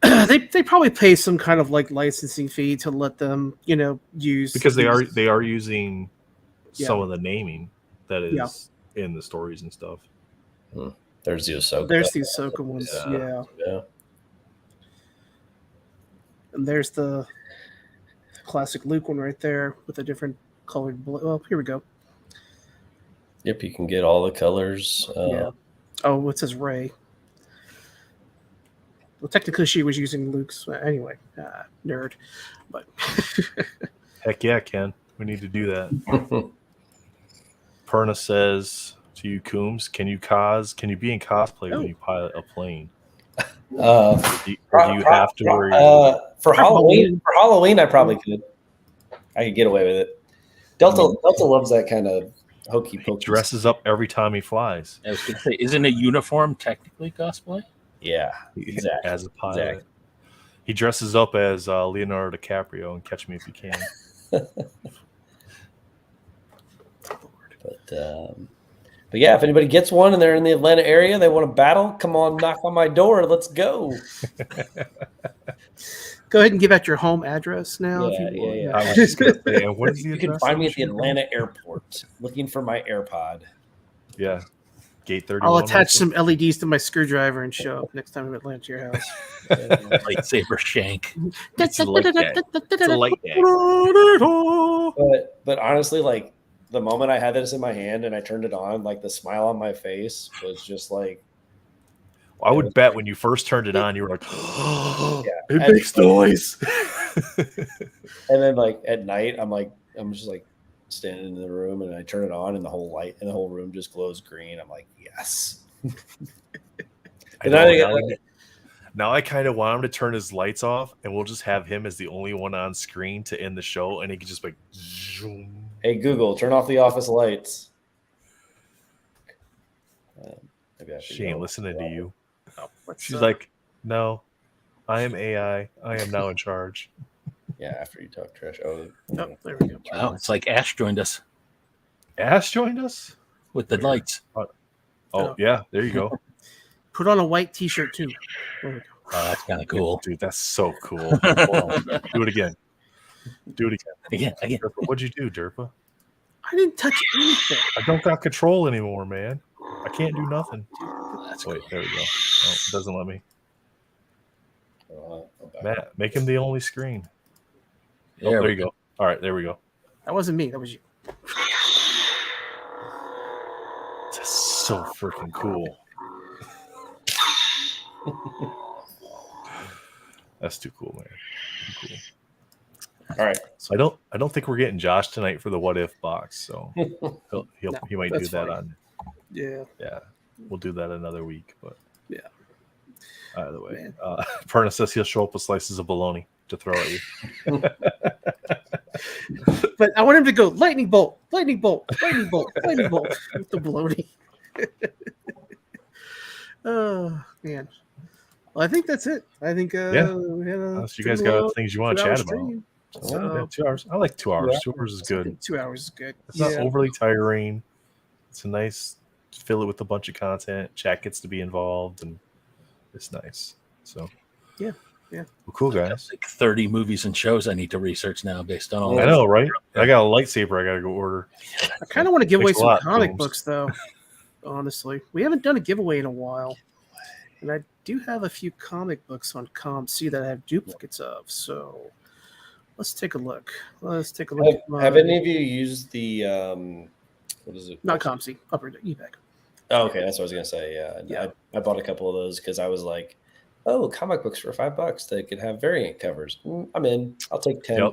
They probably pay some kind of like licensing fee to let them, use, because they are using some of the naming that is in the stories and stuff. There's the Ahsoka. There's the Ahsoka ones, yeah. And there's the classic Luke one right there with a different colored blue. Well, here we go. Yep, you can get all the colors. Yeah. Oh, it says Rey. Well, technically, she was using Luke's anyway. Nerd, but heck yeah, Ken, we need to do that. Perna says to you, Coombs, can you be in cosplay when you pilot a plane? Or do you have to worry? For Halloween, I probably could. I could get away with it. Delta loves that kind of hokey pokey. Dresses up every time he flies. I was going to say, isn't a uniform technically cosplay? Yeah, exactly. As a pilot. Exactly. He dresses up as Leonardo DiCaprio and Catch Me If You Can. But yeah, if anybody gets one and they're in the Atlanta area, they want to battle, come on, knock on my door. Let's go. Go ahead and give out your home address now. Yeah. I was just going to say, what is the You address? can find me at the Atlanta airport looking for my AirPod. Yeah. Gate 31. I'll attach some LEDs to my screwdriver and show up next time I'm at Atlanta to your house. Lightsaber shank. It's a light gag. It's a light gag. But honestly, like the moment I had this in my hand and I turned it on, like the smile on my face was just like. I would bet when you first turned it on, you were like, yeah, it makes noise. And then like at night, I'm just like standing in the room and I turn it on and the whole light in the whole room just glows green. I'm like, yes. Now I kind of want him to turn his lights off and we'll just have him as the only one on screen to end the show. And he can just like, zoom. Hey, Google, turn off the office lights. She ain't listening to you. She's up? like, no, I am AI. I am now in charge. Yeah, after you talk trash. Oh, there we go. Wow, it's like Ash joined us Ash joined us with the lights. Oh, yeah, there you go. Put on a white T-shirt too. There we go. Oh, that's kind of cool. Dude, that's so cool. Do it again. Again. Derpa, what'd you do, Derpa? I didn't touch anything. I don't got control anymore, man. I can't do nothing. That's Wait, cool. there we go. Oh, it doesn't let me. Matt, make him the only screen. There you go. All right, there we go. That wasn't me. That was you. That's so freaking cool. That's too cool, man. Too cool. All right. So I don't think we're getting Josh tonight for the what if box. So he might do that fine. on. Yeah. We'll do that another week. But yeah. Either way, Perna says he'll show up with slices of bologna to throw at you. But I want him to go lightning bolt with the bologna. Oh man. Well, I think that's it. I think we had unless you guys got other things you want to chat about. So, 2 hours. I like 2 hours. 2 hours is good. 2 hours is good. It's not overly tiring. It's a nice fill it with a bunch of content. Chat gets to be involved, and it's nice. So yeah. Well, cool guys. Like 30 movies and shows I need to research now based on all. I know, right? I got a lightsaber. I got to go order. I kind of want to give away Takes a some lot, comic Coombs. books, though. Honestly, we haven't done a giveaway in a while, and I do have a few comic books on ComC that I have duplicates of. So let's take a look. Have any of you used the what is it? Not ComC, Upper eBay. Oh, okay, that's what I was gonna say. Yeah. I bought a couple of those because I was like, oh, comic books for $5 that could have variant covers. I'm in. I'll take 10.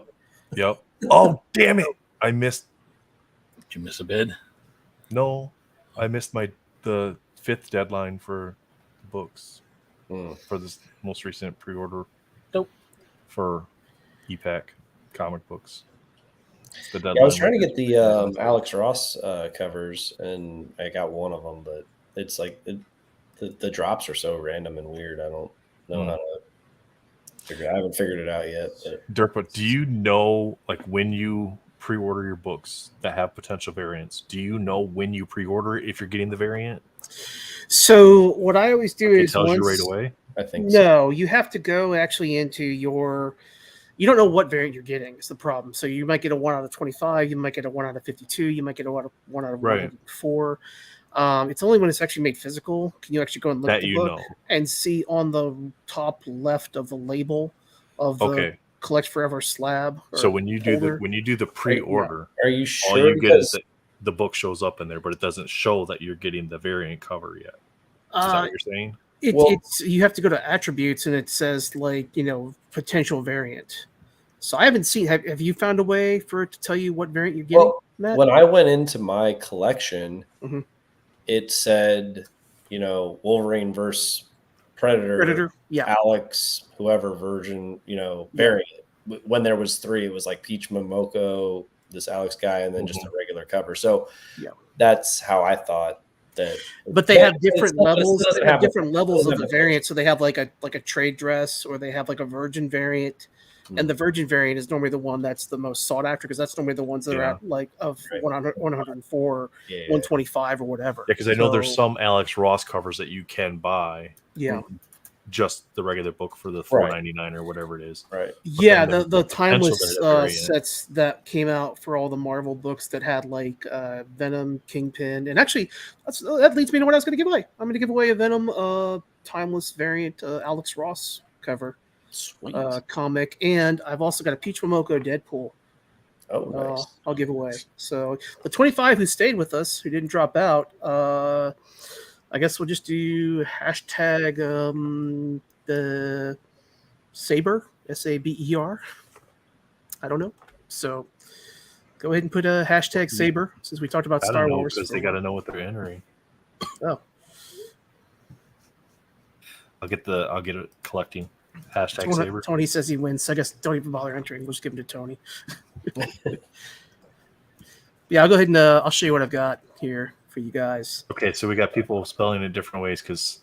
Yep. Oh, damn it! I missed. Did you miss a bid? No, I missed the 5th deadline for books for this most recent pre-order. Nope. For EPAC comic books. I was trying to get the Alex Ross covers, and I got one of them, but it's like the drops are so random and weird. I don't know how to figure. I haven't figured it out yet. Dirk, do you know, like, when you pre-order your books that have potential variants? Do you know when you pre-order if you're getting the variant? So what I always do is it tells you right away. I think no, you have to go actually into your. You don't know what variant you're getting is the problem. So you might get a 1 out of 25, you might get a 1 out of 52, you might get a 1 out of 104. It's only when it's actually made physical can you actually go and look at the book and see on the top left of the label of the Collect Forever slab. So when you do the pre-order, are you sure? All you get is that the book shows up in there, but it doesn't show that you're getting the variant cover yet. Is that what you're saying? It's you have to go to attributes and it says potential variant. So I haven't seen. Have you found a way for it to tell you what variant you're getting, Well, Matt? when I went into my collection, Mhm. it said, Wolverine versus Predator, Yeah. Alex, whoever version, variant. When there was 3, it was like Peach Momoko, this Alex guy, and then just a regular cover. So Yeah. that's how I thought that. But they have different levels. It doesn't They have have different levels of the have a- variant. So they have like a trade dress, or they have like a virgin variant. And the virgin variant is normally the one that's the most sought after, because that's normally the ones that are at like of Right. 100, 104, 125 or whatever. Yeah, because I know there's some Alex Ross covers that you can buy. Yeah. Just the regular book for the $4.99 or whatever it is. Right. Yeah, the timeless variant. sets that came out for all the Marvel books that had like Venom, Kingpin, and actually that leads me to what I was going to give away. I'm going to give away a Venom timeless variant Alex Ross cover. Sweet. Comic, and I've also got a Peach Momoko Deadpool. Oh, nice. I'll give away. So the 25 who stayed with us, who didn't drop out, I guess we'll just do hashtag the Saber, SABER. I don't know. So go ahead and put a hashtag Saber, since we talked about Star Wars. Because they got to know what they're entering. Oh, I'll get it collecting. Hashtag Saber. Tony says he wins. So I guess don't even bother entering. We'll just give him to Tony. Yeah, I'll go ahead and I'll show you what I've got here for you guys. Okay, so we got people spelling it different ways because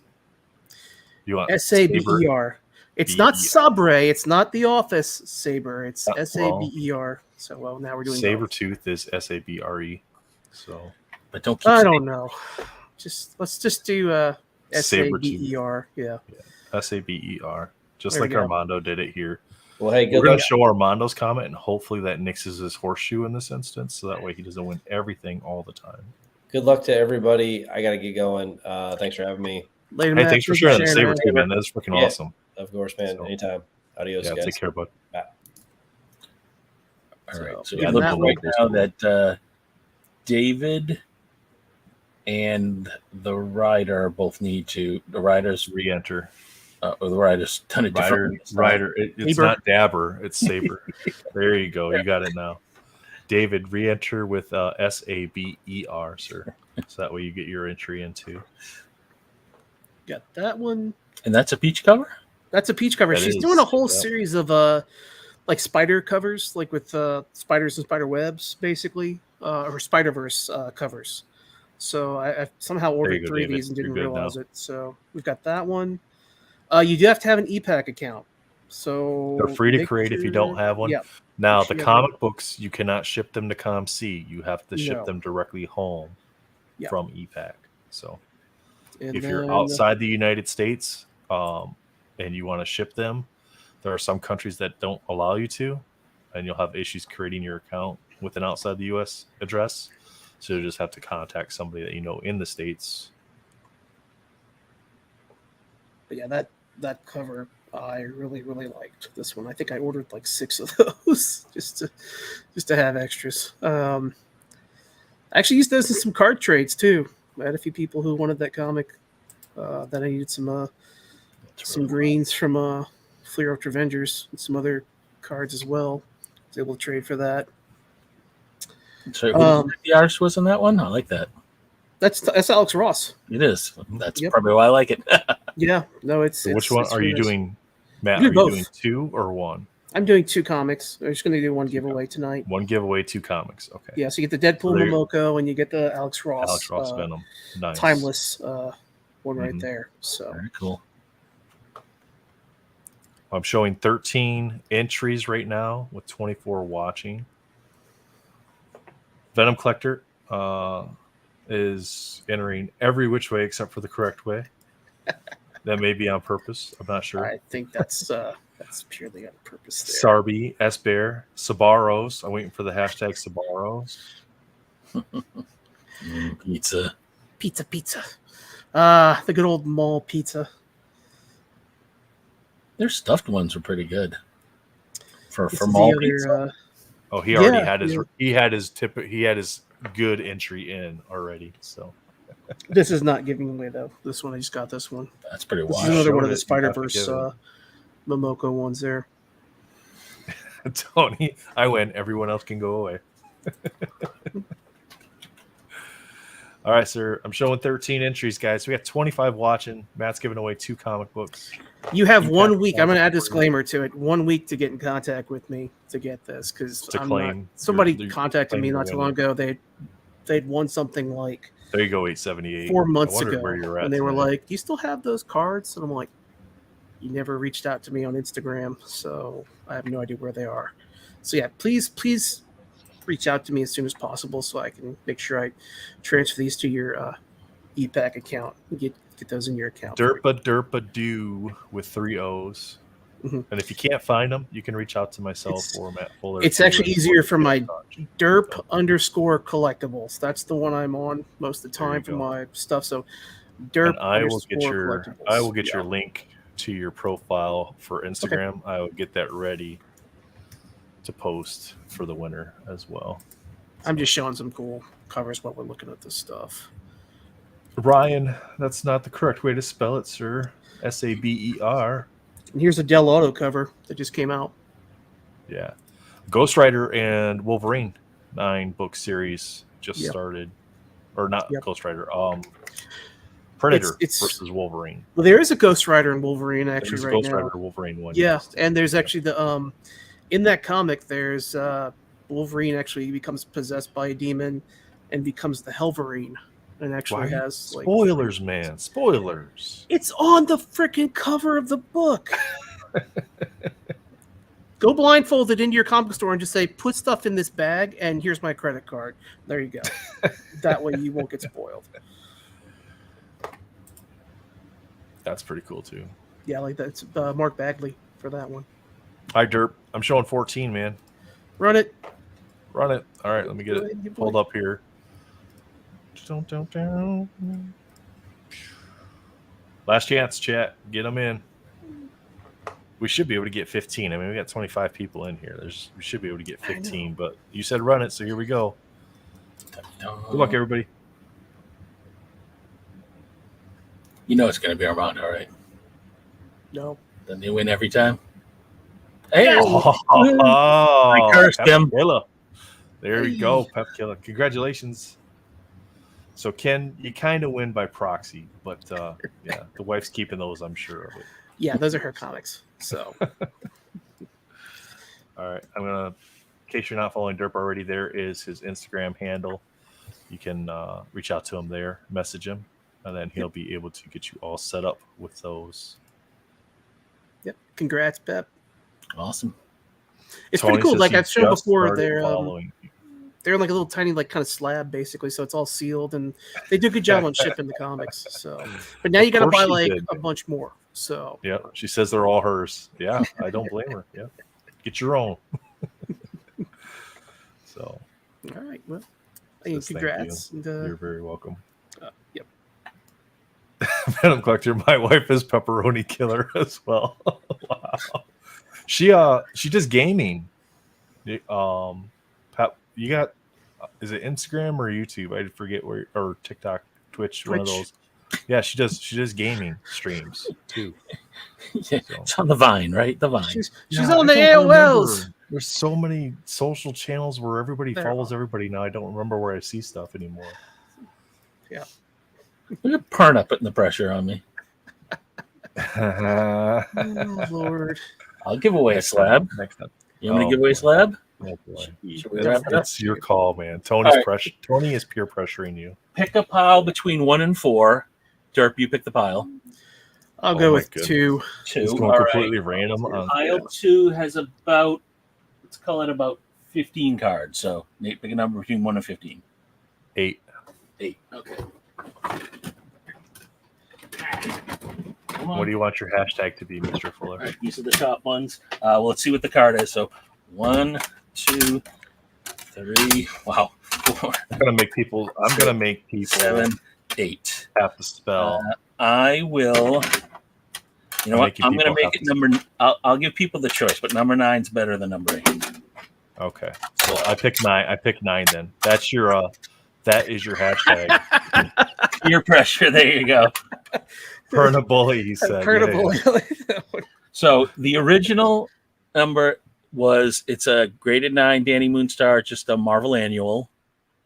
you want SABER. It's not Sabre. It's not the Office Saber. It's SABER. So now we're doing Sabretooth is SABRE. So, but don't. I don't know. Let's just do Sabretooth. SABER. Yeah. SABER. Just like Armando did it here. Well, hey, we're going to show Armando's comment, and hopefully that nixes his horseshoe in this instance, so that way he doesn't win everything all the time. Good luck to everybody. I got to get going. Thanks for having me. Later, hey, thanks for sharing the Saber too, man. That's freaking awesome. Of course, man. So, anytime. Adios, guys. Take care, bud. Bye. All right. So I look right now that David and the rider both need to. The riders re-enter. Or the rider's done it different. Rider. It's not Dabber. It's Saber. There you go. You got it now. David, re-enter with SABER, sir. So that way you get your entry into. Got that one. And that's a peach cover? That's a peach cover. She's doing a whole series of like spider covers, like with spiders and spider webs, basically, or Spider-Verse covers. So I somehow ordered 3 of these and didn't realize it. So we've got that one. You do have to have an EPAC account. So they're free to create if you don't have one. Yeah. Now, the comic books, you cannot ship them to ComC. You have to ship them directly home from EPAC. So if you're outside the United States and you want to ship them, there are some countries that don't allow you to, and you'll have issues creating your account with an outside the U.S. address. So you just have to contact somebody that you know in the States. But yeah, that cover I really liked. This one, I think I ordered like 6 of those just to have extras. I actually used those in some card trades too. I had a few people who wanted that comic. Then I needed some greens from Fleer of Avengers and some other cards as well. I was able to trade for that. So the artist was in that one. I like that. That's Alex Ross. It is. That's probably why I like it. Yeah. No, it's. So which one are you doing, Matt? Are you doing 2 or 1? I'm doing 2 comics. I'm just going to do 1 giveaway tonight. 1 giveaway, 2 comics. Okay. Yeah, so you get the Deadpool Momoko and you get the Alex Ross Venom. Nice. Timeless one right there. So very cool. I'm showing 13 entries right now with 24 watching. Venom Collector is entering every which way except for the correct way. That may be on purpose. I'm not sure. I think that's purely on purpose there. Sarby, S-Bear, Sabaros. I'm waiting for the hashtag Sabaros. Pizza. The good old mall pizza. Their stuffed ones are pretty good. For mall pizza. He already had his he had his good entry in already. So this is not giving away though. This one I just got this one. That's pretty wild. This is another one of the Spider-Verse Momoko ones there. Tony, I win. Everyone else can go away. All right, sir. I'm showing 13 entries, guys. We got 25 watching. Matt's giving away 2 comic books. You have 1 week. I'm going to add a disclaimer to it. 1 week to get in contact with me to get this because somebody contacted me not too long ago. They'd won something like there you go 878 4 months ago, where you're at and they were tonight. like, "Do you still have those cards?" And I'm like, "You never reached out to me on Instagram, so I have no idea where they are." So yeah, please reach out to me as soon as possible so I can make sure I transfer these to your ePack account and get those in your account. Derpa do with 3 O's. Mm-hmm. And if you can't find them, you can reach out to myself or Matt Fuller. It's actually easier for my Derp_collectibles. That's the one I'm on most of the time for my stuff. So Derp. And I will get your link to your profile for Instagram. Okay. I will get that ready to post for the winner as well. I'm just showing some cool covers while we're looking at this stuff. Ryan, that's not the correct way to spell it, sir. Saber. And here's a Del Auto cover that just came out. Yeah. Ghost Rider and Wolverine 9-book series just started. Or not Ghost Rider. Predator versus Wolverine. Well, there is a Ghost Rider and Wolverine actually right now. Ghost Rider Wolverine one. Yeah, and there's actually the in that comic there's Wolverine actually becomes possessed by a demon and becomes the Helverine. And actually has spoilers, man. Spoilers. It's on the freaking cover of the book. Go blindfolded into your comic store and just say, "Put stuff in this bag, and here's my credit card." There you go. That way you won't get spoiled. That's pretty cool too. Yeah, like that's Mark Bagley for that one. Hi, Derp. I'm showing 14, man. Run it. All right, let me get it pulled up here. Last chance, chat. Get them in. We should be able to get 15. I mean, we got 25 people in here. We should be able to get 15, but you said run it, so here we go. Good luck, everybody. You know it's going to be Armando, right? No. Then they win every time. Hey, I cursed him. There you go, Pep Killer. Congratulations. So, Ken, you kind of win by proxy, but yeah, the wife's keeping those, I'm sure of it. Yeah, those are her comics. So, all right, I'm gonna. In case you're not following Derp already, there is his Instagram handle. You can reach out to him there, message him, and then he'll be able to get you all set up with those. Yep. Congrats, Pep. Awesome. It's pretty cool. Like I've shown before, they're like a little tiny, like kind of slab, basically. So it's all sealed, and they do a good job on shipping the comics. So, but now you got to buy like a bunch more. So yeah, she says they're all hers. Yeah, I don't blame her. Yeah, get your own. So, all right, well, congrats. You. You're very welcome. Yep. Venom Collector, my wife is Pepperoni Killer as well. Wow. She does gaming. Pep, you got is it Instagram or YouTube? I forget where, or TikTok, Twitch, one of those. Yeah, she does gaming streams too. Yeah, so. It's on the Vine, right? The Vine. She's on the AOLs. There's so many social channels where everybody follows everybody now. I don't remember where I see stuff anymore. Yeah. Look at Parna putting the pressure on me. Oh, Lord. I'll give away a slab. Next time. You want me to give away a slab? Oh, it's your call, man. Tony is peer pressuring you. Pick a pile between 1 and 4. Derp, you pick the pile. I'll go with 2. It's going completely random. Pile 2 has about, let's call it about 15 cards. So Nate, pick a number between 1 and 15. 8. 8. Okay. What do you want your hashtag to be, Mr. Fuller? Right, these are the top ones. Well, let's see what the card is. So 1, 2, 3. Wow. 4. I'm gonna make people 7, 8. Have to spell. I will. You know what? I'm gonna make it number. I'll give people the choice, but number 9's better than number 8. Okay. So I pick 9. I pick 9. Then that's your. That is your hashtag. Peer pressure. There you go. Perna bully, he said. Perna bully. So the original number it's a graded 9 Danny Moonstar, just a Marvel annual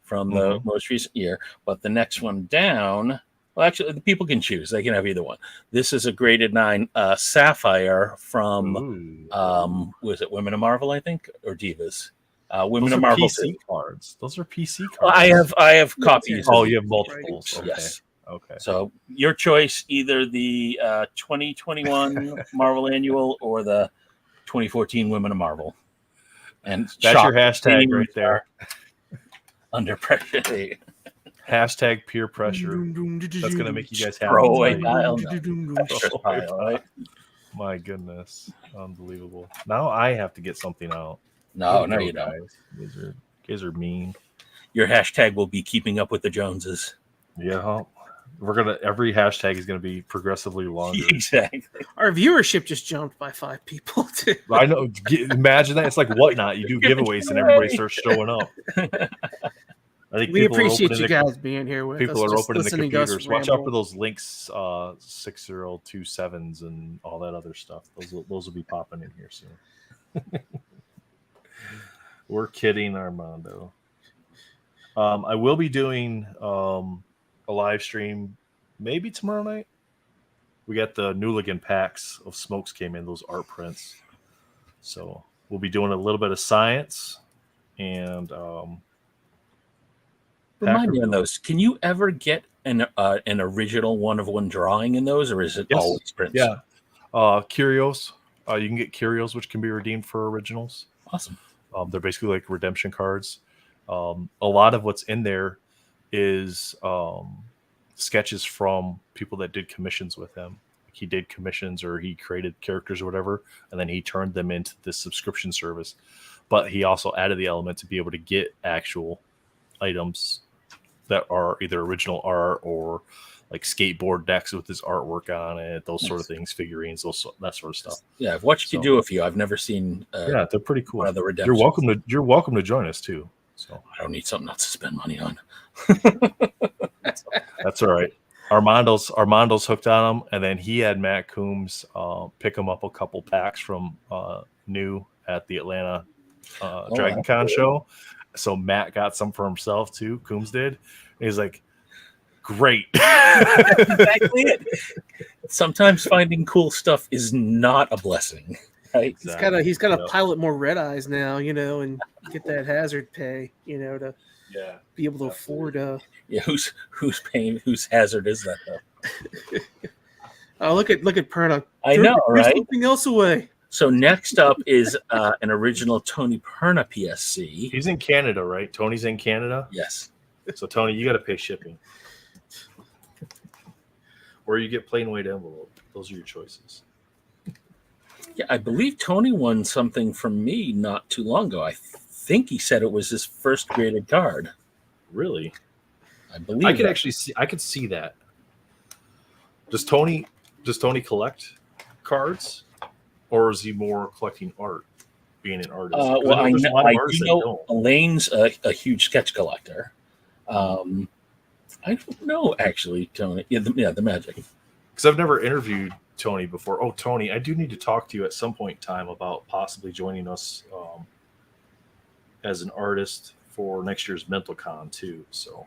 from the most recent year. But the next one down, well, actually, the people can choose. They can have either one. This is a graded 9 Sapphire from, was it Women of Marvel, I think, or Divas? Women of Marvel PC cards. Those are PC cards. I have copies. Oh, you have multiples. Okay. Yes. Okay. So your choice, either the 2021 Marvel Annual or the 2014 Women of Marvel. And that's your hashtag right there. Under pressure. Hashtag peer pressure. That's going to make you guys happy. Throwaway pile. Right? My goodness. Unbelievable. Now I have to get something out. No, you don't. You guys are mean. Your hashtag will be keeping up with the Joneses. Yeah. Every hashtag is gonna be progressively longer. Exactly. Our viewership just jumped by 5 people too. I know. Imagine that. It's like Whatnot. You do giveaways and everybody starts showing up. I think we appreciate you guys being here with people us. are opening the computers. Watch out for those links, 6027s and all that other stuff. Those will be popping in here soon. We're kidding, Armando. I will be doing a live stream maybe tomorrow night. We got the Newligan packs of smokes came in, those art prints. So we'll be doing a little bit of science and remind me on those. Can you ever get an original one-of-one drawing in those, or is it always prints? Yeah. Curios. You can get curios, which can be redeemed for originals. Awesome. They're basically like redemption cards. A lot of what's in there is sketches from people that did commissions with him. He did commissions or he created characters or whatever, and then he turned them into this subscription service. But he also added the element to be able to get actual items that are either original art or like skateboard decks with his artwork on it, those sort of things, figurines, that sort of stuff. Yeah, I've watched you do a few. I've never seen. Yeah, they're pretty cool. The You're welcome to join us too. So I don't need something not to spend money on. That's all right. Armando's hooked on them, and then he had Matt Coombs pick him up a couple packs from New at the Atlanta Dragon Con show. So Matt got some for himself too. Coombs did. He's like, great. Exactly it. Sometimes finding cool stuff is not a blessing. Right? Exactly. He's got to pilot more red eyes now, and get that hazard pay, to be able to afford. Yeah, who's paying? Whose hazard is that though? Oh, look at Perna. I know, right? Something else away. So next up is an original Tony Perna PSC. He's in Canada, right? Tony's in Canada. Yes. So Tony, you got to pay shipping, or you get plain white envelope. Those are your choices. Yeah, I believe Tony won something from me not too long ago. I think he said it was his first graded card. Really? I believe. I could actually see. I could see that. Does Tony collect cards, or is he more collecting art? Being an artist. Well, I know Elaine's a huge sketch collector. I don't know actually, Tony. Yeah, the magic. Because I've never interviewed Tony before. Oh, Tony, I do need to talk to you at some point in time about possibly joining us as an artist for next year's Mental Con too. So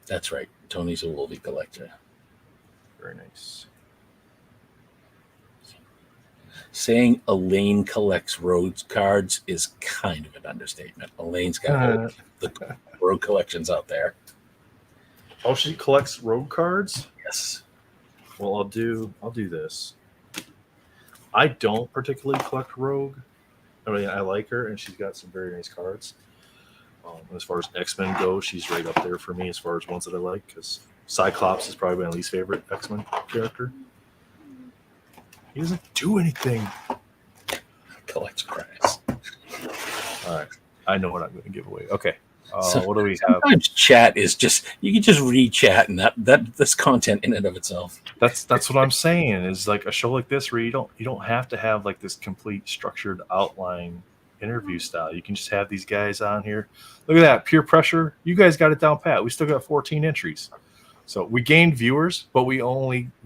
that's right. Tony's a Wolvie collector. Very nice. Saying Elaine collects road cards is kind of an understatement. Elaine's got the road collections out there. Oh, she collects road cards? Yes. Well, I'll do this. I don't particularly collect Rogue. I mean, I like her, and she's got some very nice cards. As far as X-Men go, she's right up there for me as far as ones that I like, because Cyclops is probably my least favorite X-Men character. He doesn't do anything. Collects cracks. All right. I know what I'm going to give away. Okay. What do we have? Sometimes chat is just, you can just read chat, and that's content in and of itself. That's what I'm saying. Is like a show like this where you don't have to have like this complete structured outline interview style. You can just have these guys on here. Look at that peer pressure. You guys got it down pat. We still got 14 entries. So we gained viewers, but we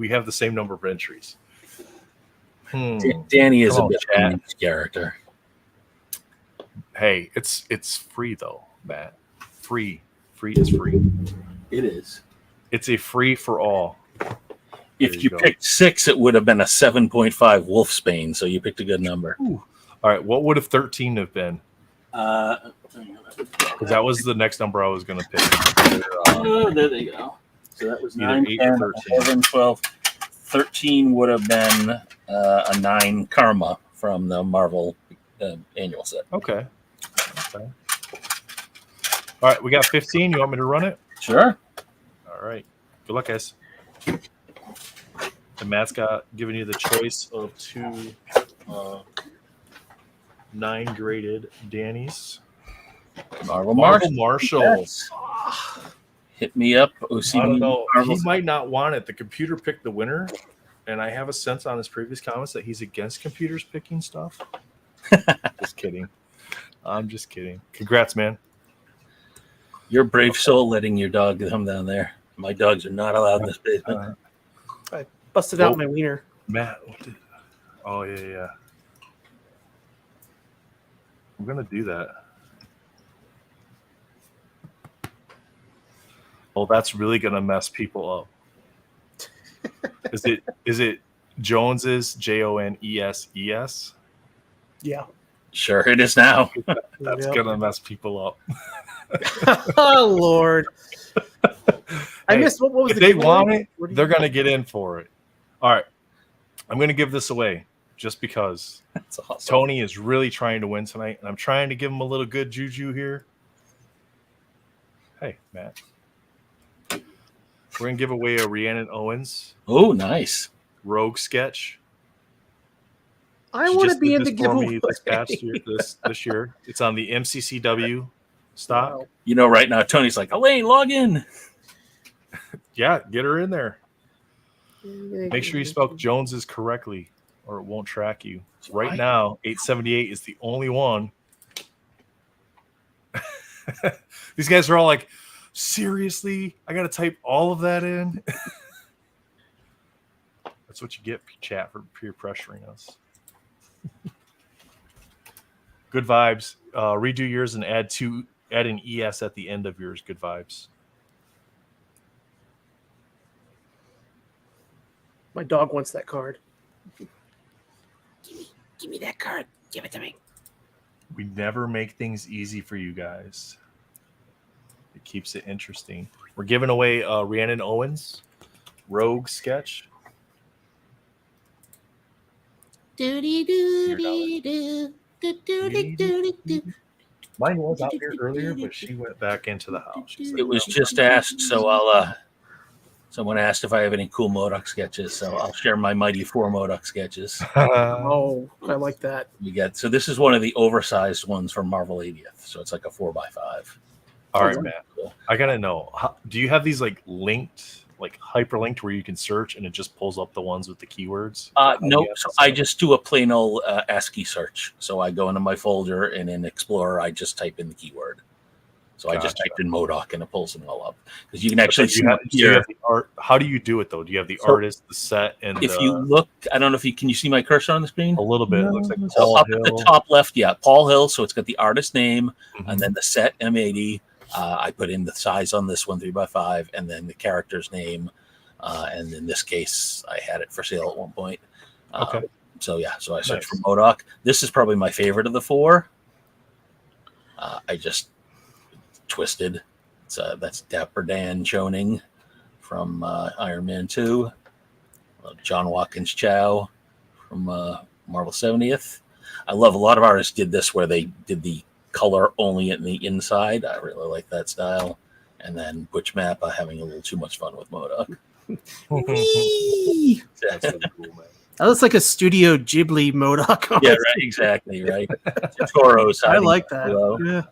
have the same number of entries. Danny is a bit of a character. Hey, it's free though, Matt. Free is free. It is. It's a free for all. If you picked 6, it would have been a 7.5 Wolfsbane, so you picked a good number. Ooh. All right, what would have 13 have been? Because that was the next number I was going to pick. There they go. So that was Either 9, 8 10, or 13. 11, 12. 13 would have been a 9 Karma from the Marvel annual set. Okay. All right, we got 15. You want me to run it? Sure. All right. Good luck, guys. The Matt's got giving you the choice of 2 9 graded Dannies. Marvel Marshalls. Hit me up. OCD I don't know. Marvel. He might not want it. The computer picked the winner, and I have a sense on his previous comments that he's against computers picking stuff. Just kidding. I'm just kidding. Congrats, man. You're a brave soul letting your dog come down there. My dogs are not allowed in this basement. I busted out my wiener. Matt. Oh, yeah. I'm going to do that. Oh, that's really going to mess people up. Is it Jones's Joneses? Yeah. Sure, it is now. That's going to mess people up. Oh, Lord. I missed what was if the they giveaway? want it, they're going to get in for it. All right. I'm going to give this away just because That's awesome. Tony is really trying to win tonight, and I'm trying to give him a little good juju here. Hey, Matt. We're going to give away a Rhiannon Owens Oh, nice. Rogue sketch. I She want to just be did in the this for me giveaway. this past year, this year. It's on the MCCW stock. Wow. You know, right now, Tony's like, Elaine, log in. Yeah, get her in there. Make sure you spell Joneses correctly, or it won't track you. Right now, 878 is the only one. These guys are all like, seriously? I got to type all of that in? That's what you get, chat, for peer pressuring us. Good vibes. Redo yours and add an ES at the end of yours. Good vibes. My dog wants that card. Give me that card. Give it to me. We never make things easy for you guys. It keeps it interesting. We're giving away Rhiannon Owens Rogue sketch. Mine was out here earlier, but she went back into the house. She said, It was "No." just asked, so I'll. Someone asked if I have any cool MODOK sketches, so I'll share my Mighty 4 MODOK sketches. Oh, I like that. So this is one of the oversized ones from Marvel 80th, so it's like a 4x5. All right, Matt. I gotta know. Do you have these like linked, like hyperlinked, where you can search and it just pulls up the ones with the keywords? No, so I just do a plain old ASCII search. So I go into my folder and in Explorer, I just type in the keyword. So I just typed in MODOK and it pulls them all up because you can actually see you have the art. How do you do it though? Do you have the artist, the set, and if you look, I don't know if can you see my cursor on the screen? A little bit. It looks like So Paul up Hill. at the top left, Paul Hill. So it's got the artist name and then the set M80. I put in the size on this one 3x5, and then the character's name. And in this case, I had it for sale at one point. Okay. So I searched for MODOK. This is probably my favorite of the 4. I just twisted. That's Dapper Dan Choning from Iron Man 2. John Watkins Chow from Marvel 70th. I love a lot of artists did this where they did the color only in the inside. I really like that style. And then Butch Mappa having a little too much fun with MODOK. That's really cool, man. That looks like a Studio Ghibli MODOK. Yeah, right. Exactly. Right. Totoro's. I like that. Yeah.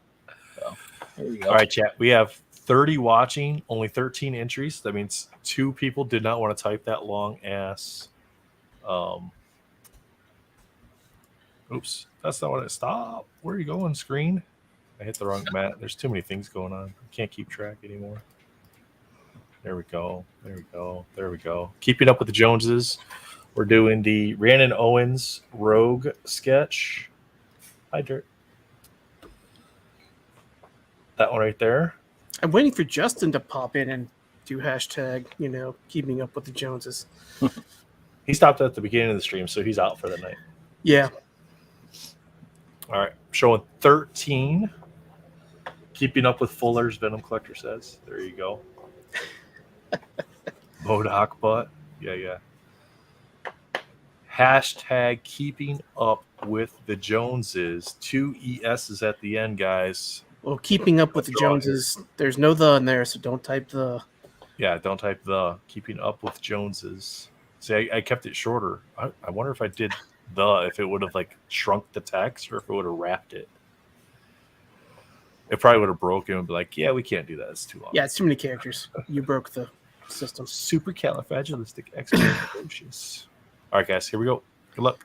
So, there you go. All right, chat. We have 30 watching, only 13 entries. That means 2 people did not want to type that long ass. Oops, that's not what it. Stop. Where are you going, screen? I hit the wrong Matt. There's too many things going on. I can't keep track anymore. There we go. There we go. There we go. Keeping up with the Joneses. We're doing the Rhiannon Owens Rogue sketch. Hi, Dirt. that one right there. I'm waiting for Justin to pop in and do hashtag, keeping up with the Joneses. He stopped at the beginning of the stream, so he's out for the night. Yeah. All right. Showing 13. Keeping up with Fuller's Venom Collector says. There you go. Modoc butt. Yeah. Hashtag keeping up with the Joneses. 2 ES's at the end, guys. Well, keeping up with the Joneses, there's no the in there, so don't type the. Yeah, don't type the. Keeping up with Joneses. See, I kept it shorter. I wonder if I did if it would have like shrunk the text or if it would have wrapped it. It probably would have broken and be like, yeah, we can't do that. It's too long. Yeah, it's too many characters. You broke the system. Supercalifragilisticexpialidocious. All right, guys, here we go. Good luck.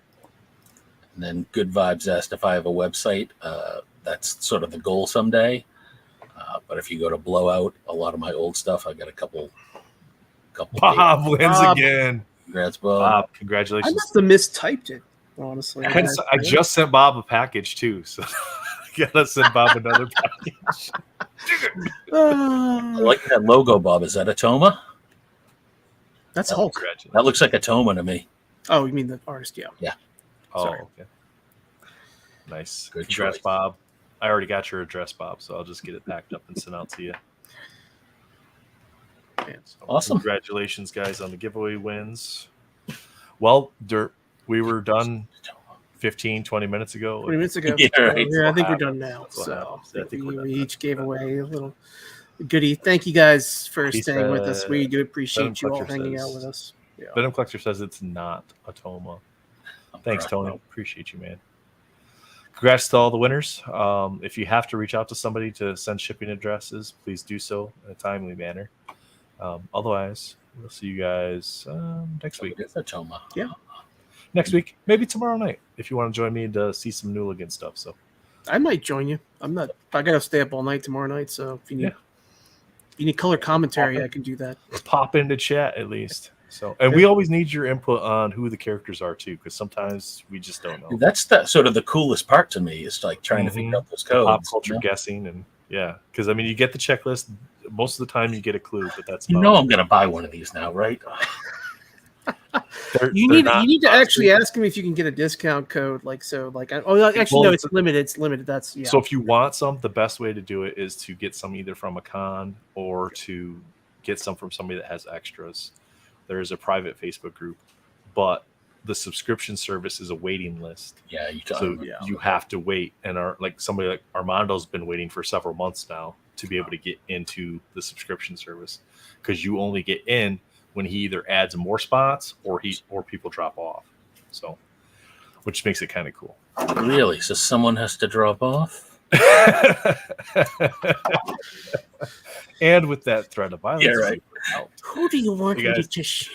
And then Good Vibes asked if I have a website. That's sort of the goal someday. But if you go to Blowout, a lot of my old stuff, I got a couple. Bob wins again. Congrats, Bob. Bob, congratulations. I must have mistyped it, honestly. I just sent Bob a package too, so I gotta send Bob another package. I like that logo, Bob. Is that a Toma? That's Hulk. That looks like a Toma to me. Oh, you mean the artist? Yeah. Oh, Sorry. okay. Nice. Good Congrats, choice. Bob. I already got your address, Bob, so I'll just get it packed up and sent out to you. So, Awesome. Congratulations, guys, on the giveaway wins. Well, Dirt, we were done 15, 20 minutes ago. 20 minutes ago. Yeah, right. I think we're done now. That's what So happens. I think we're we done. each gave away a little goodie. Thank you guys for He staying with us. We do Venom appreciate you all Collector hanging out says- with us. Yeah. Venom Collector says it's not a Toma. Thanks, Tony. Appreciate you, man. Congrats to all the winners. If you have to reach out to somebody to send shipping addresses, please do so in a timely manner. Otherwise, we'll see you guys next week. It's a Toma. Yeah. Next week, maybe tomorrow night, if you want to join me to see some Newligan stuff. So I might join you. I gotta stay up all night tomorrow night, so if you need color commentary, I can do that. pop into chat at least. So, and we always need your input on who the characters are too, because sometimes we just don't know. That's sort of the coolest part to me is like trying to figure out those codes. Pop culture guessing, and because I mean, you get the checklist. Most of the time, you get a clue, but that's I'm going to buy one of these now, right? You need to actually ask him if you can get a discount code, no, it's limited. It's limited. That's So if you want some, the best way to do it is to get some either from a con or to get some from somebody that has extras. There is a private Facebook group, but the subscription service is a waiting list. Yeah, you have to wait, and somebody like Armando's been waiting for several months now to be able to get into the subscription service, because you only get in when he either adds more spots or people drop off. So, which makes it kind of cool. Really? So someone has to drop off? And with that threat of violence, Yeah, right. Who do you want me to ship?